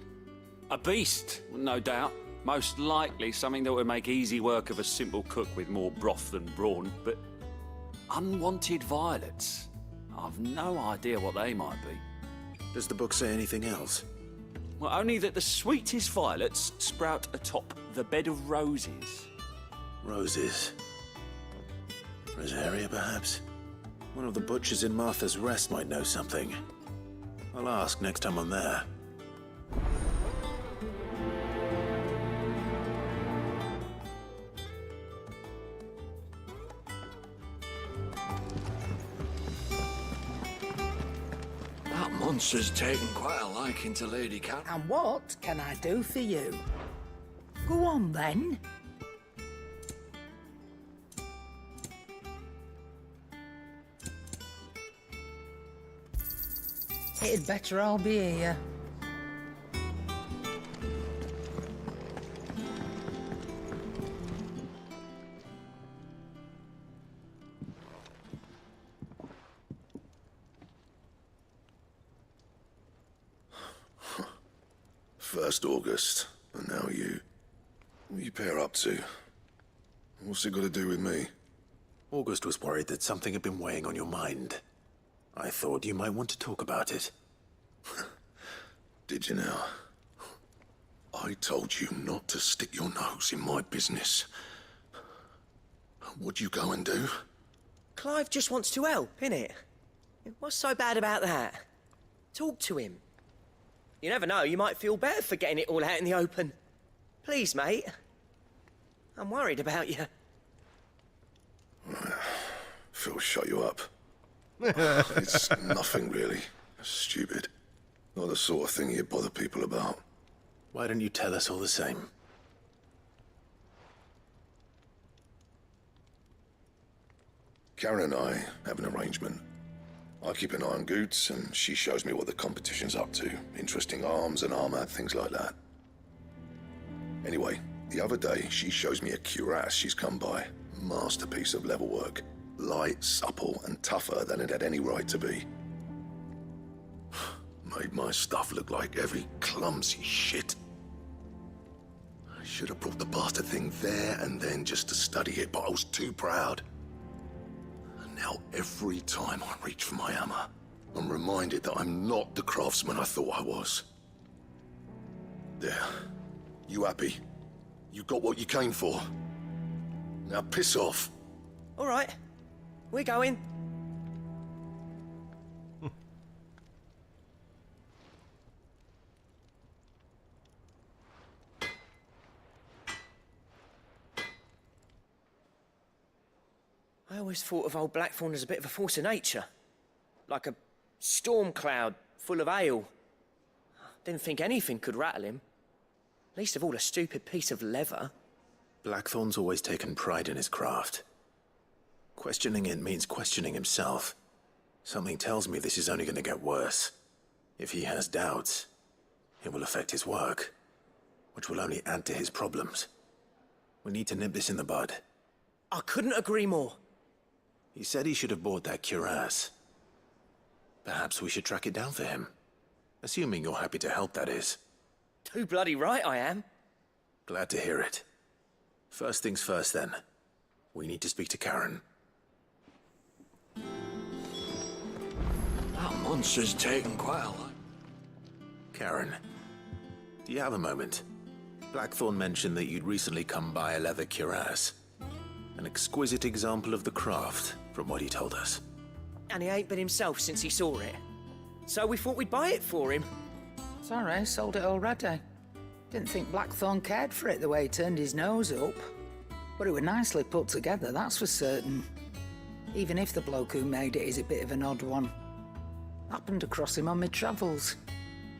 A beast, no doubt. Most likely something that would make easy work of a simple cook with more broth than brawn, but unwanted violets. I've no idea what they might be. Does the book say anything else? Well, only that the sweetest violets sprout atop the bed of roses. Roses. Rosaria, perhaps? One of the butchers in Martha's Rest might know something. I'll ask next time I'm there. That monster's taken quite a liking to Lady Cat. And what can I do for you? Go on, then. It'd better all be here. First August, and now you. What are you pair up to? What's it got to do with me? August was worried that something had been weighing on your mind. I thought you might want to talk about it. Did you now? I told you not to stick your nose in my business. What'd you go and do? Clive just wants to help, innit? What's so bad about that? Talk to him. You never know, you might feel better for getting it all out in the open. Please, mate. I'm worried about you. Phil shut you up. It's nothing really. Stupid. Not the sort of thing you bother people about. Why don't you tell us all the same? Karen and I have an arrangement. I keep an eye on Goots, and she shows me what the competition's up to. Interesting arms and armor, things like that. Anyway, the other day, she shows me a cuirass she's come by. Masterpiece of level work. Light, supple, and tougher than it had any right to be. Made my stuff look like heavy, clumsy shit. I should have brought the bastard thing there and then just to study it, but I was too proud. And now every time I reach for my hammer, I'm reminded that I'm not the craftsman I thought I was. There. You happy? You got what you came for. Now piss off. All right. We're going. I always thought of old Blackthorn as a bit of a force of nature. Like a storm cloud full of hail. Didn't think anything could rattle him. Least of all a stupid piece of leather. Blackthorn's always taken pride in his craft. Questioning it means questioning himself. Something tells me this is only going to get worse. If he has doubts, it will affect his work, which will only add to his problems. We need to nip this in the bud. I couldn't agree more. He said he should have bought that cuirass. Perhaps we should track it down for him. Assuming you're happy to help, that is. Too bloody right I am. Glad to hear it. First things first, then. We need to speak to Karen. That monster's taken quite a lot. Karen, do you have a moment? Blackthorn mentioned that you'd recently come by a leather cuirass. An exquisite example of the craft, from what he told us. And he ain't been himself since he saw it. So we thought we'd buy it for him. Sorry, sold it already. Didn't think Blackthorn cared for it the way he turned his nose up. But it was nicely put together, that's for certain. Even if the bloke who made it is a bit of an odd one. Happened across him on my travels.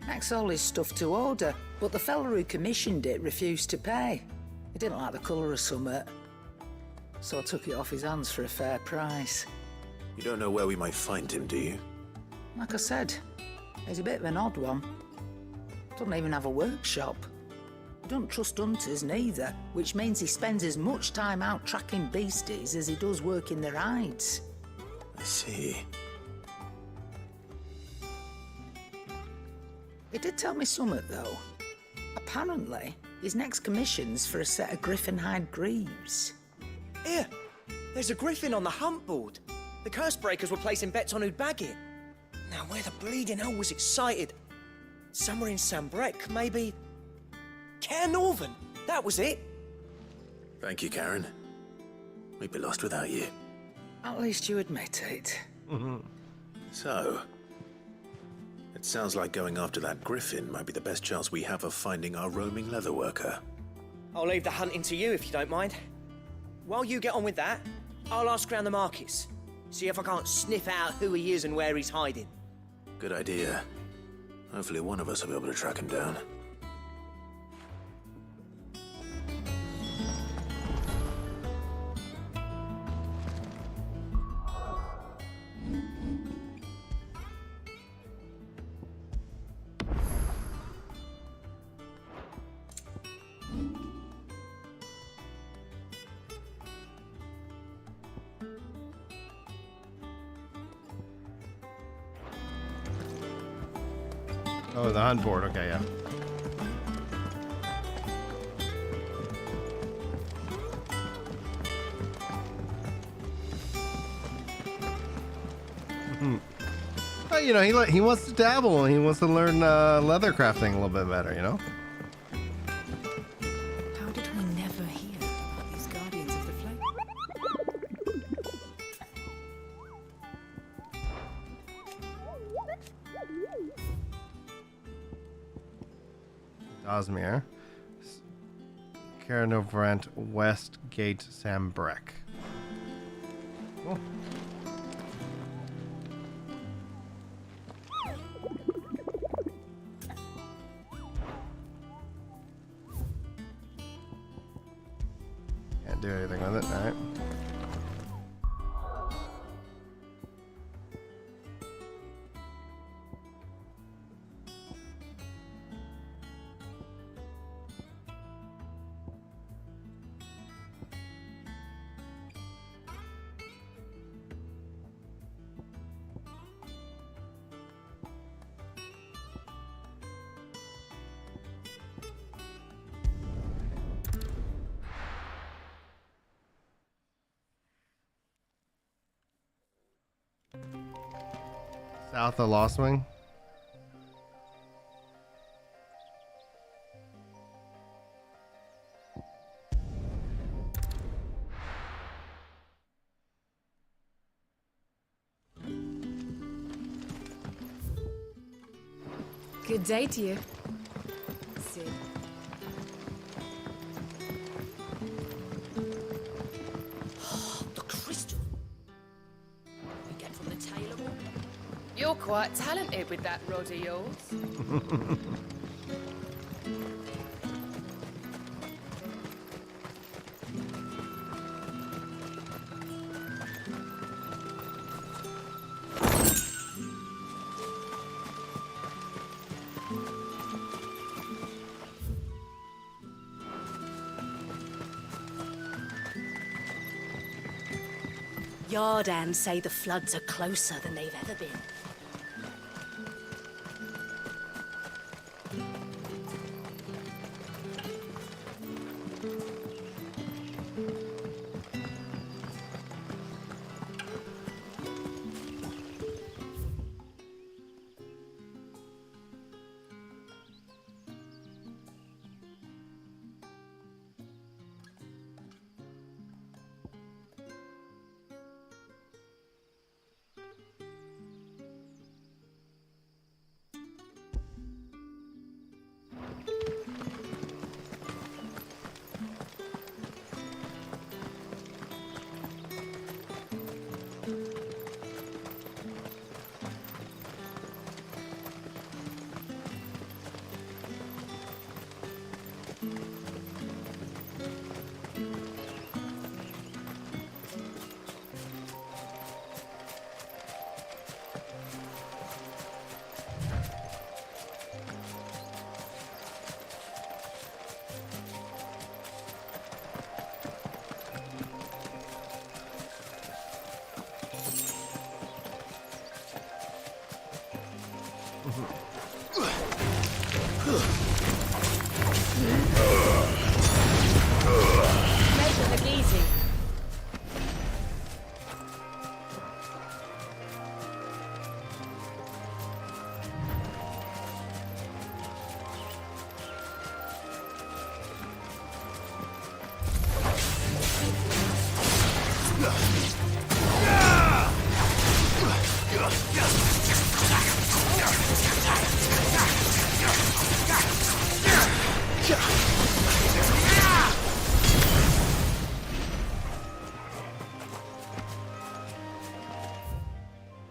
Makes all his stuff to order, but the fella who commissioned it refused to pay. He didn't like the colour of summit. So I took it off his hands for a fair price. You don't know where we might find him, do you? Like I said, he's a bit of an odd one. Doesn't even have a workshop. Don't trust hunters neither, which means he spends as much time out tracking beasties as he does working their hides. I see. He did tell me something, though. Apparently, his next commission's for a set of griffin hide greaves. Here, there's a griffin on the hunt board. The curse breakers were placing bets on who'd bag it. Now, where the bleeding hell was it sighted? Somewhere in Sambrec, maybe... Caer Northern, that was it. Thank you, Karen. We'd be lost without you. At least you admit it. So, it sounds like going after that griffin might be the best chance we have of finding our roaming leatherworker. I'll leave the hunting to you if you don't mind. While you get on with that, I'll ask around the markets. See if I can't sniff out who he is and where he's hiding. Good idea. Hopefully one of us will be able to track him down. Oh, the hunt board. Okay, yeah. Well, you know, he wants to dabble and he wants to learn leather crafting a little bit better, you know? How did we never hear about these guardians of the flame? Dosmere. Caranovrant, West Gate, Sambrek. Cool. Can't do anything with it, alright. South of Lost Wing. Good day to you, Sid. The crystal. We get from the tail of all. You're quite talented with that rod of yours. Yardan say the floods are closer than they've ever been. Make it look easy.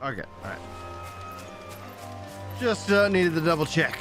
Okay, alright. Just needed to double check.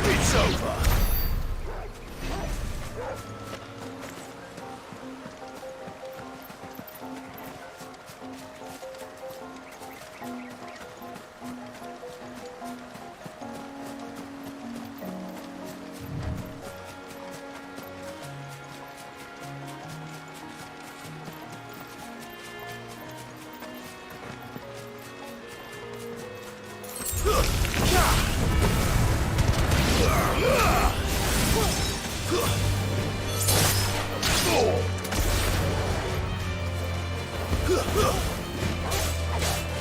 It's over.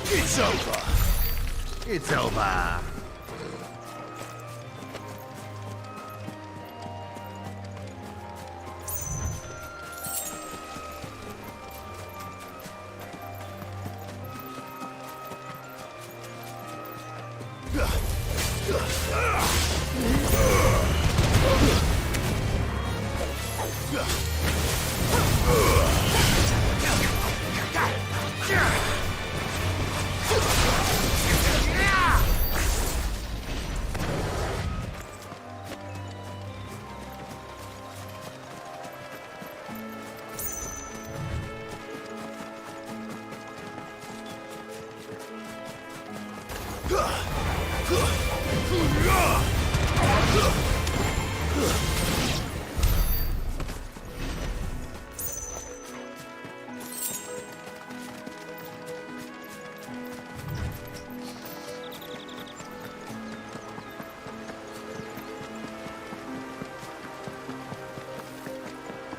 It's over. It's over.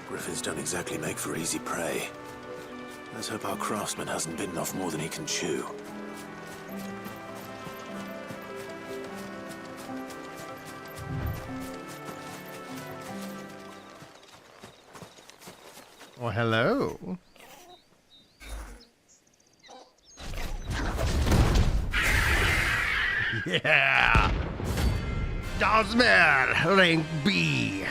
Griffins don't exactly make for easy prey. Let's hope our craftsman hasn't bitten off more than he can chew. Well, hello. Yeah. Dosmer, rank B.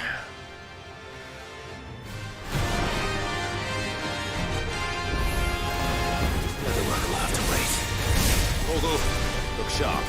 The work will have to wait. Hold up. Look sharp.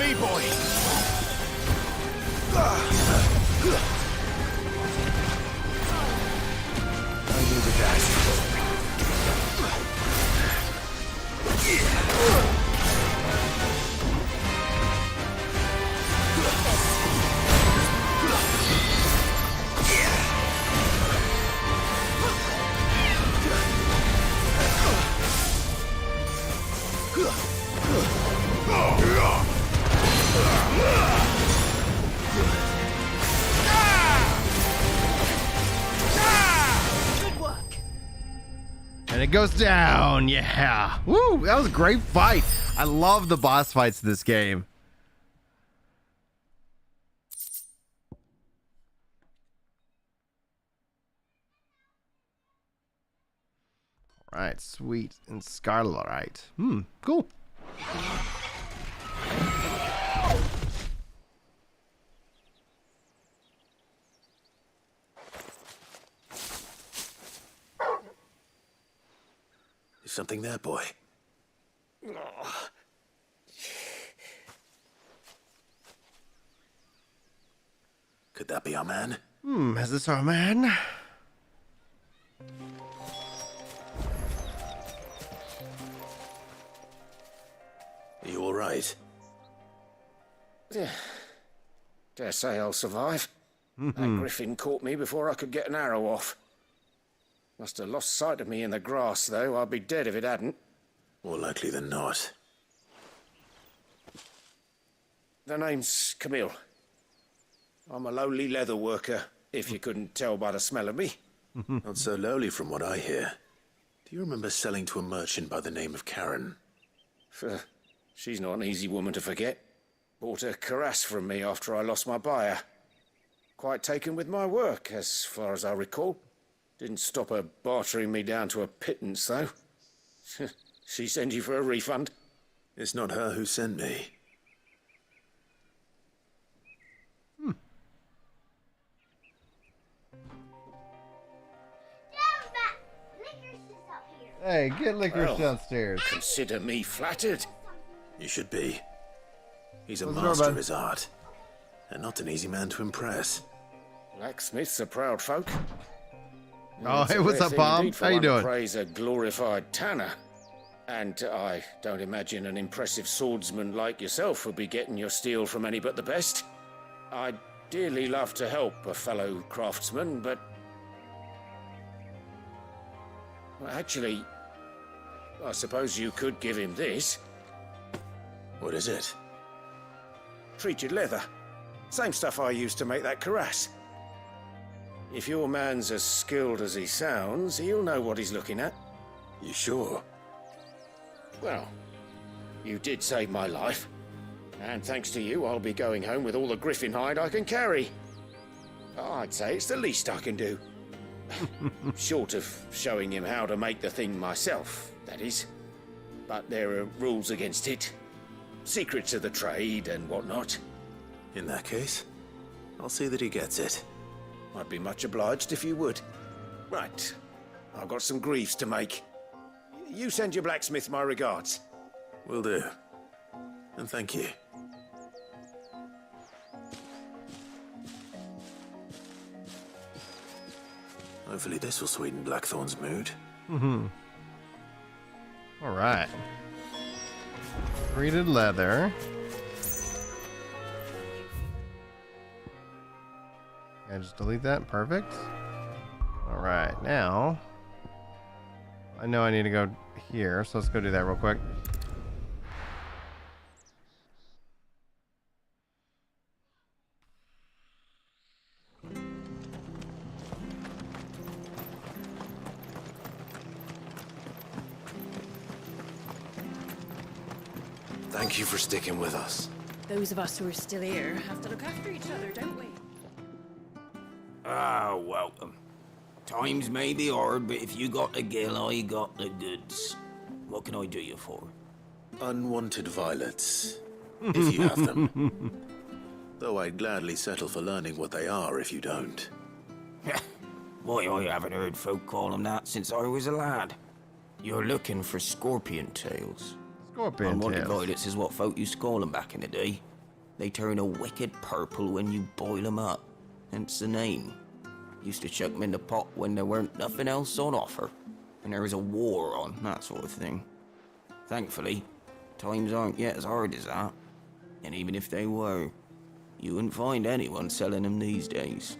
me, boy. I knew the dash. And it goes down. Yeah. Woo, that was a great fight. I love the boss fights in this game. All right, sweet and scarlet. Cool. Is something there, boy? Could that be our man? Is this our man? Are you all right? Dare say I'll survive. That griffin caught me before I could get an arrow off. Must have lost sight of me in the grass, though. I'd be dead if it hadn't. More likely than not. The name's Camille. I'm a lowly leather worker, if you couldn't tell by the smell of me. Not so lowly from what I hear. Do you remember selling to a merchant by the name of Karen? She's not an easy woman to forget. Bought a cuirass from me after I lost my buyer. Quite taken with my work, as far as I recall. Didn't stop her bartering me down to a pittance, though. She send you for a refund? It's not her who sent me. Hey, get licorice downstairs. Consider me flattered. You should be. He's a Close the master door, of his art, and not an easy man to impress. Blacksmiths are proud folk. Oh, hey, what's up, Bob? How you doing? Praise a glorified tanner. And I don't imagine an impressive swordsman like yourself would be getting your steel from any but the best. I'd dearly love to help a fellow craftsman, but... Well, actually, I suppose you could give him this. What is it? Treated leather. Same stuff I used to make that cuirass. If your man's as skilled as he sounds, he'll know what he's looking at. You sure? Well, you did save my life. And thanks to you, I'll be going home with all the griffin hide I can carry. I'd say it's the least I can do. Short of showing him how to make the thing myself, that is. But there are rules against it. Secrets of the trade and whatnot. In that case, I'll see that he gets it. I'd be much obliged if you would. Right. I've got some greaves to make. You send your blacksmith my regards. Will do. And thank you. Hopefully this will sweeten Blackthorn's mood. All right. Treated leather. And just delete that. Perfect. All right, now I know I need to go here, so let's go do that real quick. Thank you for sticking with us. Those of us who are still here have to look after each other, don't we? Ah, welcome. Times may be hard, but if you got the gill, I got the goods. What can I do you for? Unwanted violets, if you have them. Though I'd gladly settle for learning what they are if you don't. Why, I haven't heard folk call them that since I was a lad. You're looking for scorpion tails. Scorpion Unwanted tails. violets is what folk used to call them back in the day. They turn a wicked purple when you boil them up. Hence the name. Used to chuck them in the pot when there weren't nothing else on offer. And there was a war on, that sort of thing. Thankfully, times aren't yet as hard as that. And even if they were, you wouldn't find anyone selling them these days.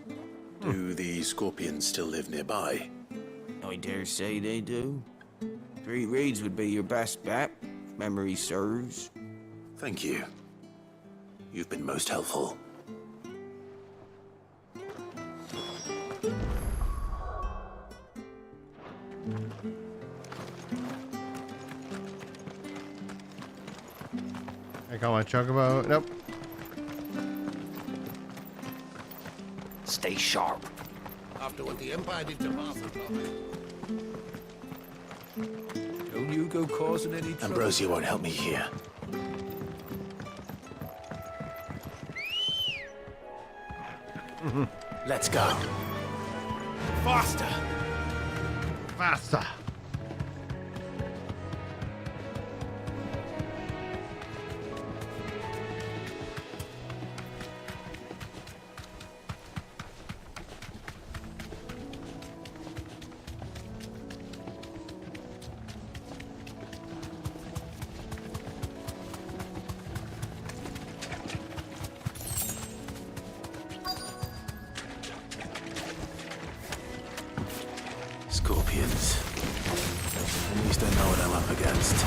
Do the scorpions still live nearby? I dare say they do. 3 reeds would be your best bet, if memory serves. Thank you. You've been most helpful. I call my Chocobo. Nope. Stay sharp. After what the Empire did to Martha, don't you go causing any trouble. Ambrose won't help me here. Let's go. Faster! Faster! Scorpions. At least I know what I'm up against.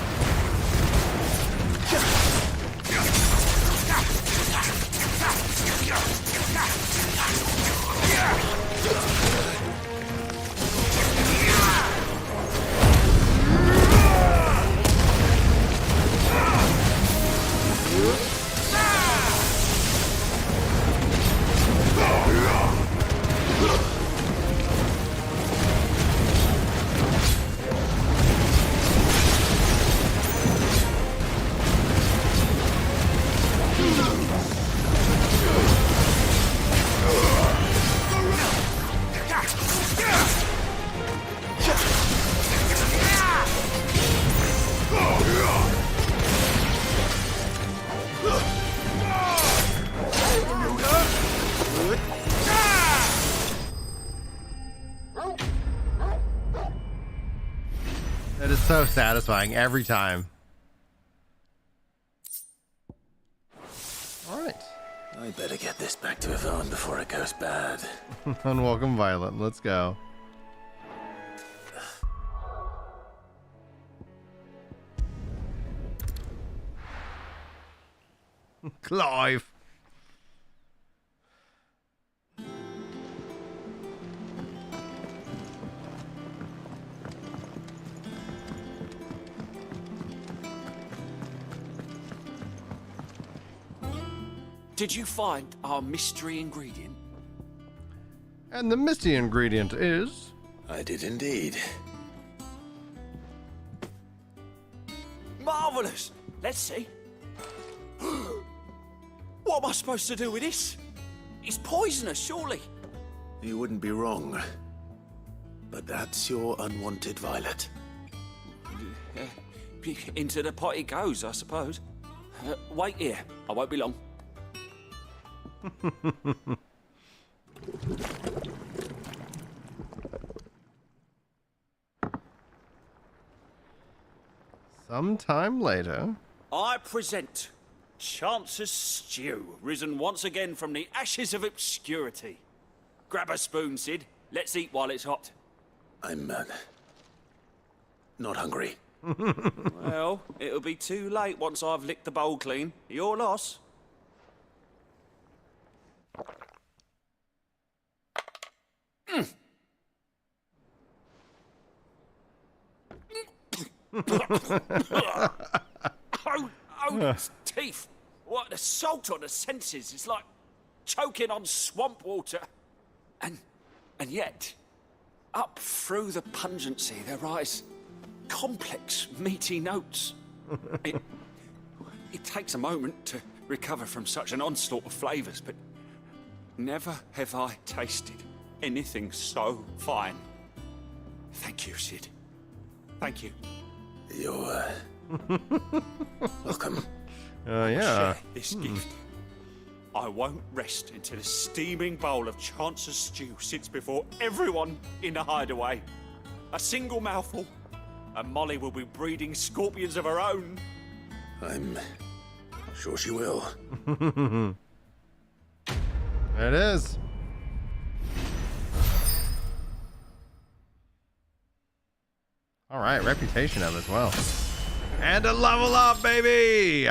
That is so satisfying every time. All right. I better get this back to Yvonne before it goes bad. Unwelcome Violet. Let's go. Clive. Did you find our mystery ingredient? And the mystery ingredient is? I did indeed. Marvelous! Let's see. What am I supposed to do with this? It's poisonous, surely. You wouldn't be wrong. But that's your unwanted violet. Into the pot it goes, I suppose. Wait here. I won't be long. Sometime later. I present Chance's Stew, risen once again from the ashes of obscurity. Grab a spoon, Sid. Let's eat while it's hot. I'm not hungry. Well, it'll be too late once I've licked the bowl clean. Your loss. His teeth. What, the salt on the senses. It's like choking on swamp water. And yet, up through the pungency, there rise complex, meaty notes. It takes a moment to recover from such an onslaught of flavours, but never have I tasted anything so fine. Thank you, Sid. Thank you. You're welcome. Yeah. Share this gift I won't rest until a steaming bowl of Chance's stew sits before everyone in the hideaway. A single mouthful, and Molly will be breeding scorpions of her own. I'm sure she will. There it is. All right, reputation up as well. And a level up, baby!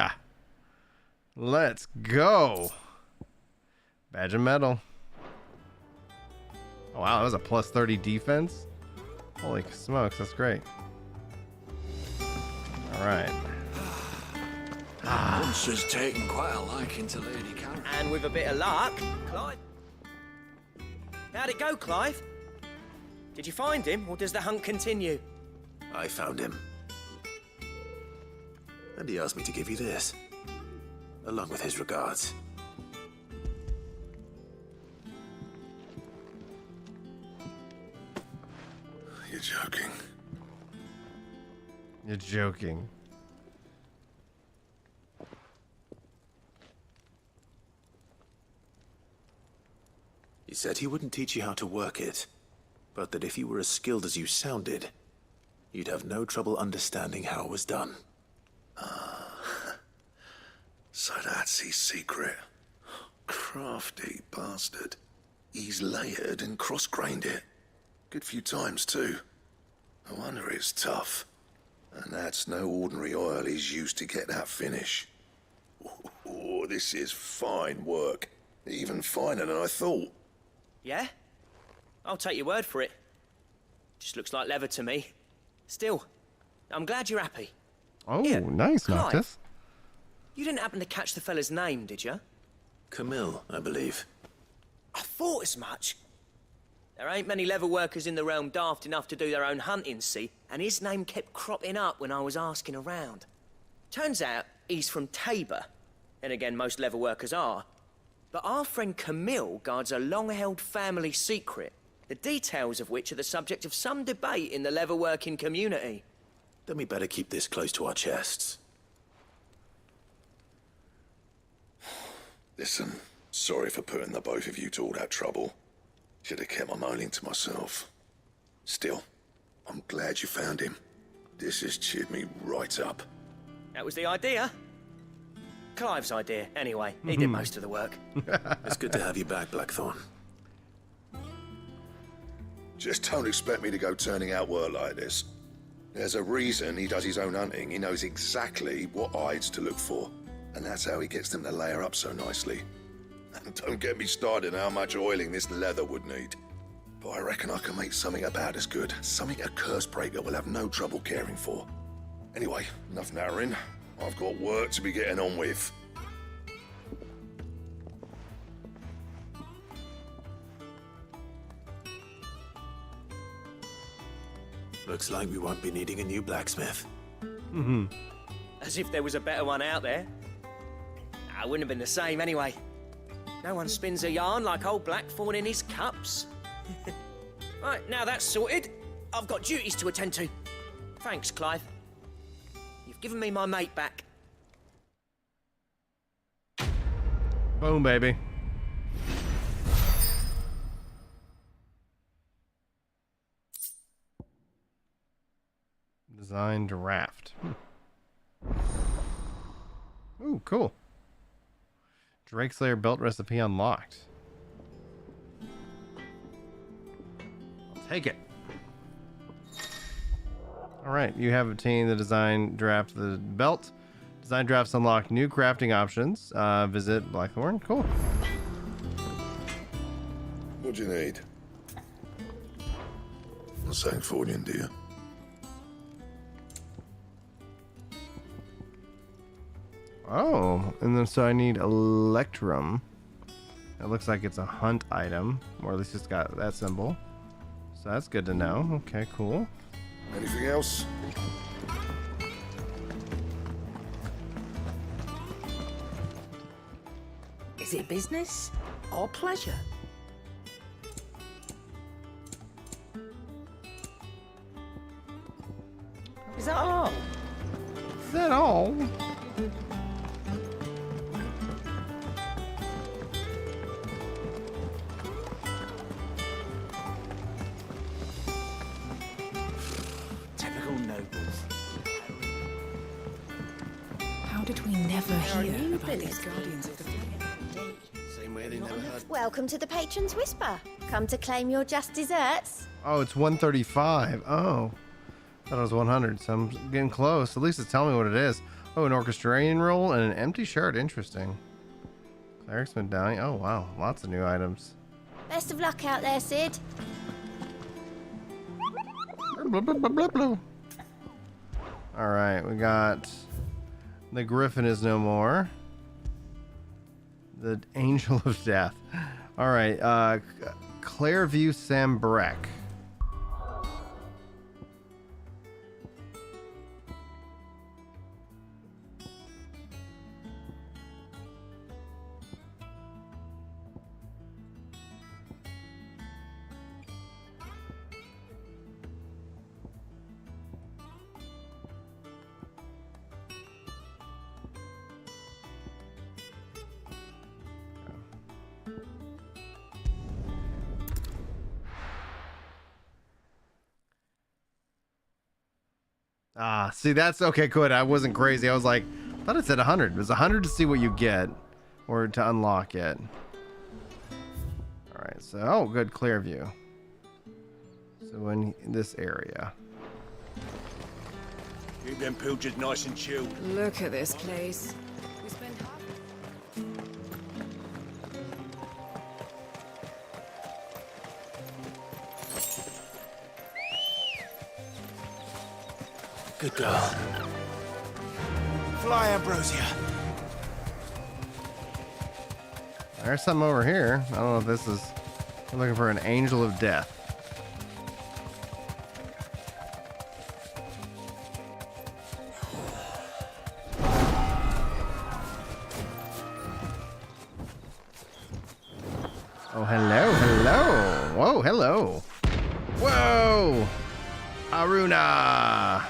Let's go. Badge of metal. Oh, wow, that was a plus 30 defense. Holy smokes, that's great. All right. Monster's taken quite a liking to Lady Karen. And with a bit of luck, Clive. How'd it go, Clive? Did you find him, or does the hunt continue? I found him. And he asked me to give you this, along with his regards. You're joking. You're joking. He said he wouldn't teach you how to work it, but that if you were as skilled as you sounded, you'd have no trouble understanding how it was done. So that's his secret. Crafty bastard. He's layered and cross-grained it. Good few times, too. No wonder it's tough. And that's no ordinary oil he's used to get that finish. Oh, this is fine work. Even finer than I thought. Yeah? I'll take your word for it. Just looks like leather to me. Still, I'm glad you're happy. Oh, Here, nice, Clive. Noctis. You didn't happen to catch the fella's name, did you? Camille, I believe. I thought as much. There ain't many leather workers in the realm daft enough to do their own hunting, see? And his name kept cropping up when I was asking around. Turns out he's from Tabor. Then again, most leather workers are. But our friend Camille guards a long-held family secret, the details of which are the subject of some debate in the leather-working community. Then we better keep this close to our chests. Listen, sorry for putting the both of you to all that trouble. Should have kept my moaning to myself. Still, I'm glad you found him. This has cheered me right up. That was the idea. Clive's idea, anyway. He did most of the work. It's good to have you back, Blackthorn. Just don't expect me to go turning out work like this. There's a reason he does his own hunting. He knows exactly what hides to look for. And that's how he gets them to layer up so nicely. And don't get me started on how much oiling this leather would need. But I reckon I can make something about as good. Something a Cursebreaker will have no trouble caring for. Anyway, enough narrowing. I've got work to be getting on with. Looks like we won't be needing a new blacksmith. As if there was a better one out there. I wouldn't have been the same anyway. No one spins a yarn like old Blackthorn in his cups. Right, now that's sorted, I've got duties to attend to. Thanks, Clive. You've given me my mate back. Boom, baby. Design draft. Ooh, cool. Drake Slayer belt recipe unlocked. I'll take it. Alright, you have obtained the design draft of the belt. Design drafts unlock new crafting options. Visit Blackthorn. Cool. What do you need? A Sancthornian, do you? Oh, and then so I need Electrum. It looks like it's a hunt item, or at least it's got that symbol. So that's good to know. Okay, cool. Anything else? Is it business or pleasure? Is that all? Is that all? never hear about these Guardians of the Flame? Same way they never heard. Welcome to the Patron's Whisper. Come to claim your just desserts. Oh, it's 135. Oh, I thought it was 100, so I'm getting close. At least it's telling me what it is. Oh, an orchestrarian roll and an empty shirt. Interesting. Cleric's medallion. Oh, wow. Lots of new items. Best of luck out there, Sid. Blah, blah, blah, blah, blah. All right, we got the Griffin is no more. The Angel of Death. All right, Clairview Sambrek. Ah, see, that's okay, good. I wasn't crazy. I was like, I thought it said 100. It was 100 to see what you get or to unlock it. All right, so, oh, good, clear view. So in this area. Keep them pilchards nice and chilled. Look at this place. We spent Good girl. Fly, Ambrosia. There's something over here. I don't know if this is... I'm looking for an Angel of Death. Oh, hello, hello. Whoa, hello. Whoa! Aruna!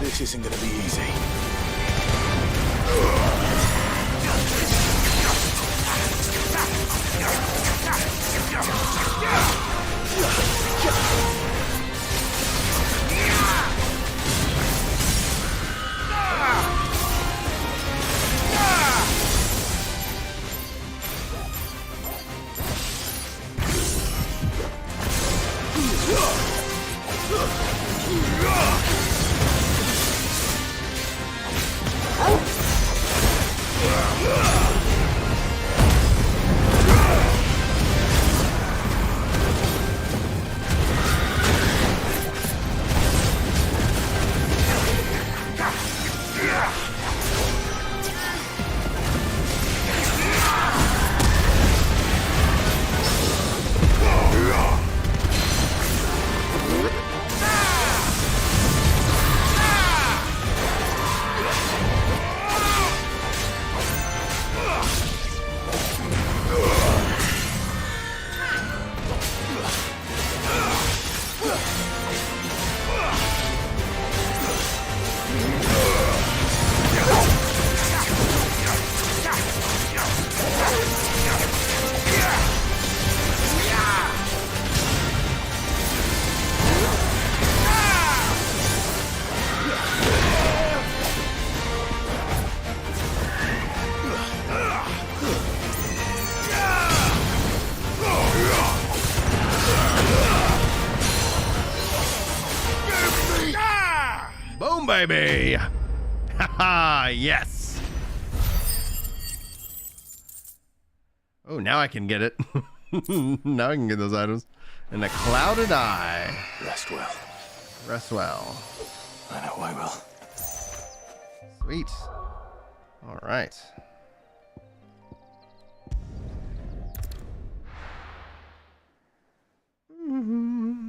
This isn't gonna be easy. Boom, baby! Haha, yes! Oh, now I can get it. Now I can get those items. And a clouded eye. Rest well. Rest well. I know I will. Sweet. All right. Mm-hmm.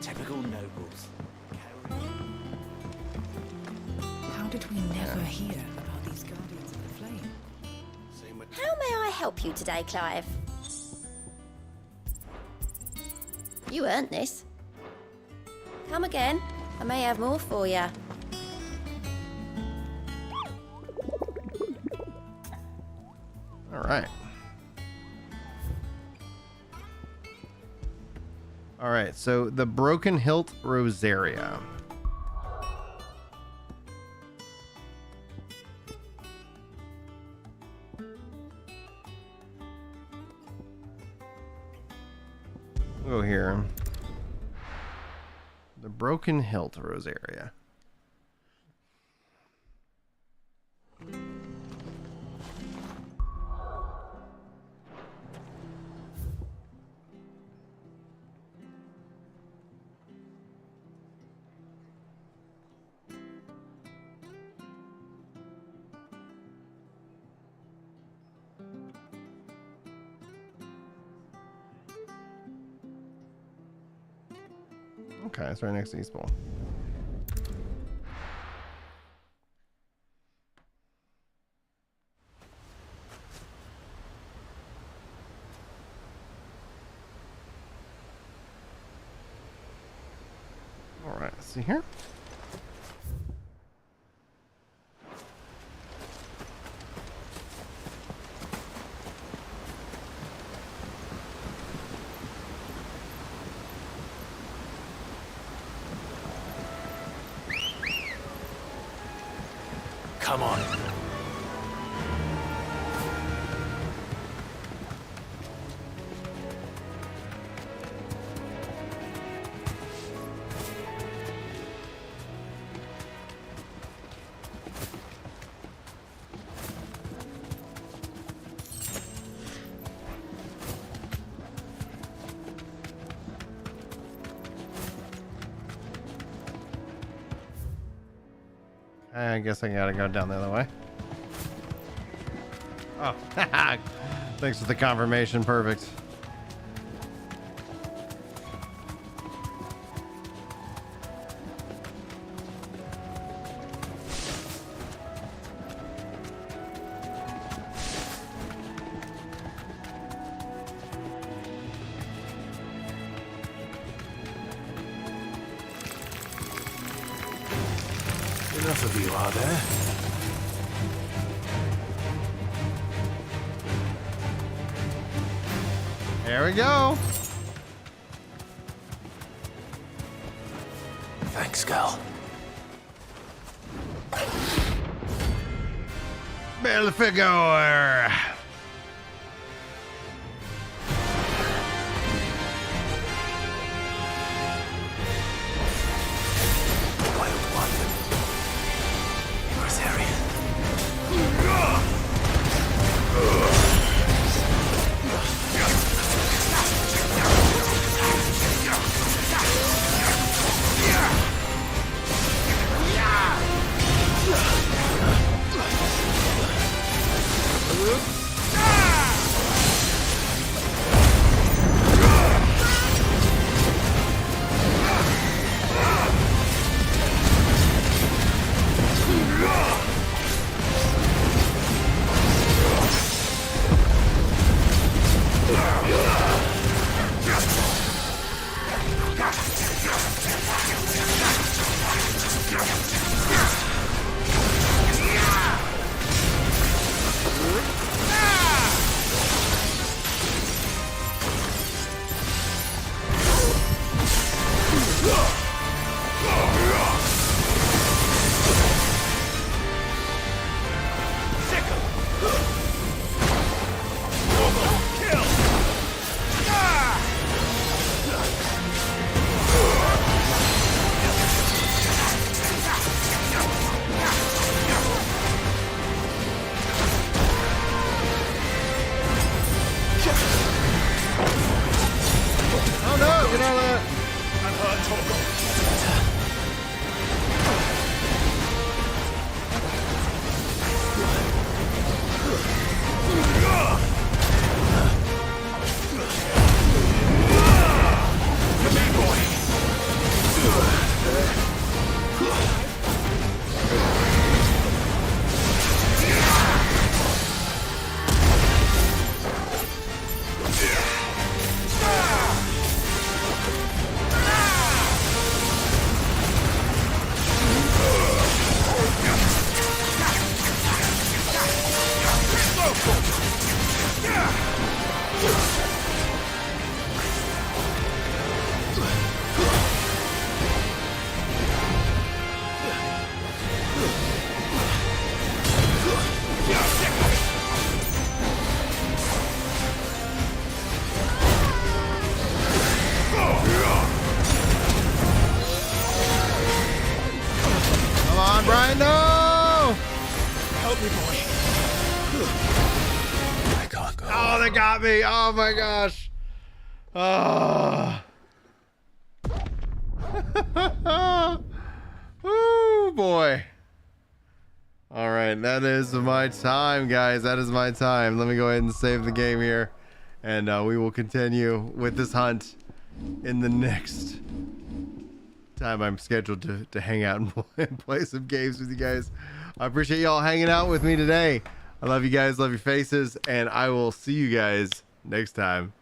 Typical nobles. How did we never hear about these Guardians of the Flame? How may I help you today, Clive? You earned this. Come again. I may have more for you. All right. All right, so the Broken Hilt Rosaria. We'll go here. The Broken Hilt Rosaria. Okay, it's right next to East Bowl. All right, let's see here. Come on. I guess I gotta go down the other way. Oh, thanks for the confirmation. Perfect. Enough of you, are there? There we go. Thanks, girl. Belfegor. Yeah! me, boy. I can't go. Oh, they got me. Oh my gosh. Oh. Ooh, boy. All right, that is my time, guys. That is my time. Let me go ahead and save the game here, and we will continue with this hunt in the next time I'm scheduled to hang out and play some games with you guys. I appreciate y'all hanging out with me today. I love you guys, love your faces, and I will see you guys next time.